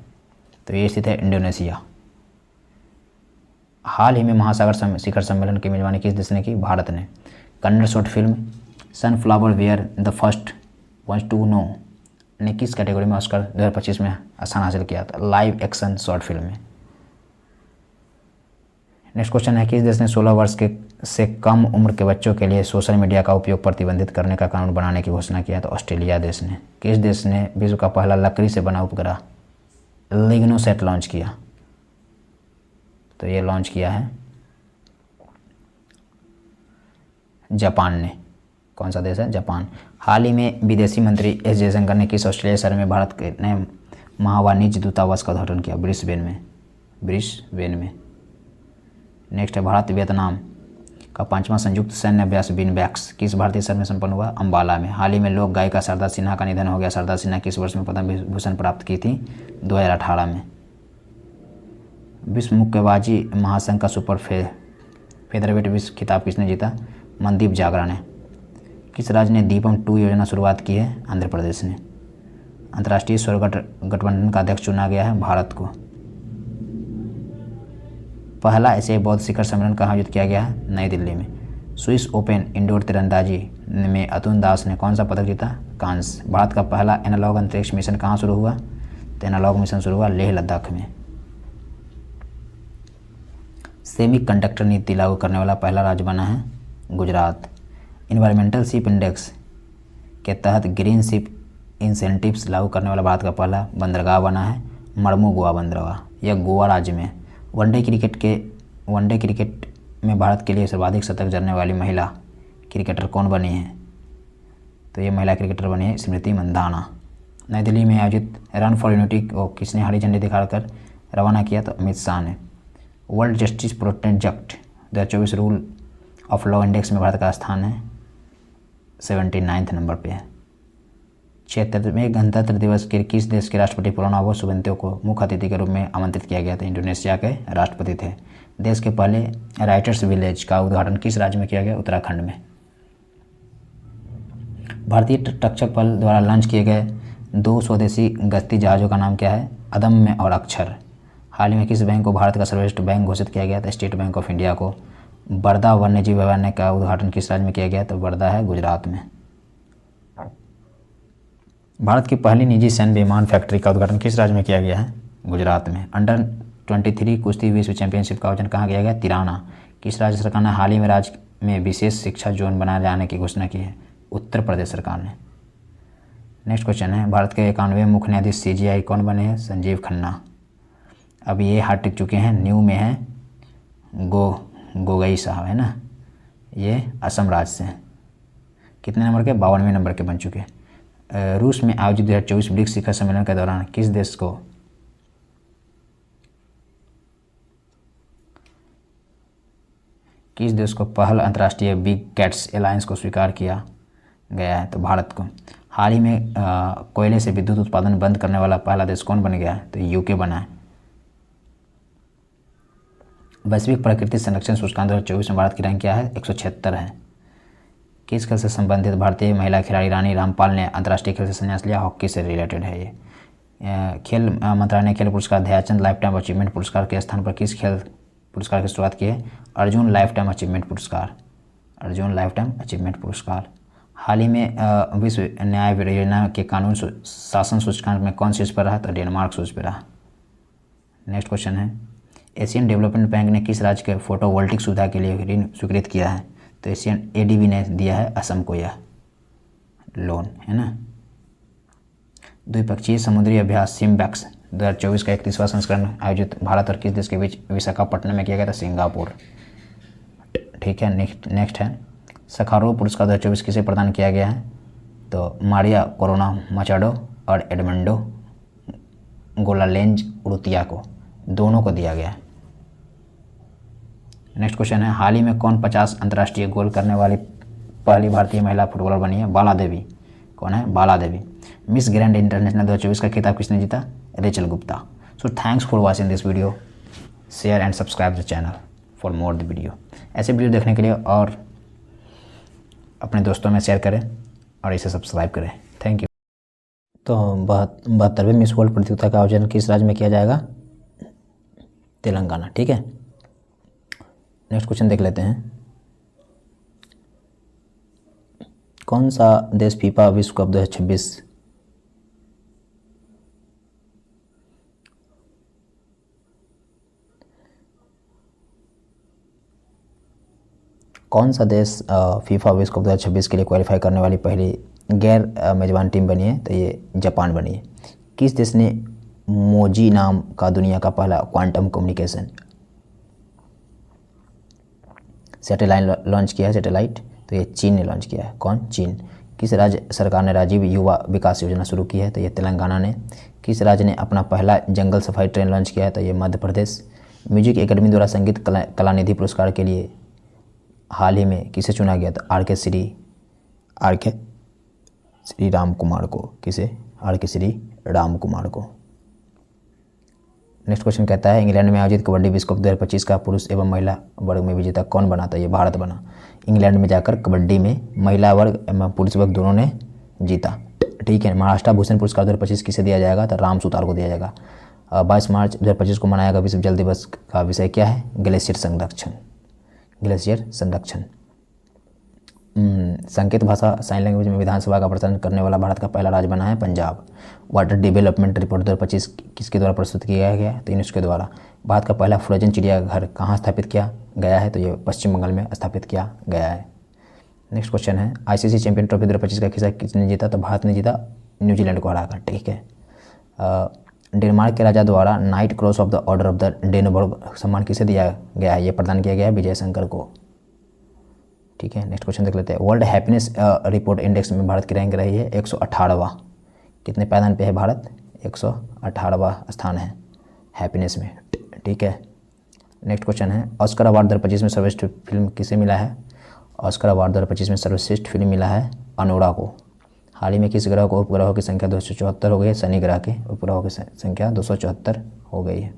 S1: तो ये स्थित है इंडोनेशिया। हाल ही में महासागर शिखर सम्मेलन की मेजबानी किस देश ने की? भारत ने। Kannada short film sunflower were the first ones to know ने किस कैटेगरी में ऑस्कर 2025 में स्थान हासिल किया था? लाइव एक्शन शॉर्ट फिल्म में। नेक्स्ट क्वेश्चन है किस देश ने 16 वर्ष से कम उम्र के बच्चों के लिए सोशल मीडिया का उपयोग प्रतिबंधित करने का कानून बनाने की घोषणा किया? तो ऑस्ट्रेलिया देश ने। किस देश ने विश्व का पहला लकड़ी से बना उपग्रह लिग्नोसैट लॉन्च किया? तो ये लॉन्च किया है जापान ने। कौन सा देश है? जापान। हाल ही में विदेशी मंत्री एस जयशंकर ने किस ऑस्ट्रेलिया शहर में भारत के नए महावाणिज्य दूतावास का उद्घाटन किया? ब्रिस्बेन में। नेक्स्ट है भारत वियतनाम का 5वां संयुक्त सैन्य अभ्यास बिनबैक्स किस भारतीय शहर में संपन्न हुआ? अंबाला में। हाल ही में लोक गायिका शारदा सिन्हा का निधन हो गया। शारदा सिन्हा किस वर्ष में पद्म विभूषण प्राप्त की थी? 2018 में। विश्व मुक्केबाजी महासंघ का सुपर फेदरवेट विश्व खिताब किसने जीता? मनदीप जागरा ने। किस राज्य ने दीपम 2 योजना शुरुआत की है? आंध्र प्रदेश ने। अंतर्राष्ट्रीय सौर गठबंधन का अध्यक्ष चुना गया है भारत को। पहला एशियाई बौद्ध शिखर सम्मेलन कहाँ आयोजित किया गया है? नई दिल्ली में। स्विस ओपन इंडोर तीरंदाजी में अतुल दास ने कौन सा पदक जीता? कांस्य। भारत का पहला एनालॉग अंतरिक्ष मिशन कहाँ शुरू हुआ? तो एनालॉग मिशन शुरू हुआ लेह लद्दाख में। सेमीकंडक्टर नीति लागू करने वाला पहला राज्य बना है गुजरात। इन्वायरमेंटल शिप इंडेक्स के तहत ग्रीन शिप इंसेंटिव्स लागू करने वाला भारत का पहला बंदरगाह बना है मड़मू गोवा बंदरगाह। यह गोवा राज्य में। वनडे क्रिकेट में भारत के लिए सर्वाधिक शतक जड़ने वाली महिला क्रिकेटर कौन बनी है? तो ये महिला क्रिकेटर बनी है स्मृति मंधाना। नई दिल्ली में आयोजित रन फॉर यूनिटी को किसने हरी झंडी दिखाकर रवाना किया? तो अमित शाह ने। World justice project 2024 rule of law index में भारत का स्थान है 79वें नंबर पे है। 76वें गणतंत्र दिवस के किस देश के राष्ट्रपति प्रणब सुबिंतो को मुख्य अतिथि के रूप में आमंत्रित किया गया था? इंडोनेशिया के राष्ट्रपति थे। देश के पहले राइटर्स विलेज का उद्घाटन किस राज्य में किया गया? उत्तराखंड में। भारतीय तटरक्षक बल द्वारा लॉन्च किए गए 2 स्वदेशी गश्ती जहाज़ों का नाम क्या है? अदम्य और अक्षर। हाल ही में किस बैंक को भारत का सर्वश्रेष्ठ बैंक घोषित किया गया था? स्टेट बैंक ऑफ इंडिया को। बर्दा वन्यजीव अभयारण्य का उद्घाटन किस राज्य में किया गया? तो बर्दा है गुजरात में। भारत की पहली निजी सैन्य विमान फैक्ट्री का उद्घाटन किस राज्य में किया गया है? गुजरात में। अंडर 23 कुश्ती विश्व चैंपियनशिप का आयोजन कहाँ किया गया? तिराना। किस राज्य सरकार ने हाल ही में राज्य में विशेष शिक्षा जोन बनाए जाने की घोषणा की है? उत्तर प्रदेश सरकार ने। नेक्स्ट क्वेश्चन है भारत के 91वें मुख्य न्यायाधीश CJI कौन बने हैं? संजीव खन्ना। अब ये हार टिक चुके हैं। न्यू में है गोगई साहब है ना, ये असम राज्य से हैं। कितने नंबर के? 52वें नंबर के बन चुके हैं। रूस में आयोजित 2024 ब्रिक्स शिखर सम्मेलन के दौरान किस देश को पहल अंतर्राष्ट्रीय बिग कैट्स एलायंस को स्वीकार किया गया है? तो भारत को। हाल ही में कोयले से विद्युत उत्पादन बंद करने वाला पहला देश कौन बन गया है? तो UK बना है। वैश्विक प्राकृतिक संरक्षण सूचकांक 2024 में भारत की रैंक क्या है? 176 है। किस खेल से संबंधित भारतीय महिला खिलाड़ी रानी रामपाल ने अंतर्राष्ट्रीय खेल से संन्यास लिया? हॉकी से रिलेटेड है ये। खेल मंत्रालय ने खेल पुरस्कार ध्यानचंद लाइफ टाइम अचीवमेंट पुरस्कार के स्थान पर किस खेल पुरस्कार की शुरुआत की है? अर्जुन लाइफ टाइम अचीवमेंट पुरस्कार। हाल ही में विश्व न्याय योजना के कानून शासन सूचकांक में कौन शीर्ष पर रहा? तो डेनमार्क शीर्ष पर रहा। नेक्स्ट क्वेश्चन है एशियन डेवलपमेंट बैंक ने किस राज्य के फोटोवोल्टिक सुविधा के लिए ऋण स्वीकृत किया है? तो एशियन ADB ने दिया है असम को यह लोन, है ना। द्विपक्षीय समुद्री अभ्यास सिम्बैक्स 2024 का 31वां संस्करण आयोजित भारत और किस देश के बीच विशाखापट्टनम में किया गया था? सिंगापुर। ठीक है, नेक्स्ट है सखारोव पुरस्कार 2024 किसे प्रदान किया गया है? तो मारिया कोरोना मचाडो और एडमंडो गोलालेंज उरुतिया को, दोनों को दिया गया है। नेक्स्ट क्वेश्चन है हाल ही में कौन 50 अंतर्राष्ट्रीय गोल करने वाली पहली भारतीय महिला फुटबॉलर बनी है? बाला देवी। कौन है? बाला देवी। मिस ग्रैंड इंटरनेशनल 2024 का खिताब किसने जीता? Rachel Gupta. So thanks for watching this video, share and subscribe the channel for more the video. ऐसे वीडियो देखने के लिए और अपने दोस्तों में शेयर करें और इसे सब्सक्राइब करें। Thank you. तो 72वें मिस वर्ल्ड प्रतियोगिता का आयोजन किस राज्य में किया जाएगा? तेलंगाना। ठीक है, नेक्स्ट क्वेश्चन देख लेते हैं। कौन सा देश फीफा विश्व कप 2026 कौन सा देश फीफा विश्व कप 2026 के लिए क्वालिफाई करने वाली पहली गैर मेजबान टीम बनी है? तो ये जापान बनी है। किस देश ने मोजी नाम का दुनिया का पहला क्वांटम कम्युनिकेशन सैटेलाइट लॉन्च किया है? सैटेलाइट तो ये चीन ने लॉन्च किया है। कौन? चीन। किस राज्य सरकार ने राजीव युवा विकास योजना शुरू की है? तो ये तेलंगाना ने। किस राज्य ने अपना पहला जंगल सफारी ट्रेन लॉन्च किया है? तो ये मध्य प्रदेश। म्यूजिक एकेडमी द्वारा संगीत कलानिधि पुरस्कार के लिए हाल ही में किसे चुना गया था? आर के श्री राम कुमार को। किसे? आर के श्री राम कुमार को। नेक्स्ट क्वेश्चन कहता है इंग्लैंड में आयोजित कबड्डी विश्व कप 2025 का पुरुष एवं महिला वर्ग में विजेता कौन बना? था ये भारत बना। इंग्लैंड में जाकर कबड्डी में महिला वर्ग एवं पुरुष वर्ग दोनों ने जीता। ठीक है, महाराष्ट्र भूषण पुरस्कार 2025 किसे दिया जाएगा? तो राम सुतार को दिया जाएगा। 22 मार्च 2025 को मनाया गया विश्व जल दिवस का विषय क्या है? ग्लेशियर संरक्षण। ग्लेशियर संरक्षण। संकेत भाषा साइन लैंग्वेज में विधानसभा का प्रसारण करने वाला भारत का पहला राज्य बना है पंजाब। वाटर डेवलपमेंट रिपोर्ट 2025 किसके द्वारा प्रस्तुत किया गया है? तो यूनेस्को द्वारा। भारत का पहला फ्रोजन चिड़ियाघर कहाँ स्थापित किया गया है? तो ये पश्चिम बंगाल में स्थापित किया गया है। नेक्स्ट क्वेश्चन है आईसीसी चैंपियन ट्रॉफी 2025 का खिताब किसने जीता? तो भारत ने जीता न्यूजीलैंड को हराकर। ठीक है, डेनमार्क के राजा द्वारा knight cross of the order of the Dannebrog सम्मान किसे दिया गया है? ये प्रदान किया गया है विजय शंकर को। ठीक है, नेक्स्ट क्वेश्चन देख लेते हैं। वर्ल्ड हैप्पीनेस रिपोर्ट इंडेक्स में भारत की रैंक रही है 118वां। कितने पायदान पे है भारत? 118वां स्थान है हैप्पीनेस में। ठीक है, नेक्स्ट क्वेश्चन है ऑस्कर अवार्ड 2025 में सर्वश्रेष्ठ फिल्म किसे मिला है? ऑस्कर अवार्ड 2025 में सर्वश्रेष्ठ फिल्म मिला है अनोरा को। हाल ही में किस ग्रह को उपग्रहों की संख्या 274 हो गई है? शनि ग्रह के उपग्रहों की संख्या 274 हो गई है।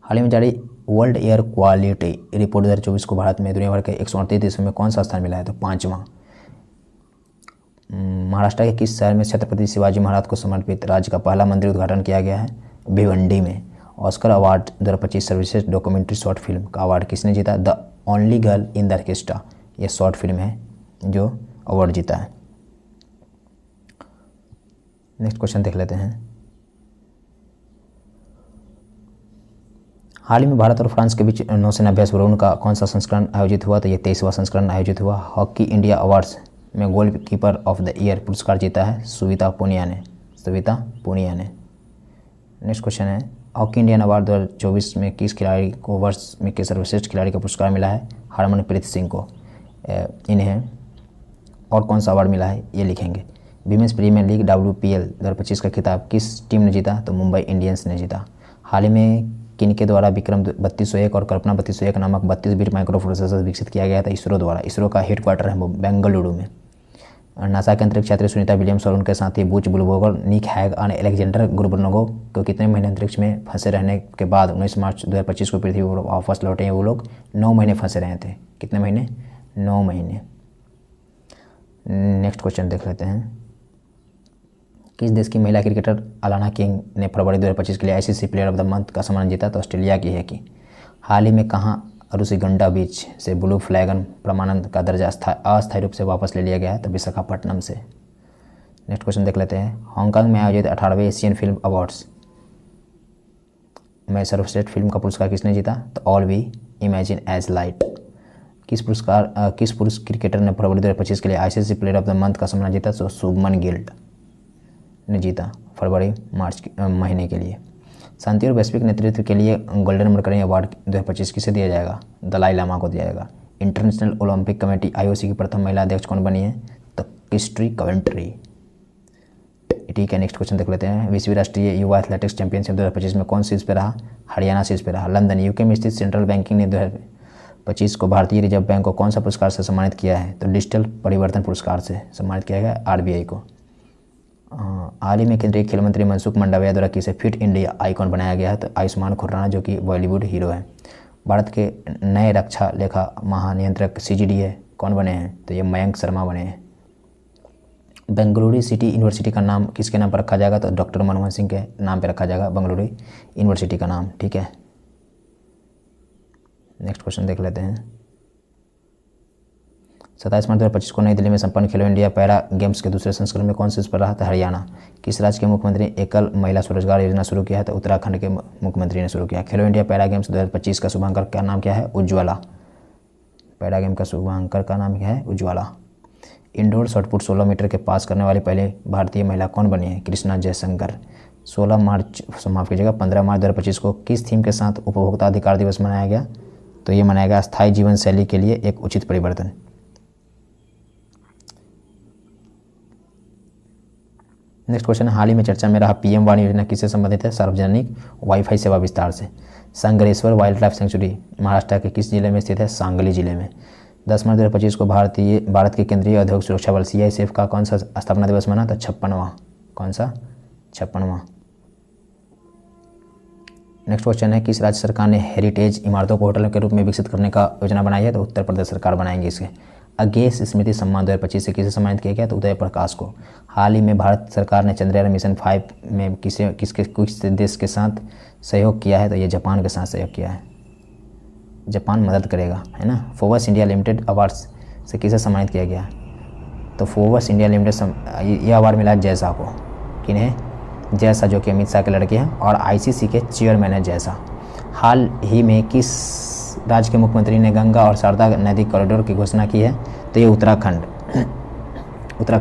S1: हाल ही में जारी वर्ल्ड एयर क्वालिटी रिपोर्ट 2024 को भारत में दुनिया भर के 138 देशों में कौन सा स्थान मिला है? तो 5वां। महाराष्ट्र के किस शहर में छत्रपति शिवाजी महाराज को समर्पित राज्य का पहला मंदिर उद्घाटन किया गया है? भिवंडी में। ऑस्कर अवार्ड 2025 सर्वश्रेष्ठ डॉक्यूमेंट्री शॉर्ट फिल्म का अवार्ड किसने जीता? The only girl in the orchestra, यह शॉर्ट फिल्म है जो अवार्ड जीता है। नेक्स्ट क्वेश्चन देख लेते हैं। हाल ही में भारत और फ्रांस के बीच नौसेना अभ्यास वरुण का कौन सा संस्करण आयोजित हुआ? तो ये 23वां संस्करण आयोजित हुआ। हॉकी इंडिया अवार्ड्स में गोलकीपर ऑफ द ईयर पुरस्कार जीता है सुविता पुनिया ने। नेक्स्ट क्वेश्चन है हॉकी इंडियन अवार्ड 2024 में किस खिलाड़ी को वर्ष में के सर्वश्रेष्ठ खिलाड़ी का पुरस्कार मिला है? हरमनप्रीत सिंह को। इन्हें और कौन सा अवार्ड मिला है ये लिखेंगे। विमेंस प्रीमियर लीग WPL 2025 का खिताब किस टीम ने जीता? तो मुंबई इंडियंस ने जीता। हाल ही में किनके द्वारा विक्रम 3201 और कल्पना 3201 नामक 32 बिट माइक्रो प्रोसेसर विकसित किया गया था? इसरो द्वारा। इसरो का हेडक्वार्टर है बेंगलुरु में। नासा के अंतरिक्ष यात्री सुनीता विलियम्स और उनके साथी बूच बुलबोगर, निक हैग और एलेक्जेंडर गुरबनोगोव को कितने महीने अंतरिक्ष में फंसे रहने के बाद 19 मार्च 2025 को पृथ्वी पर वापस लौटे हैं? वो लोग 9 महीने फंसे रहे थे। कितने महीने? 9 महीने। नेक्स्ट क्वेश्चन देख लेते हैं। किस देश की महिला क्रिकेटर अलाना किंग ने फरवरी 2025 के लिए ICC player of the month का सम्मान जीता? तो ऑस्ट्रेलिया की है कि। हाल ही में कहाँ रुसिगंडा बीच से ब्लू फ्लैगन प्रमाणन का दर्जा अस्थायी रूप से वापस ले लिया गया है? तो विशाखापट्टनम से। नेक्स्ट क्वेश्चन देख लेते हैं। हांगकांग में आयोजित 18वें एशियन फिल्म अवार्ड्स में सर्वश्रेष्ठ फिल्म का पुरस्कार किसने जीता? तो all we imagine as light. किस पुरुष क्रिकेटर ने फरवरी 2025 के लिए ICC player of the month का सम्मान जीता? तो शुभमन गिल ने जीता फरवरी मार्च महीने के लिए। शांति और वैश्विक नेतृत्व के लिए गोल्डन मरकरी अवार्ड 2025 किसे दिया जाएगा? दलाई लामा को दिया जाएगा। इंटरनेशनल ओलंपिक कमेटी IOC की प्रथम महिला अध्यक्ष कौन बनी है? तो क्रिस्टी कवेंट्री। ठीक है, नेक्स्ट क्वेश्चन देख लेते हैं। विश्व राष्ट्रीय युवा एथलेटिक्स चैंपियनशिप 2025 में कौन शीर्ष पे रहा? हरियाणा शीर्ष पे रहा। लंदन यूके में स्थित सेंट्रल बैंकिंग ने 2025 को भारतीय रिजर्व बैंक को कौन सा पुरस्कार से सम्मानित किया है? तो डिजिटल परिवर्तन पुरस्कार से सम्मानित किया गया RBI को। हाल ही में केंद्रीय खेल मंत्री मनसुख मंडाविया द्वारा किसे फिट इंडिया आइकॉन बनाया गया है? तो आयुष्मान खुराना, जो कि बॉलीवुड हीरो है। भारत के नए रक्षा लेखा महानियंत्रक CGDA कौन बने हैं? तो ये मयंक शर्मा बने हैं। बेंगलुरु सिटी यूनिवर्सिटी का नाम किसके नाम पर रखा जाएगा? तो डॉक्टर मनमोहन सिंह के नाम पर रखा जाएगा बेंगलुरु यूनिवर्सिटी का नाम। ठीक है, नेक्स्ट क्वेश्चन देख लेते हैं। 27 मार्च 2025 को नई दिल्ली में संपन्न खेलो इंडिया पैरा गेम्स के दूसरे संस्करण में कौन शीर्ष पर रहा? था हरियाणा। किस राज्य के मुख्यमंत्री ने एकल महिला स्वरोजगार योजना शुरू किया है? तो उत्तराखंड के मुख्यमंत्री ने शुरू किया। खेलो इंडिया पैरा गेम्स 2025 का शुभांकर का नाम क्या है? उज्ज्वला। पैरा गेम का शुभांकर का नाम क्या है? उज्ज्वला। इंडोर शॉटपुट 16 मीटर के पास करने वाली पहले भारतीय महिला कौन बनी है? कृष्णा जयशंकर। 15 मार्च 2025 को किस थीम के साथ उपभोक्ता अधिकार दिवस मनाया गया? तो ये मनाया गया स्थायी जीवन शैली के लिए एक उचित परिवर्तन। नेक्स्ट क्वेश्चन, हाल ही में चर्चा में रहा PM वाणी योजना किससे संबंधित है? सार्वजनिक वाईफाई सेवा विस्तार से। संगरेश्वर वाइल्ड लाइफ सेंचुरी महाराष्ट्र के किस जिले में स्थित है? सांगली जिले में। 10 मार्च 2025 को भारत के केंद्रीय औद्योगिक सुरक्षा बल CISF का कौन सा स्थापना दिवस मना? तो 56वां। कौन सा? 56वां। नेक्स्ट क्वेश्चन है, किस राज्य सरकार ने हेरिटेज इमारतों को होटल के रूप में विकसित करने का योजना बनाई है? तो उत्तर प्रदेश सरकार बनाएंगे इसके। अगेस स्मृति सम्मान 2025 से किसे सम्मानित किया गया? तो उदय प्रकाश को। हाल ही में भारत सरकार ने चंद्रयान मिशन 5 में किस देश के साथ सहयोग किया है? तो ये जापान के साथ सहयोग किया है। जापान मदद करेगा, है ना। फोर्ब्स इंडिया लिमिटेड अवार्ड्स से किसे सम्मानित किया गया? तो फोर्ब्स इंडिया लिमिटेड ये अवार्ड मिला जैसा को। किन्हें? जैसा, जो कि अमित शाह के लड़के हैं और ICC के चेयरमैन है जैसा। हाल ही में किस राज्य के मुख्यमंत्री ने गंगा और शारदा नदी कॉरिडोर की घोषणा की है? तो ये उत्तराखंड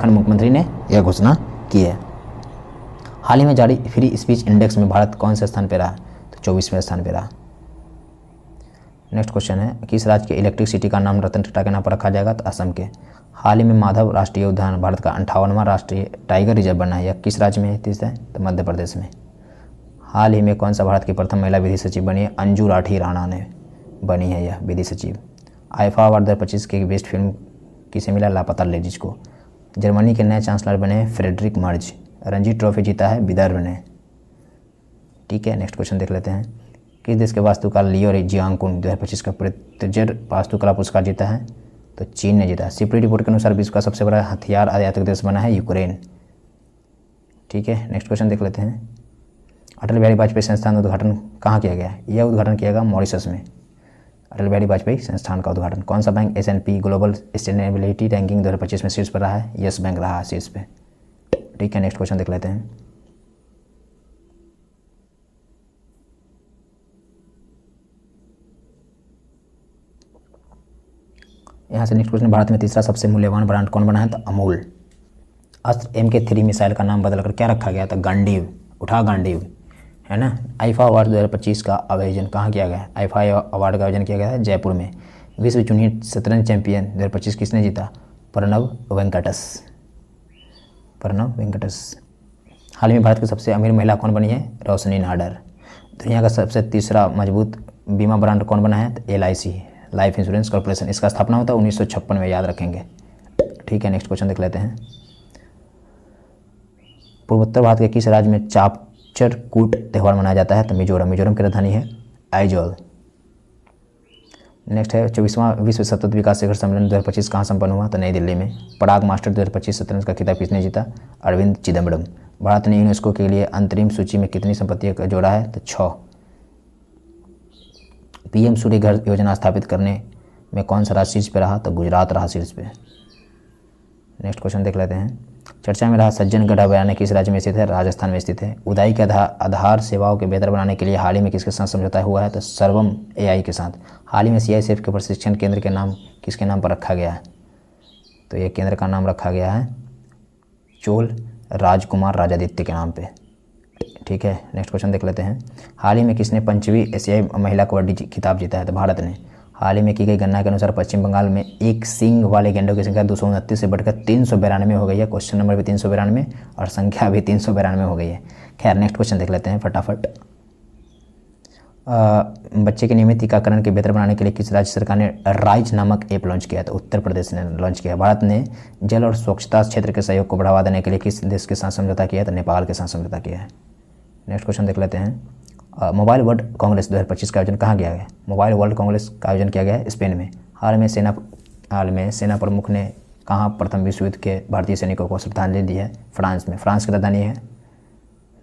S1: मुख्यमंत्री ने यह घोषणा की है। हाल ही में जारी फ्री स्पीच इंडेक्स में भारत कौन से स्थान पर रहा? तो 24वें स्थान पर रहा। नेक्स्ट क्वेश्चन है, किस राज्य के इलेक्ट्रिक सिटी का नाम रतन टाटा के नाम पर रखा जाएगा? तो असम के। हाल ही में माधव राष्ट्रीय उद्यान भारत का 58वां राष्ट्रीय टाइगर रिजर्व बना है। यह किस राज्य में स्थित है? तो मध्य प्रदेश में। हाल ही में कौन सा भारत की प्रथम महिला विधि सचिव बनी है? अंजू राठी राणा ने बनी है यह विधि सचिव। आईफा अवार्ड 2025 की बेस्ट फिल्म किसे मिला? लापता लेडीज को। जर्मनी के नए चांसलर बने हैं फ्रेडरिक मर्ज। रणजी ट्रॉफी जीता है विदर्भ ने। ठीक है, नेक्स्ट क्वेश्चन देख लेते हैं। किस देश के वास्तुकार लियो जियांगकुन 2025 का प्रित्जर वास्तुकला पुरस्कार जीता है? तो चीन ने जीता। सिपरी रिपोर्ट के अनुसार विश्व का सबसे बड़ा हथियार आयातक देश बना है यूक्रेन। ठीक है, नेक्स्ट क्वेश्चन देख लेते हैं। अटल बिहारी वाजपेयी संस्थान का उद्घाटन कहाँ किया गया? यह उद्घाटन किया गया मॉरिशस में। अटल बिहारी वाजपेयी संस्थान का उद्घाटन। कौन सा bank S&P global sustainability ranking 2025 में शीर्ष पर रहा है? यस बैंक रहा शीर्ष पे। ठीक है, नेक्स्ट क्वेश्चन देख लेते हैं। यहाँ से नेक्स्ट क्वेश्चन, भारत में तीसरा सबसे मूल्यवान ब्रांड कौन बना है? तो अमूल। अस्त्र MK3 मिसाइल का नाम बदलकर क्या रखा गया? तो गांडीव। उठा गांडीव, है ना। आईफा अवार्ड 2025 का आयोजन कहाँ किया गया? आईफा अवार्ड का आयोजन किया गया है जयपुर में। विश्व जूनियर शतरंज चैंपियन 2025 किसने जीता? प्रणव वेंकटस। हाल ही में भारत की सबसे अमीर महिला कौन बनी है? रोशनी नाडर। दुनिया का सबसे तीसरा मजबूत बीमा ब्रांड कौन बना है? तो LIC लाइफ इंश्योरेंस कॉर्पोरेशन। इसका स्थापना होता है 1956 में, याद रखेंगे। ठीक है, नेक्स्ट क्वेश्चन देख लेते हैं। पूर्वोत्तर भारत के किस राज्य में चापचरकूट त्यौहार मनाया जाता है? तो मिजोरम की राजधानी है आइजॉल। नेक्स्ट है 24वां विश्व सतत विकास शिखर सम्मेलन 2025 कहाँ संपन्न हुआ? तो नई दिल्ली में। पराग मास्टर 2025 शतरंज का खिताब किसने जीता? अरविंद चिदम्बरम। भारत ने यूनेस्को के लिए अंतरिम सूची में कितनी संपत्तियों का जोड़ा है? तो 6। PM सूर्य घर योजना स्थापित करने में कौन सा राज्य शीर्ष पे रहा? तो गुजरात रहा शीर्ष पे। नेक्स्ट क्वेश्चन देख लेते हैं। चर्चा में रहा सज्जनगढ़ अभयारण्य किस राज्य में स्थित है? राजस्थान में स्थित है। उदाई के आधार सेवाओं के बेहतर बनाने के लिए हाल ही में किसके साथ समझौता हुआ है? तो सर्वम AI के साथ। हाल ही में CISF के प्रशिक्षण केंद्र के नाम किसके नाम पर रखा गया है? तो ये केंद्र का नाम रखा गया है चोल राजकुमार राजादित्य के नाम पे। ठीक है, नेक्स्ट क्वेश्चन देख लेते हैं। हाल ही में किसने 5वीं एशियाई महिला कबड्डी खिताब जीता है? तो भारत ने। हाल ही में की गई गणना के अनुसार पश्चिम बंगाल में एक सींग वाले गेंडों की संख्या 229 से बढ़कर 392 हो गई है। क्वेश्चन नंबर भी 392 और संख्या भी 392 हो गई है। खैर, नेक्स्ट क्वेश्चन देख लेते हैं फटाफट। बच्चे के नियमित टीकाकरण के बेहतर बनाने के लिए किस राज्य सरकार ने राइज नामक ऐप लॉन्च किया? तो उत्तर प्रदेश ने लॉन्च किया। भारत ने जल और स्वच्छता क्षेत्र के सहयोग को बढ़ावा देने के लिए किस देश के साथ समझौता किया? तो नेपाल के साथ समझौता किया है। नेक्स्ट क्वेश्चन देख लेते हैं। मोबाइल वर्ल्ड कांग्रेस 2025 का आयोजन कहाँ किया गया? मोबाइल वर्ल्ड कांग्रेस का आयोजन किया गया है स्पेन में। हाल में सेना प्रमुख ने कहाँ प्रथम विश्व युद्ध के भारतीय सैनिकों को श्रद्धांजलि दी है? फ्रांस में। फ्रांस की राजधानी है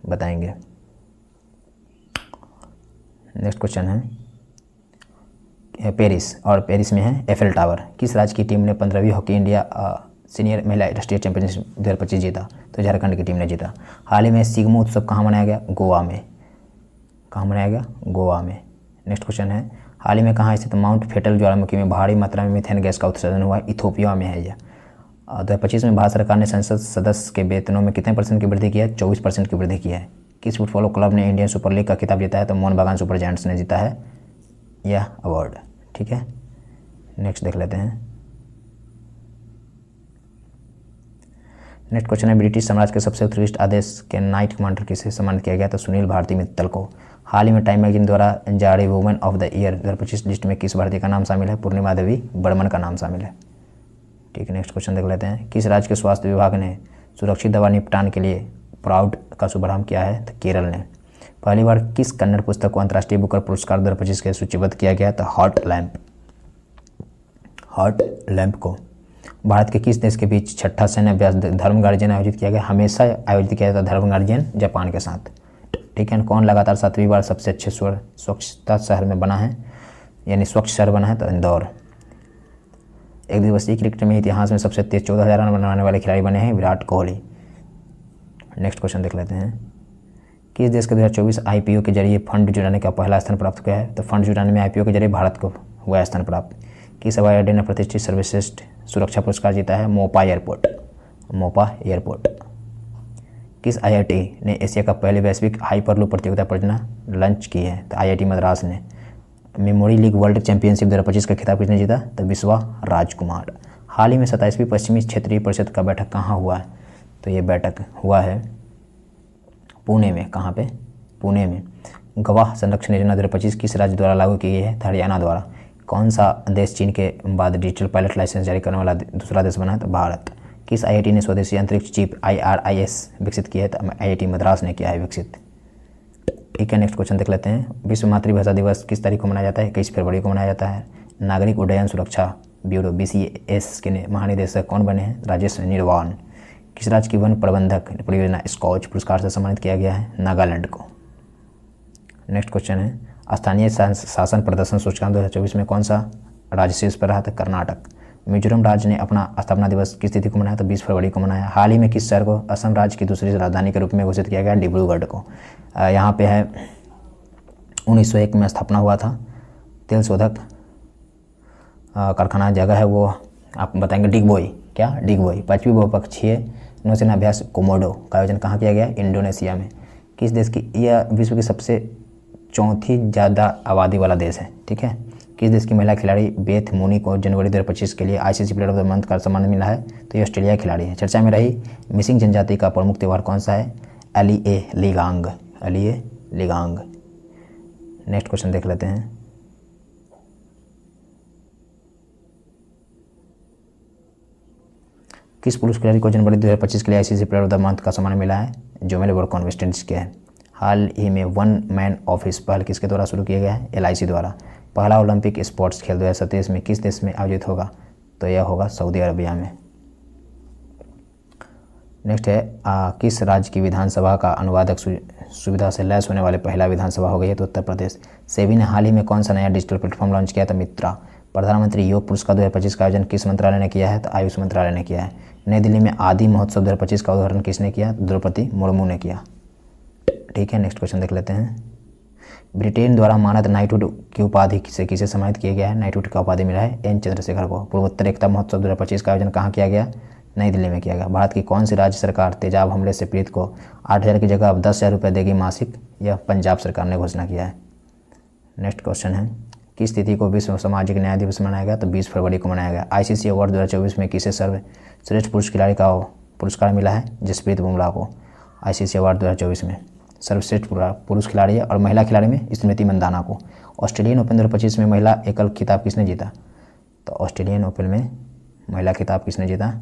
S1: बताएंगे। नेक्स्ट क्वेश्चन है पेरिस, और पेरिस में है एफेल टावर। किस राज्य की टीम ने 15वीं हॉकी इंडिया सीनियर महिला राष्ट्रीय चैंपियनशिप 2025 जीता? तो झारखंड की टीम ने जीता। हाल ही में सिग्मो उत्सव कहाँ मनाया गया? गोवा में। कहाँ मनाया गया? गोवा में। नेक्स्ट क्वेश्चन है हाल ही में कहाँ स्थित माउंट फेटल ज्वालामुखी में भारी मात्रा में मीथेन गैस का उत्सर्जन हुआ? इथोपिया में है यह। 2025 में भारत सरकार ने संसद सदस्य के वेतनों में कितने % की वृद्धि की है? 24% की वृद्धि की है। किस फुटबॉल क्लब ने इंडियन सुपर लीग का खिताब जीता है? तो मोहन बागान सुपर जायंट्स ने जीता है यह अवार्ड। ठीक है, नेक्स्ट देख लेते हैं। नेक्स्ट क्वेश्चन है ब्रिटिश साम्राज्य के सबसे उत्कृष्ट आदेश के नाइट कमांडर किसे सम्मानित किया गया? तो सुनील भारती मित्तल को। हाल ही में टाइम मैगजीन द्वारा जारी women of the year 2025 list में किस भारतीय का नाम शामिल है? पूर्णिमा देवी बर्मन का नाम शामिल है। ठीक है, नेक्स्ट क्वेश्चन देख लेते हैं। किस राज्य के स्वास्थ्य विभाग ने सुरक्षित दवा निपटान के लिए प्राउड का शुभारंभ किया है? तो केरल ने। पहली बार किस कन्नड़ पुस्तक को अंतर्राष्ट्रीय बुकर पुरस्कार 2025 के सूचीबद्ध किया गया? तो हॉट लैंप को। भारत के किस देश के बीच छठा सैन्य अभ्यास धर्म गार्जियन आयोजित किया गया? हमेशा आयोजित किया जाता है धर्म गार्जियन जापान के साथ। ठीक है, कौन लगातार 7वीं बार सबसे अच्छे स्वच्छता शहर में बना है, यानी स्वच्छ शहर बना है? तो इंदौर। एक दिवसीय क्रिकेट में इतिहास में सबसे तेज 14,000 रन बनाने वाले खिलाड़ी बने हैं विराट कोहली। नेक्स्ट क्वेश्चन देख लेते हैं। किस देश के 2024 IPO के जरिए फंड जुटाने का पहला स्थान प्राप्त किया है? तो फंड जुटाने में IPO के जरिए भारत को हुआ स्थान प्राप्त। किस हवाई अड्डे ने प्रतिष्ठित सर्वश्रेष्ठ सुरक्षा पुरस्कार जीता है? मोपा एयरपोर्ट। किस IIT ने एशिया का पहले वैश्विक हाइपरलूप प्रतियोगिता परियोजना लॉन्च की है? तो IIT मद्रास ने। मेमोरी लीग वर्ल्ड चैंपियनशिप 2025 का खिताब किसने जीता? तो विश्वा राजकुमार। हाल ही में 27वीं पश्चिमी क्षेत्रीय परिषद का बैठक कहाँ हुआ है? तो ये बैठक हुआ है पुणे में। कहाँ पे? पुणे में। गवाह संरक्षण योजना 2025 किस राज्य द्वारा लागू की गई है? हरियाणा द्वारा। कौन सा देश चीन के बाद डिजिटल पायलट लाइसेंस जारी करने वाला दूसरा देश बना है? तो भारत। किस IIT ने स्वदेशी अंतरिक्ष चिप IRIS विकसित की है? तो IIT मद्रास ने किया है विकसित। ठीक है, नेक्स्ट क्वेश्चन देख लेते हैं। विश्व मातृभाषा दिवस किस तारीख को मनाया जाता है? 21 फरवरी को मनाया जाता है। नागरिक उड्डयन सुरक्षा ब्यूरो BCS के महानिदेशक कौन बने हैं? राजेश निर्वाण। किस राज्य की वन प्रबंधक परियोजना स्कॉच पुरस्कार से सम्मानित किया गया है? नागालैंड को। नेक्स्ट क्वेश्चन है स्थानीय शासन प्रदर्शन सूचकांक 2024 में कौन सा राज्य शीर्ष पर रहा था? कर्नाटक। मिजोरम राज्य ने अपना स्थापना दिवस किस तिथि को मनाया? तो 20 फरवरी को मनाया। हाल ही में किस शहर को असम राज्य की दूसरी राजधानी के रूप में घोषित किया गया? डिब्रूगढ़ को। यहाँ पे है 1901 में स्थापना हुआ था। तेल शोधक कारखाना जगह है वो आप बताएंगे डिगबोई। क्या? डिगबोई। 5वीं बहुपक्षीय नौसेना अभ्यास कोमोडो का आयोजन कहाँ किया गया? इंडोनेशिया में। किस देश की? यह विश्व की सबसे चौथी ज़्यादा आबादी वाला देश है। ठीक है, किस देश की महिला खिलाड़ी बेथ मूनी को जनवरी 2025 के लिए ICC player of the month का सम्मान मिला है? तो ये ऑस्ट्रेलिया खिलाड़ी है। चर्चा में रही मिसिंग जनजाति का प्रमुख त्यौहार कौन सा है? अलिए लिगांग। नेक्स्ट क्वेश्चन देख लेते हैं। किस पुरुष खिलाड़ी को जनवरी 2025 के लिए ICC player of the month का सम्मान मिला है? जोमेल बोरकॉन वेस्ट इंडीज के हैं। हाल ही में वन मैन ऑफिस पहल किसके द्वारा शुरू किया गया है? LIC द्वारा। पहला ओलंपिक स्पोर्ट्स खेल 2027 में किस देश में आयोजित होगा? तो यह होगा सऊदी अरबिया में। नेक्स्ट है किस राज्य की विधानसभा का अनुवादक सुविधा से लैस होने वाले पहला विधानसभा हो गई है? तो उत्तर प्रदेश। सेबी ने हाल ही में कौन सा नया डिजिटल प्लेटफॉर्म लॉन्च किया था? मित्रा। प्रधानमंत्री योग पुरस्कार 2025 का आयोजन किस मंत्रालय ने किया है? तो आयुष मंत्रालय ने किया है। नई दिल्ली में आदि महोत्सव 2025 का उद्घाटन किसने किया? द्रौपदी मुर्मू ने किया। ठीक है, नेक्स्ट क्वेश्चन देख लेते हैं। ब्रिटेन द्वारा मानद नाइटहुड की उपाधि से किसे सम्मानित किया गया है? नाइटहुड का उपाधि मिला है N चंद्रशेखर को। पूर्वोत्तर एकता महोत्सव 2025 का आयोजन कहाँ किया गया? नई दिल्ली में किया गया। भारत की कौन सी राज्य सरकार तेजाब हमले से पीड़ित को 8,000 की जगह अब 10,000 रुपये देगी मासिक? यह पंजाब सरकार ने घोषणा किया है। नेक्स्ट क्वेश्चन है, किस तिथि को विश्व सामाजिक न्याय दिवस मनाया गया? तो 20 फरवरी को मनाया गया। ICC अवार्ड 2024 में किसे सर्वश्रेष्ठ पुरुष खिलाड़ी का पुरस्कार मिला है? जसप्रीत बुमराह को ICC अवार्ड 2024 में सर्वश्रेष्ठ पुरुष खिलाड़ी है, और महिला खिलाड़ी में स्मृति मंदाना को। ऑस्ट्रेलियन ओपन 2025 में महिला एकल खिताब किसने जीता? तो ऑस्ट्रेलियन ओपन में महिला खिताब किसने जीता?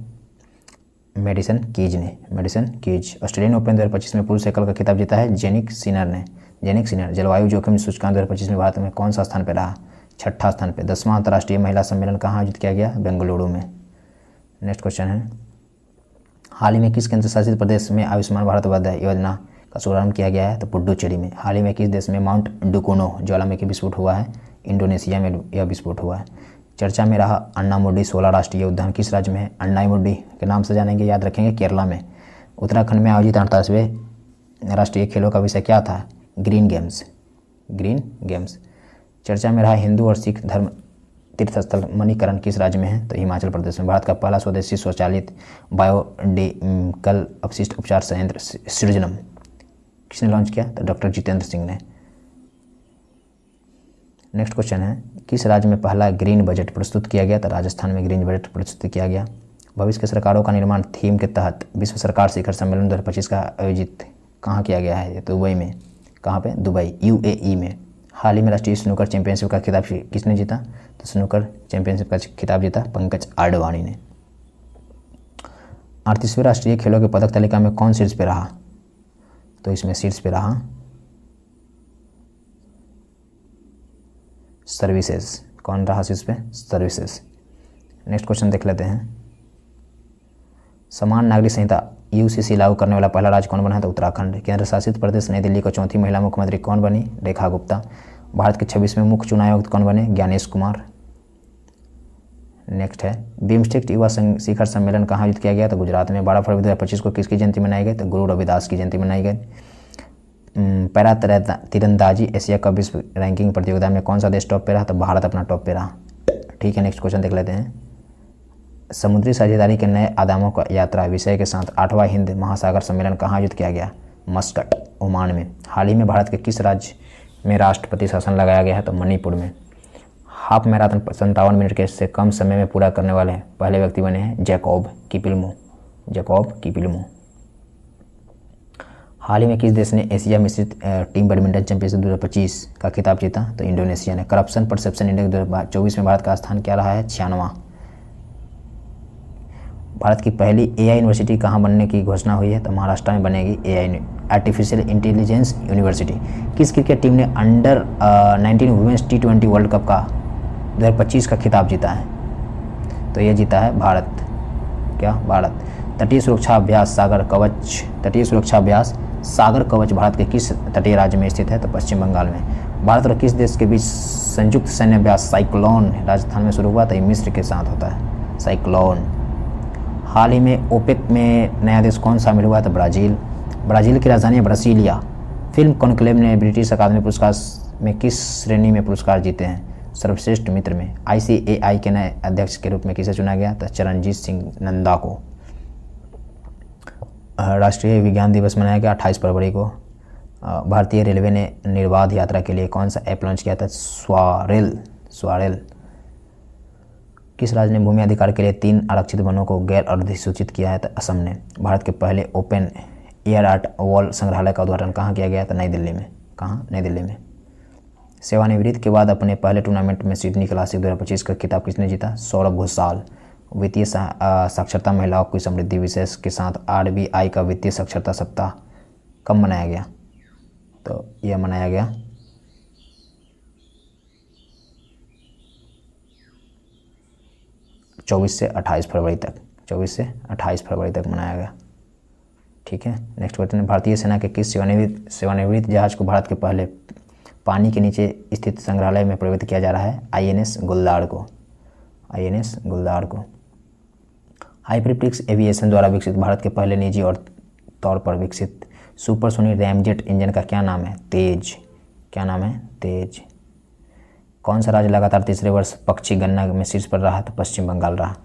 S1: मेडिसन कीज ने। Medicine keys. ऑस्ट्रेलियन ओपन 2025 में पुरुष एकल का खिताब जीता है जेनिक सिनर ने। Jannik Sinner. जलवायु जोखिम सूचकांक 2025 में भारत में कौन सा स्थान पर रहा? 6ठा स्थान पर। 10वां अंतर्राष्ट्रीय महिला सम्मेलन कहाँ आयोजित किया गया? बेंगलुरु में। नेक्स्ट क्वेश्चन है, हाल ही में किस केंद्र शासित प्रदेश में आयुष्मान भारत वैद्य योजना का शुभारंभ किया गया है? तो पुडुचेरी में। हाल ही में किस देश में माउंट डुकोनो ज्वालामुखी विस्फोट हुआ है? इंडोनेशिया में यह विस्फोट हुआ है। चर्चा में रहा अन्नामुडी 16 राष्ट्रीय उद्यान किस राज्य में है? अन्नामुडी के नाम से जानेंगे, याद रखेंगे, केरला में। उत्तराखंड में आयोजित 48वें राष्ट्रीय खेलों का विषय क्या था? Green games. Green games. चर्चा में रहा हिंदू और सिख धर्म तीर्थस्थल मणिकरण किस राज्य में है? तो हिमाचल प्रदेश में। भारत का पहला स्वदेशी स्वचालित बायोडिकल अपशिष्ट उपचार संयंत्र सृजनम किसने लॉन्च किया? तो डॉक्टर जितेंद्र सिंह ने। नेक्स्ट क्वेश्चन है, किस राज्य में पहला ग्रीन बजट प्रस्तुत किया गया? तो राजस्थान में ग्रीन बजट प्रस्तुत किया गया। भविष्य के सरकारों का निर्माण थीम के तहत विश्व सरकार शिखर सम्मेलन 2025 का आयोजित कहाँ किया गया है? तो दुबई में। कहाँ पे? दुबई, UAE में। हाल ही में राष्ट्रीय स्नूकर चैंपियनशिप का खिताब किसने जीता? तो स्नूकर चैंपियनशिप का खिताब जीता पंकज आडवाणी ने। 38वें राष्ट्रीय खेलों के पदक तालिका में कौन शीर्ष पे रहा? तो इसमें शीर्ष पे रहा सर्विसेज। कौन रहा शीर्ष पे? सर्विसेज। नेक्स्ट क्वेश्चन देख लेते हैं, समान नागरिक संहिता UCC लागू करने वाला पहला राज्य कौन बना है? तो उत्तराखंड। केंद्र शासित प्रदेश नई दिल्ली को चौथी महिला मुख्यमंत्री कौन बनी? रेखा गुप्ता। भारत के 26वें मुख्य चुनाव आयुक्त कौन बने? ज्ञानेश कुमार। नेक्स्ट है, बिम्स्टेक युवा शिखर सम्मेलन कहाँ आयोजित किया गया? तो गुजरात में। 12 फरवरी 2025 को किसकी जयंती मनाई गई? तो गुरु रविदास की जयंती मनाई गई। पैरा तीरंदाजी एशिया कप विश्व रैंकिंग प्रतियोगिता में कौन सा देश टॉप पे रहा? तो भारत अपना टॉप पे रहा। ठीक है, नेक्स्ट क्वेश्चन देख लेते हैं, समुद्री साझेदारी के नए आयामों का यात्रा विषय के साथ 8वां हिंद महासागर सम्मेलन कहाँ आयोजित किया गया? मस्कट, ओमान में। हाल ही में भारत के किस राज्य में राष्ट्रपति शासन लगाया गया है? तो मणिपुर में। हाफ मैराथन 57 मिनट के से कम समय में पूरा करने वाले पहले व्यक्ति बने हैं जैकॉब किपिल्मो। जैकॉब किपिल्मो। हाल ही में किस देश ने एशिया मिश्रित टीम बैडमिंटन चैंपियनशिप 2025 का खिताब जीता? तो इंडोनेशिया ने। करप्शन परसेप्शन इंडेक्स 2024 में भारत का स्थान क्या रहा है? 96वां। भारत की पहली AI यूनिवर्सिटी कहाँ बनने की घोषणा हुई है? तो महाराष्ट्र में बनेगी AI आर्टिफिशियल इंटेलिजेंस यूनिवर्सिटी। किस क्रिकेट टीम ने under 19 women's T20 world cup का 2025 का खिताब जीता है? तो ये जीता है भारत। क्या? भारत। तटीय सुरक्षा अभ्यास सागर कवच। तटीय सुरक्षा अभ्यास सागर कवच भारत के किस तटीय राज्य में स्थित है? तो पश्चिम बंगाल में। भारत और किस देश के बीच संयुक्त सैन्य अभ्यास साइक्लोन राजस्थान में शुरू हुआ? तो मिस्र के साथ होता है साइक्लोन। हाल ही में ओपेक में नया देश कौन शामिल हुआ? तो ब्राज़ील। ब्राज़ील की राजधानी ब्रासिलिया। फिल्म कॉन्क्लेव ने ब्रिटिश अकादमी पुरस्कार में किस श्रेणी में पुरस्कार जीते हैं? सर्वश्रेष्ठ मित्र में। ICAI के नए अध्यक्ष के रूप में किसे चुना गया? तो चरणजीत सिंह नंदा को। राष्ट्रीय विज्ञान दिवस मनाया गया 28 फरवरी को। भारतीय रेलवे ने निर्बाध यात्रा के लिए कौन सा ऐप लॉन्च किया था? स्वारेल। किस राज्य ने भूमि अधिकार के लिए 3 आरक्षित वनों को गैर अधिसूचित किया है? तो असम ने। भारत के पहले ओपन एयर आर्ट वॉल संग्रहालय का उद्घाटन कहाँ किया गया? तो नई दिल्ली में। कहाँ? नई दिल्ली में। सेवानिवृत्ति के बाद अपने पहले टूर्नामेंट में सिडनी क्लासिक 2025 का खिताब किसने जीता? सौरभ घोषाल। वित्तीय साक्षरता महिलाओं की समृद्धि विशेष के साथ RBI का वित्तीय साक्षरता सप्ताह कब मनाया गया? तो यह मनाया गया 24 से 28 फरवरी तक। 24 से 28 फरवरी तक मनाया गया। ठीक है, नेक्स्ट क्वेश्चन है, भारतीय सेना के किस सेवानिवृत्त जहाज को भारत के पहले पानी के नीचे स्थित संग्रहालय में प्रवृत्त किया जा रहा है? INS गुलदार को। INS गुलदार को। हाइपरप्लिक्स एविएशन द्वारा विकसित भारत के पहले निजी और तौर पर विकसित सुपरसोनिक रैमजेट इंजन का क्या नाम है? तेज। क्या नाम है? तेज। कौन सा राज्य लगातार तीसरे वर्ष पक्षी गणना में शीर्ष पर रहा? तो पश्चिम बंगाल रहा।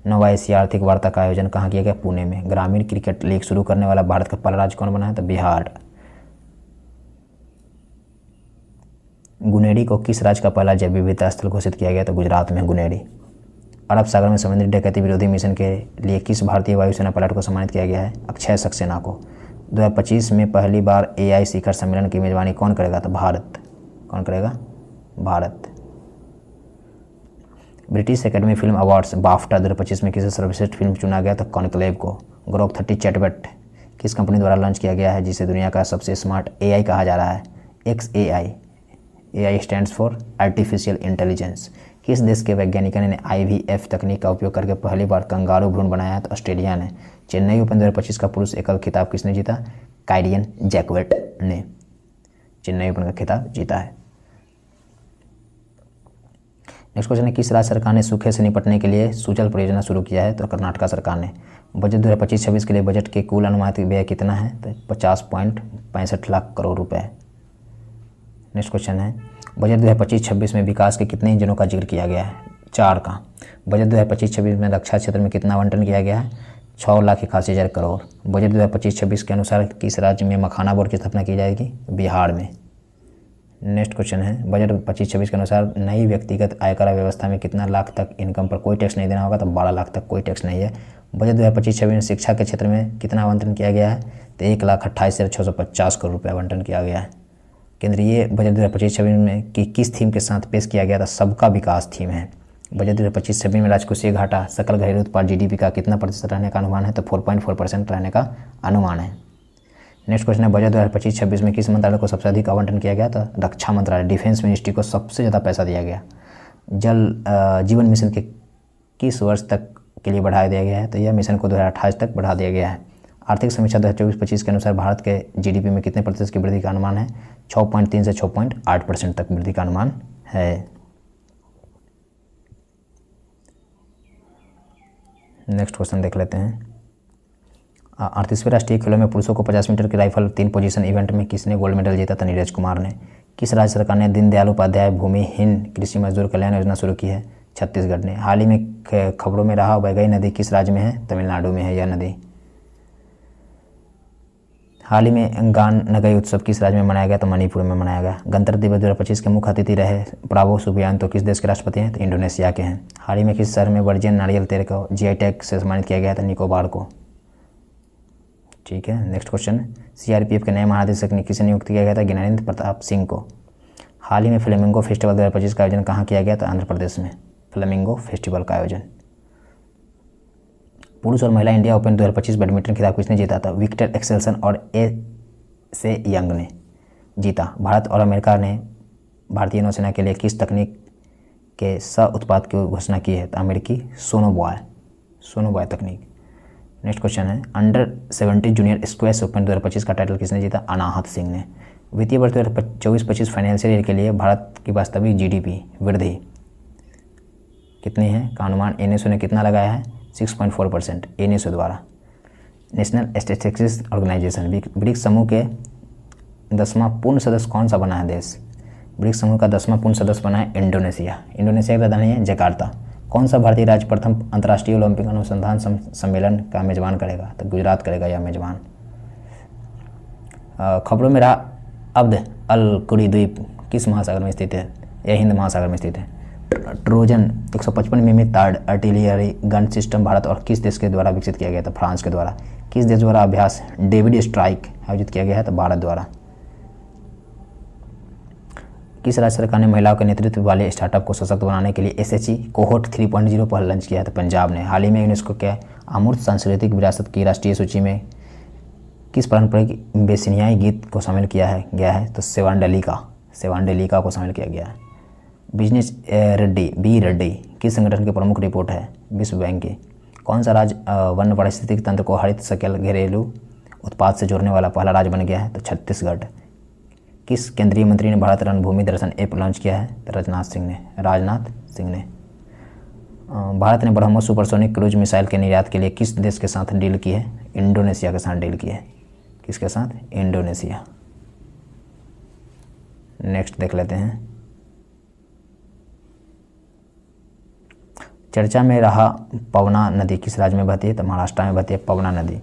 S1: 9वां एशिया आर्थिक वार्ता का आयोजन कहाँ किया गया? पुणे में। ग्रामीण क्रिकेट लीग शुरू करने वाला भारत का पहला राज्य कौन बना है? तो बिहार। गुनेरी को किस राज्य का पहला जैव विविधता स्थल घोषित किया गया? तो गुजरात में गुनेरी। अरब सागर में समुद्री डकैती विरोधी मिशन के लिए किस भारतीय वायुसेना पायलट को सम्मानित किया गया है? अक्षय सक्सेना को। 2025 में पहली बार AI शिखर सम्मेलन की मेजबानी कौन करेगा? तो भारत। कौन करेगा? Bharat. British academy film awards BAFTA 2025 में किसे सर्वश्रेष्ठ फिल्म चुना गया? तो कॉन्क्लेव को। ग्रोक 30 चैटबॉट किस कंपनी द्वारा लॉन्च किया गया है जिसे दुनिया का सबसे स्मार्ट AI कहा जा रहा है? XAI। AI stands for artificial intelligence. किस देश के वैज्ञानिकों ने IVF तकनीक का उपयोग करके पहली बार कंगारू भ्रूण बनाया? तो ऑस्ट्रेलिया ने। चेन्नई ओपन 2025 का पुरुष एकल खिताब किसने जीता? काइरियन जैकवेट ने चेन्नई ओपन का खिताब जीता है। नेक्स्ट क्वेश्चन है, किस राज्य सरकार ने सूखे से निपटने के लिए सुजल परियोजना शुरू किया है? तो कर्नाटक सरकार ने। बजट 2025-26 के लिए बजट के कुल अनुमानित व्यय कितना है? तो 50.65 लाख करोड़ रुपए। नेक्स्ट क्वेश्चन है, बजट 2025-26 में विकास के कितने इंजनों का जिक्र किया गया है? 4 का। बजट 2025-26 में रक्षा क्षेत्र में कितना आवंटन किया गया है? 6,81,000 करोड़। बजट 2025-26 के अनुसार किस राज्य में मखाना बोर्ड की स्थापना की जाएगी? बिहार में। नेक्स्ट क्वेश्चन है, बजट 25-26 के अनुसार नई व्यक्तिगत आयकर व्यवस्था में कितना लाख तक इनकम पर कोई टैक्स नहीं देना होगा? तो 12 लाख तक कोई टैक्स नहीं है। बजट 2025-26 में शिक्षा के क्षेत्र में कितना आवंटन किया गया है? तो 1,28,650 करोड़ रुपये आवंटन किया गया है। केंद्रीय बजट 2025-26 में किस थीम के साथ पेश किया गया था? सबका विकास थीम है। बजट 2025-26 में राजकोषीय घाटा सकल घरेलू उत्पाद GDP का कितना प्रतिशत रहने का अनुमान है? तो 4.4% रहने का अनुमान है। नेक्स्ट क्वेश्चन है, बजट 2025-26 में किस मंत्रालय को सबसे अधिक आवंटन किया गया? तो रक्षा मंत्रालय, डिफेंस मिनिस्ट्री को सबसे ज़्यादा पैसा दिया गया। जल जीवन मिशन के किस वर्ष तक के लिए बढ़ा दिया गया है? तो यह मिशन को 2028 तक बढ़ा दिया गया है। आर्थिक समीक्षा 2024-25 के अनुसार भारत के GDP में कितने प्रतिशत की वृद्धि का अनुमान है? 6.3 से 6.8% तक वृद्धि का अनुमान है। नेक्स्ट क्वेश्चन देख लेते हैं, 38वें राष्ट्रीय खेलों में पुरुषों को 50 मीटर की राइफल 3 पोजीशन इवेंट में किसने गोल्ड मेडल जीता? था नीरज कुमार ने। किस राज्य सरकार ने दीनदयाल उपाध्याय भूमिहीन कृषि मजदूर कल्याण योजना शुरू की है? छत्तीसगढ़ ने। हाल ही में खबरों में रहा वैगई नदी किस राज्य में है? तमिलनाडु में है यह नदी। हाल ही में गान नगई उत्सव किस राज्य में मनाया गया? तो मणिपुर में मनाया गया। गणतंत्र दिवस 2025 के मुख्य अतिथि रहे प्राबो सुबियांतो किस देश के राष्ट्रपति हैं? तो इंडोनेशिया के हैं। हाल ही में किस शहर में वर्जिन नारियल तेल को GI टैग से सम्मानित किया गया था? निकोबार को। ठीक है। नेक्स्ट क्वेश्चन, CRPF के नए महानिदेशक ने किसे नियुक्त किया गया था? ज्ञानेंद्र प्रताप सिंह को। हाल ही में फ्लेमिंगो फेस्टिवल 2025 का आयोजन कहाँ किया गया? तो आंध्र प्रदेश में फ्लेमिंगो फेस्टिवल का आयोजन। पुरुष और महिला इंडिया ओपन 2025 बैडमिंटन खिताब किसने जीता था? विक्टर एक्सेल्सन और से यंग ने जीता। भारत और अमेरिका ने भारतीय नौसेना के लिए किस तकनीक के उत्पाद की घोषणा की है? तो अमेरिकी सोनोबॉय तकनीक। नेक्स्ट क्वेश्चन है, अंडर-17 जूनियर स्क्वैश ओपन 2025 का टाइटल किसने जीता? अनाहत सिंह ने। वित्तीय वर्ष 2024-25 फाइनेंशियल ईयर के लिए भारत की वास्तविक GDP वृद्धि कितनी है का अनुमान NSO ने कितना लगाया है? 6.4% NSO द्वारा। नेशनल स्टैटिस्टिक्स ऑर्गेनाइजेशन ब्रिक्स समूह के 10वां पूर्ण सदस्य कौन सा बना है देश? ब्रिक्स समूह का 10वां पूर्ण सदस्य बना है इंडोनेशिया। इंडोनेशिया की राजधानी है जकार्ता। कौन सा भारतीय राज्य प्रथम अंतर्राष्ट्रीय ओलंपिक अनुसंधान सम्मेलन का मेजबान करेगा? तो गुजरात करेगा यह मेजबान। खबरों में रहा अब्द अल कुरी द्वीप किस महासागर में स्थित है? यह हिंद महासागर में स्थित है। ट्रोजन 155 मिमी third artillery gun system Bharat और किस देश के द्वारा विकसित किया गया था? फ्रांस के द्वारा। किस देश द्वारा अभ्यास डेविड स्ट्राइक आयोजित किया गया है? तो भारत द्वारा। किस राज्य सरकार ने महिलाओं के नेतृत्व वाले स्टार्टअप को सशक्त बनाने के लिए SHE कोहोर्ट 3.0 पहल लॉन्च किया है? तो पंजाब ने। हाल ही में यूनेस्को के अमूर्त सांस्कृतिक विरासत की राष्ट्रीय सूची में किस पारंपरिक बेसिनियाई गीत को शामिल किया गया है? तो सेवांडेलिका को शामिल किया गया है। बिजनेस रेड्डी किस संगठन के प्रमुख रिपोर्ट है? विश्व बैंक की। कौन सा राज्य वन पारिस्थितिक तंत्र को हरित सकल घरेलू उत्पाद से जोड़ने वाला पहला राज्य बन गया है? तो छत्तीसगढ़। किस केंद्रीय मंत्री ने भारत रणभूमि दर्शन ऐप लॉन्च किया है? तो राजनाथ सिंह ने। भारत ने ब्रह्मोस सुपरसोनिक क्रूज मिसाइल के निर्यात के लिए किस देश के साथ डील की है? इंडोनेशिया के साथ डील की है। किसके साथ? इंडोनेशिया। नेक्स्ट देख लेते हैं, चर्चा में रहा पवना नदी किस राज्य में बहती है? तो महाराष्ट्र में बहती है पवना नदी।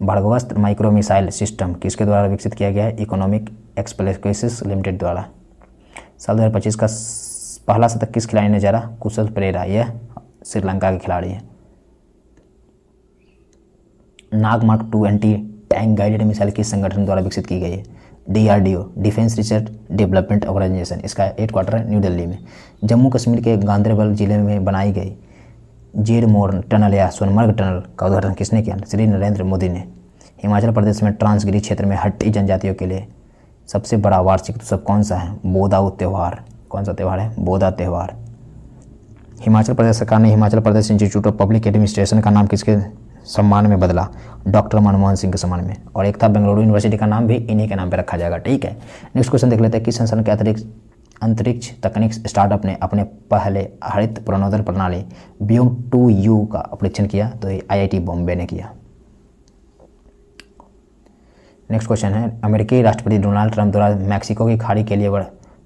S1: भर्गवस्त्र माइक्रो मिसाइल सिस्टम किसके द्वारा विकसित किया गया है? इकोनॉमिक एक्सप्लोरेशंस लिमिटेड द्वारा। साल 2025 का पहला शतक किस खिलाड़ी ने जड़ा? कुशल परेरा, यह श्रीलंका के खिलाड़ी है। Nag mark 2 anti tank guided missile किस संगठन द्वारा विकसित की गई है? DRDO, defence research development organisation. इसका हेडक्वार्टर है न्यू दिल्ली में। जम्मू कश्मीर के गांदरबल जिले में बनाई गई जेरमोर टनल या सोनमर्ग टनल का उद्घाटन किसने किया? श्री नरेंद्र मोदी ने। हिमाचल प्रदेश में ट्रांसगिरी क्षेत्र में हट्टी जनजातियों के लिए सबसे बड़ा वार्षिक उत्सव कौन सा है? बोदाऊ त्यौहार। कौन सा त्यौहार है? बोदा त्यौहार। हिमाचल प्रदेश सरकार ने Himachal Pradesh institute of public administration का नाम किसके सम्मान में बदला? डॉक्टर मनमोहन सिंह के सम्मान में। और एक था बेंगलुरु यूनिवर्सिटी का नाम भी इन्हीं के नाम पे रखा जाएगा। ठीक है, नेक्स्ट क्वेश्चन देख लेते हैं। किस संस्थान के अंतरिक्ष तकनीक स्टार्टअप ने अपने पहले हरित प्रणोदन प्रणाली BYOM-2U का परीक्षण किया? तो ये IIT बॉम्बे ने किया। नेक्स्ट क्वेश्चन है, अमेरिकी राष्ट्रपति डोनाल्ड ट्रंप द्वारा मैक्सिको की खाड़ी के लिए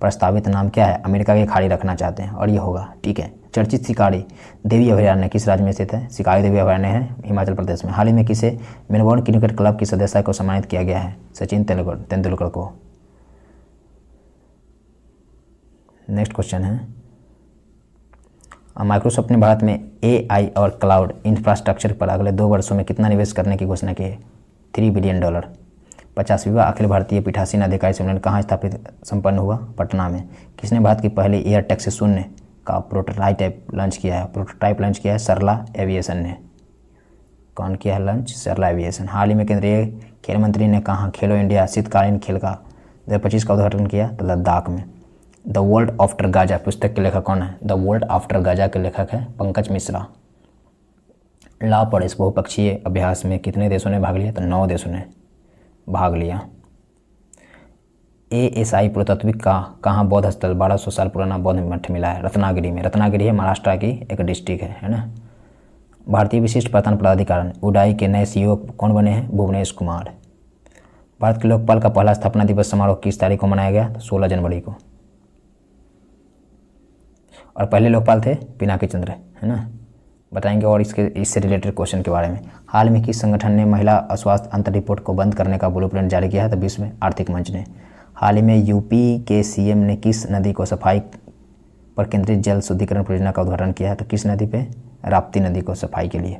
S1: प्रस्तावित नाम क्या है? अमेरिका की खाड़ी रखना चाहते हैं और ये होगा। ठीक है, चर्चित शिकारी देवी अभयारण्य किस राज्य में स्थित है? शिकारी देवी अभयारण्य है हिमाचल प्रदेश में। हाल ही में किसे मेलबोर्न क्रिकेट क्लब की सदस्यता को सम्मानित किया गया है? सचिन तेंदुलकर को। नेक्स्ट क्वेश्चन है, माइक्रोसॉफ्ट ने भारत में AI और क्लाउड इंफ्रास्ट्रक्चर पर अगले 2 वर्षों में कितना निवेश करने की घोषणा की है? $3 बिलियन। 50वीं अखिल भारतीय पीठासीन अधिकारी सम्मेलन कहाँ स्थापित संपन्न हुआ? पटना में। किसने भारत की पहली एयर टैक्सी शून्य का प्रोटोटाइप लॉन्च किया है? सरला एविएशन ने। कौन किया है लॉन्च? सरला एविएशन। हाल ही में केंद्रीय खेल मंत्री ने कहाँ खेलो इंडिया शीतकालीन खेल का 2025 का उद्घाटन किया? तो लद्दाख में। द वर्ल्ड आफ्टर गाजा पुस्तक के लेखक कौन है? द वर्ल्ड आफ्टर गाजा के लेखक है पंकज मिश्रा। ला पर इस बहुपक्षीय अभ्यास में कितने देशों ने भाग लिया? तो 9 देशों ने भाग लिया। ASI पुरातात्विक का कहाँ बौद्ध स्थल 1200 साल पुराना बौद्ध मठ मिला है? रत्नागिरी में। रत्नागिरी है महाराष्ट्र की एक डिस्ट्रिक्ट है ना। भारतीय विशिष्ट पहचान प्राधिकरण उडाई के नए CEO कौन बने हैं? भुवनेश कुमार। भारत के लोकपाल का पहला स्थापना दिवस समारोह किस तारीख को मनाया गया? 16 जनवरी को। और पहले लोकपाल थे पिनाकी चंद्र, है ना। बताएंगे और इससे रिलेटेड क्वेश्चन के बारे में। हाल में किस संगठन ने महिला स्वास्थ्य अंतर रिपोर्ट को बंद करने का ब्लूप्रिंट जारी किया है? तो विश्व आर्थिक मंच ने। हाल ही में UP के CM ने किस नदी को सफाई पर केंद्रित जल शुद्धिकरण परियोजना का उद्घाटन किया है? तो किस नदी पे? राप्ती नदी को सफाई के लिए।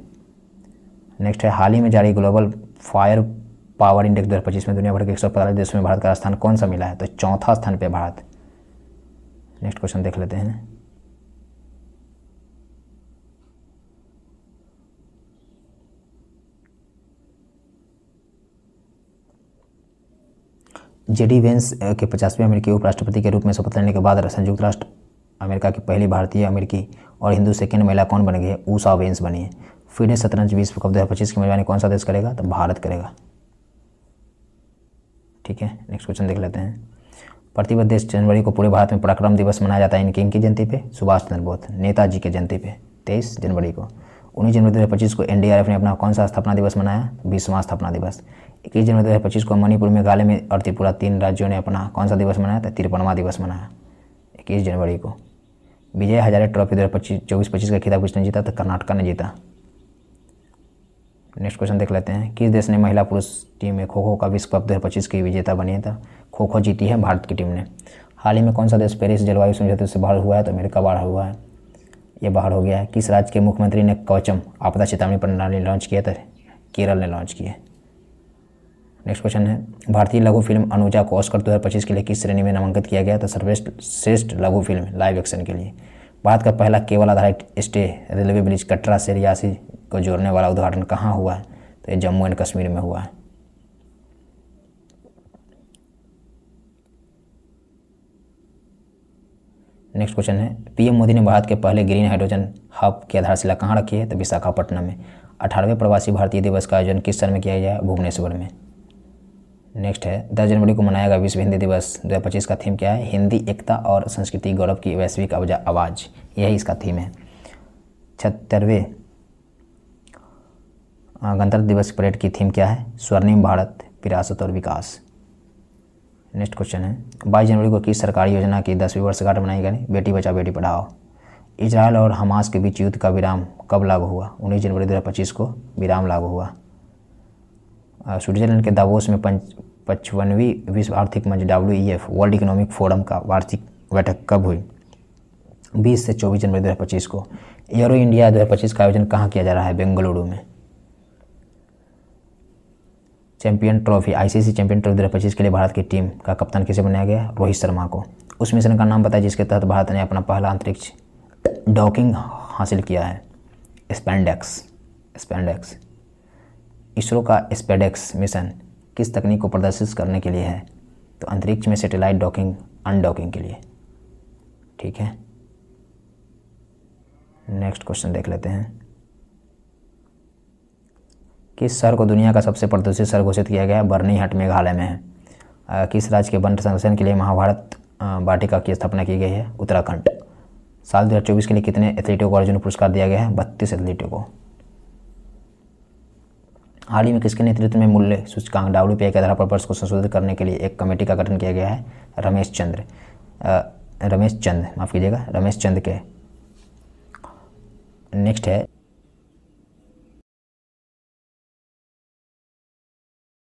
S1: नेक्स्ट है, हाल ही में जारी ग्लोबल फायर पावर इंडेक्स 2025 में दुनिया भर के 145 देशों में भारत का स्थान कौन सा मिला है? तो 4था स्थान पे भारत। नेक्स्ट क्वेश्चन देख लेते हैं। JD वेंस के 50वें अमेरिकी उपराष्ट्रपति के रूप में शपथ लेने के बाद संयुक्त राष्ट्र अमेरिका की पहली भारतीय अमेरिकी और हिंदू सेकेंड महिला कौन बन गई है? ऊषा वेंस बनी है। फिडे शतरंज विश्व कप 2025 की मेजबानी कौन सा देश करेगा? तो भारत करेगा। ठीक है, नेक्स्ट क्वेश्चन देख लेते हैं। प्रतिवर्ष जनवरी को पूरे भारत में पराक्रम दिवस मनाया जाता है इनकी जयंती पे? सुभाष चंद्र बोस नेताजी के जयंती पे 23 जनवरी को। 19 जनवरी 2025 को NDRF ने अपना कौन सा स्थापना दिवस मनाया? 20वां स्थापना दिवस। 21 जनवरी 2025 को मणिपुर, मेघालय में और त्रिपुरा 3 राज्यों ने अपना कौन सा दिवस मनाया? तो 53वां दिवस मनाया 21 जनवरी को। विजय हजारे ट्रॉफी 2024-25 का खिताब किसने जीता? तो कर्नाटक ने जीता। नेक्स्ट क्वेश्चन देख लेते हैं। किस देश ने महिला पुरुष टीम में खो खो का विश्व कप 2025 की विजेता बनी है? तो खो खो जीती है भारत की टीम ने। हाल ही में कौन सा देश पेरिस जलवायु समझौते से बाहर हुआ है? तो अमेरिका बाहर हुआ है, ये बाहर हो गया है। किस राज्य के मुख्यमंत्री ने कवचम आपदा चेतावनी प्रणाली लॉन्च किया? तो केरल ने लॉन्च किया। नेक्स्ट क्वेश्चन है, भारतीय लघु फिल्म अनुजा को ऑस्कर 2025 के लिए किस श्रेणी में नामांकित किया गया? तो सर्वश्रेष्ठ लघु फिल्म लाइव एक्शन के लिए। भारत का पहला केबल आधारित स्टे रेलवे ब्रिज कटरा से रियासी को जोड़ने वाला उद्घाटन कहाँ हुआ है? तो ये जम्मू एंड कश्मीर में हुआ है। नेक्स्ट क्वेश्चन है, PM मोदी ने भारत के पहले ग्रीन हाइड्रोजन हब की आधारशिला कहाँ रखी है? तो विशाखापट्टनम में। 18वें प्रवासी भारतीय दिवस का आयोजन किस शहर में किया गया? भुवनेश्वर में। नेक्स्ट है, 10 जनवरी को मनाया गया विश्व हिंदी दिवस 2025 का थीम क्या है? हिंदी एकता और संस्कृति गौरव की वैश्विक आवाज़, यही इसका थीम है। 76वें गणतंत्र दिवस परेड की थीम क्या है? स्वर्णिम भारत, विरासत और विकास। नेक्स्ट क्वेश्चन है, 22 जनवरी को किस सरकारी योजना की 10वीं वर्षगांठ मनाई गई? बेटी बचाओ बेटी पढ़ाओ। इजरायल और हमास के बीच युद्ध का विराम कब लागू हुआ? 19 जनवरी 2025 को विराम लागू हुआ। स्विट्जरलैंड के दावोस में 55वीं विश्व आर्थिक मंच WEF वर्ल्ड इकोनॉमिक फोरम का वार्षिक बैठक कब हुई? 20 से 24 जनवरी 2025 को। एरो इंडिया 2025 का आयोजन कहाँ किया जा रहा है? बेंगलुरु में। Champion trophy ICC champion trophy 2025 के लिए भारत की टीम का कप्तान किसे बनाया गया? रोहित शर्मा को। उस मिशन का नाम बताया जिसके तहत भारत ने अपना पहला अंतरिक्ष डॉकिंग हासिल किया है? स्पेंडेक्स। इसरो का स्पेडेक्स मिशन किस तकनीक को प्रदर्शित करने के लिए है? तो अंतरिक्ष में सैटेलाइट डॉकिंग अनडॉकिंग के लिए। ठीक है, नेक्स्ट क्वेश्चन देख लेते हैं। किस शहर को दुनिया का सबसे प्रदूषित शहर घोषित किया गया? बर्नीहट मेघालय में है। किस राज्य के वन संरक्षण के लिए महाभारत वाटिका की स्थापना की गई है? उत्तराखंड। साल 2024 के लिए कितने एथलीटों को अर्जुन पुरस्कार दिया गया है? 32 एथलीटों को। हाल ही में किसके नेतृत्व में मूल्य सूचकांक WPI के आधार पर वर्ष को संशोधित करने के लिए एक कमेटी का गठन किया गया है? रमेश चंद के। नेक्स्ट है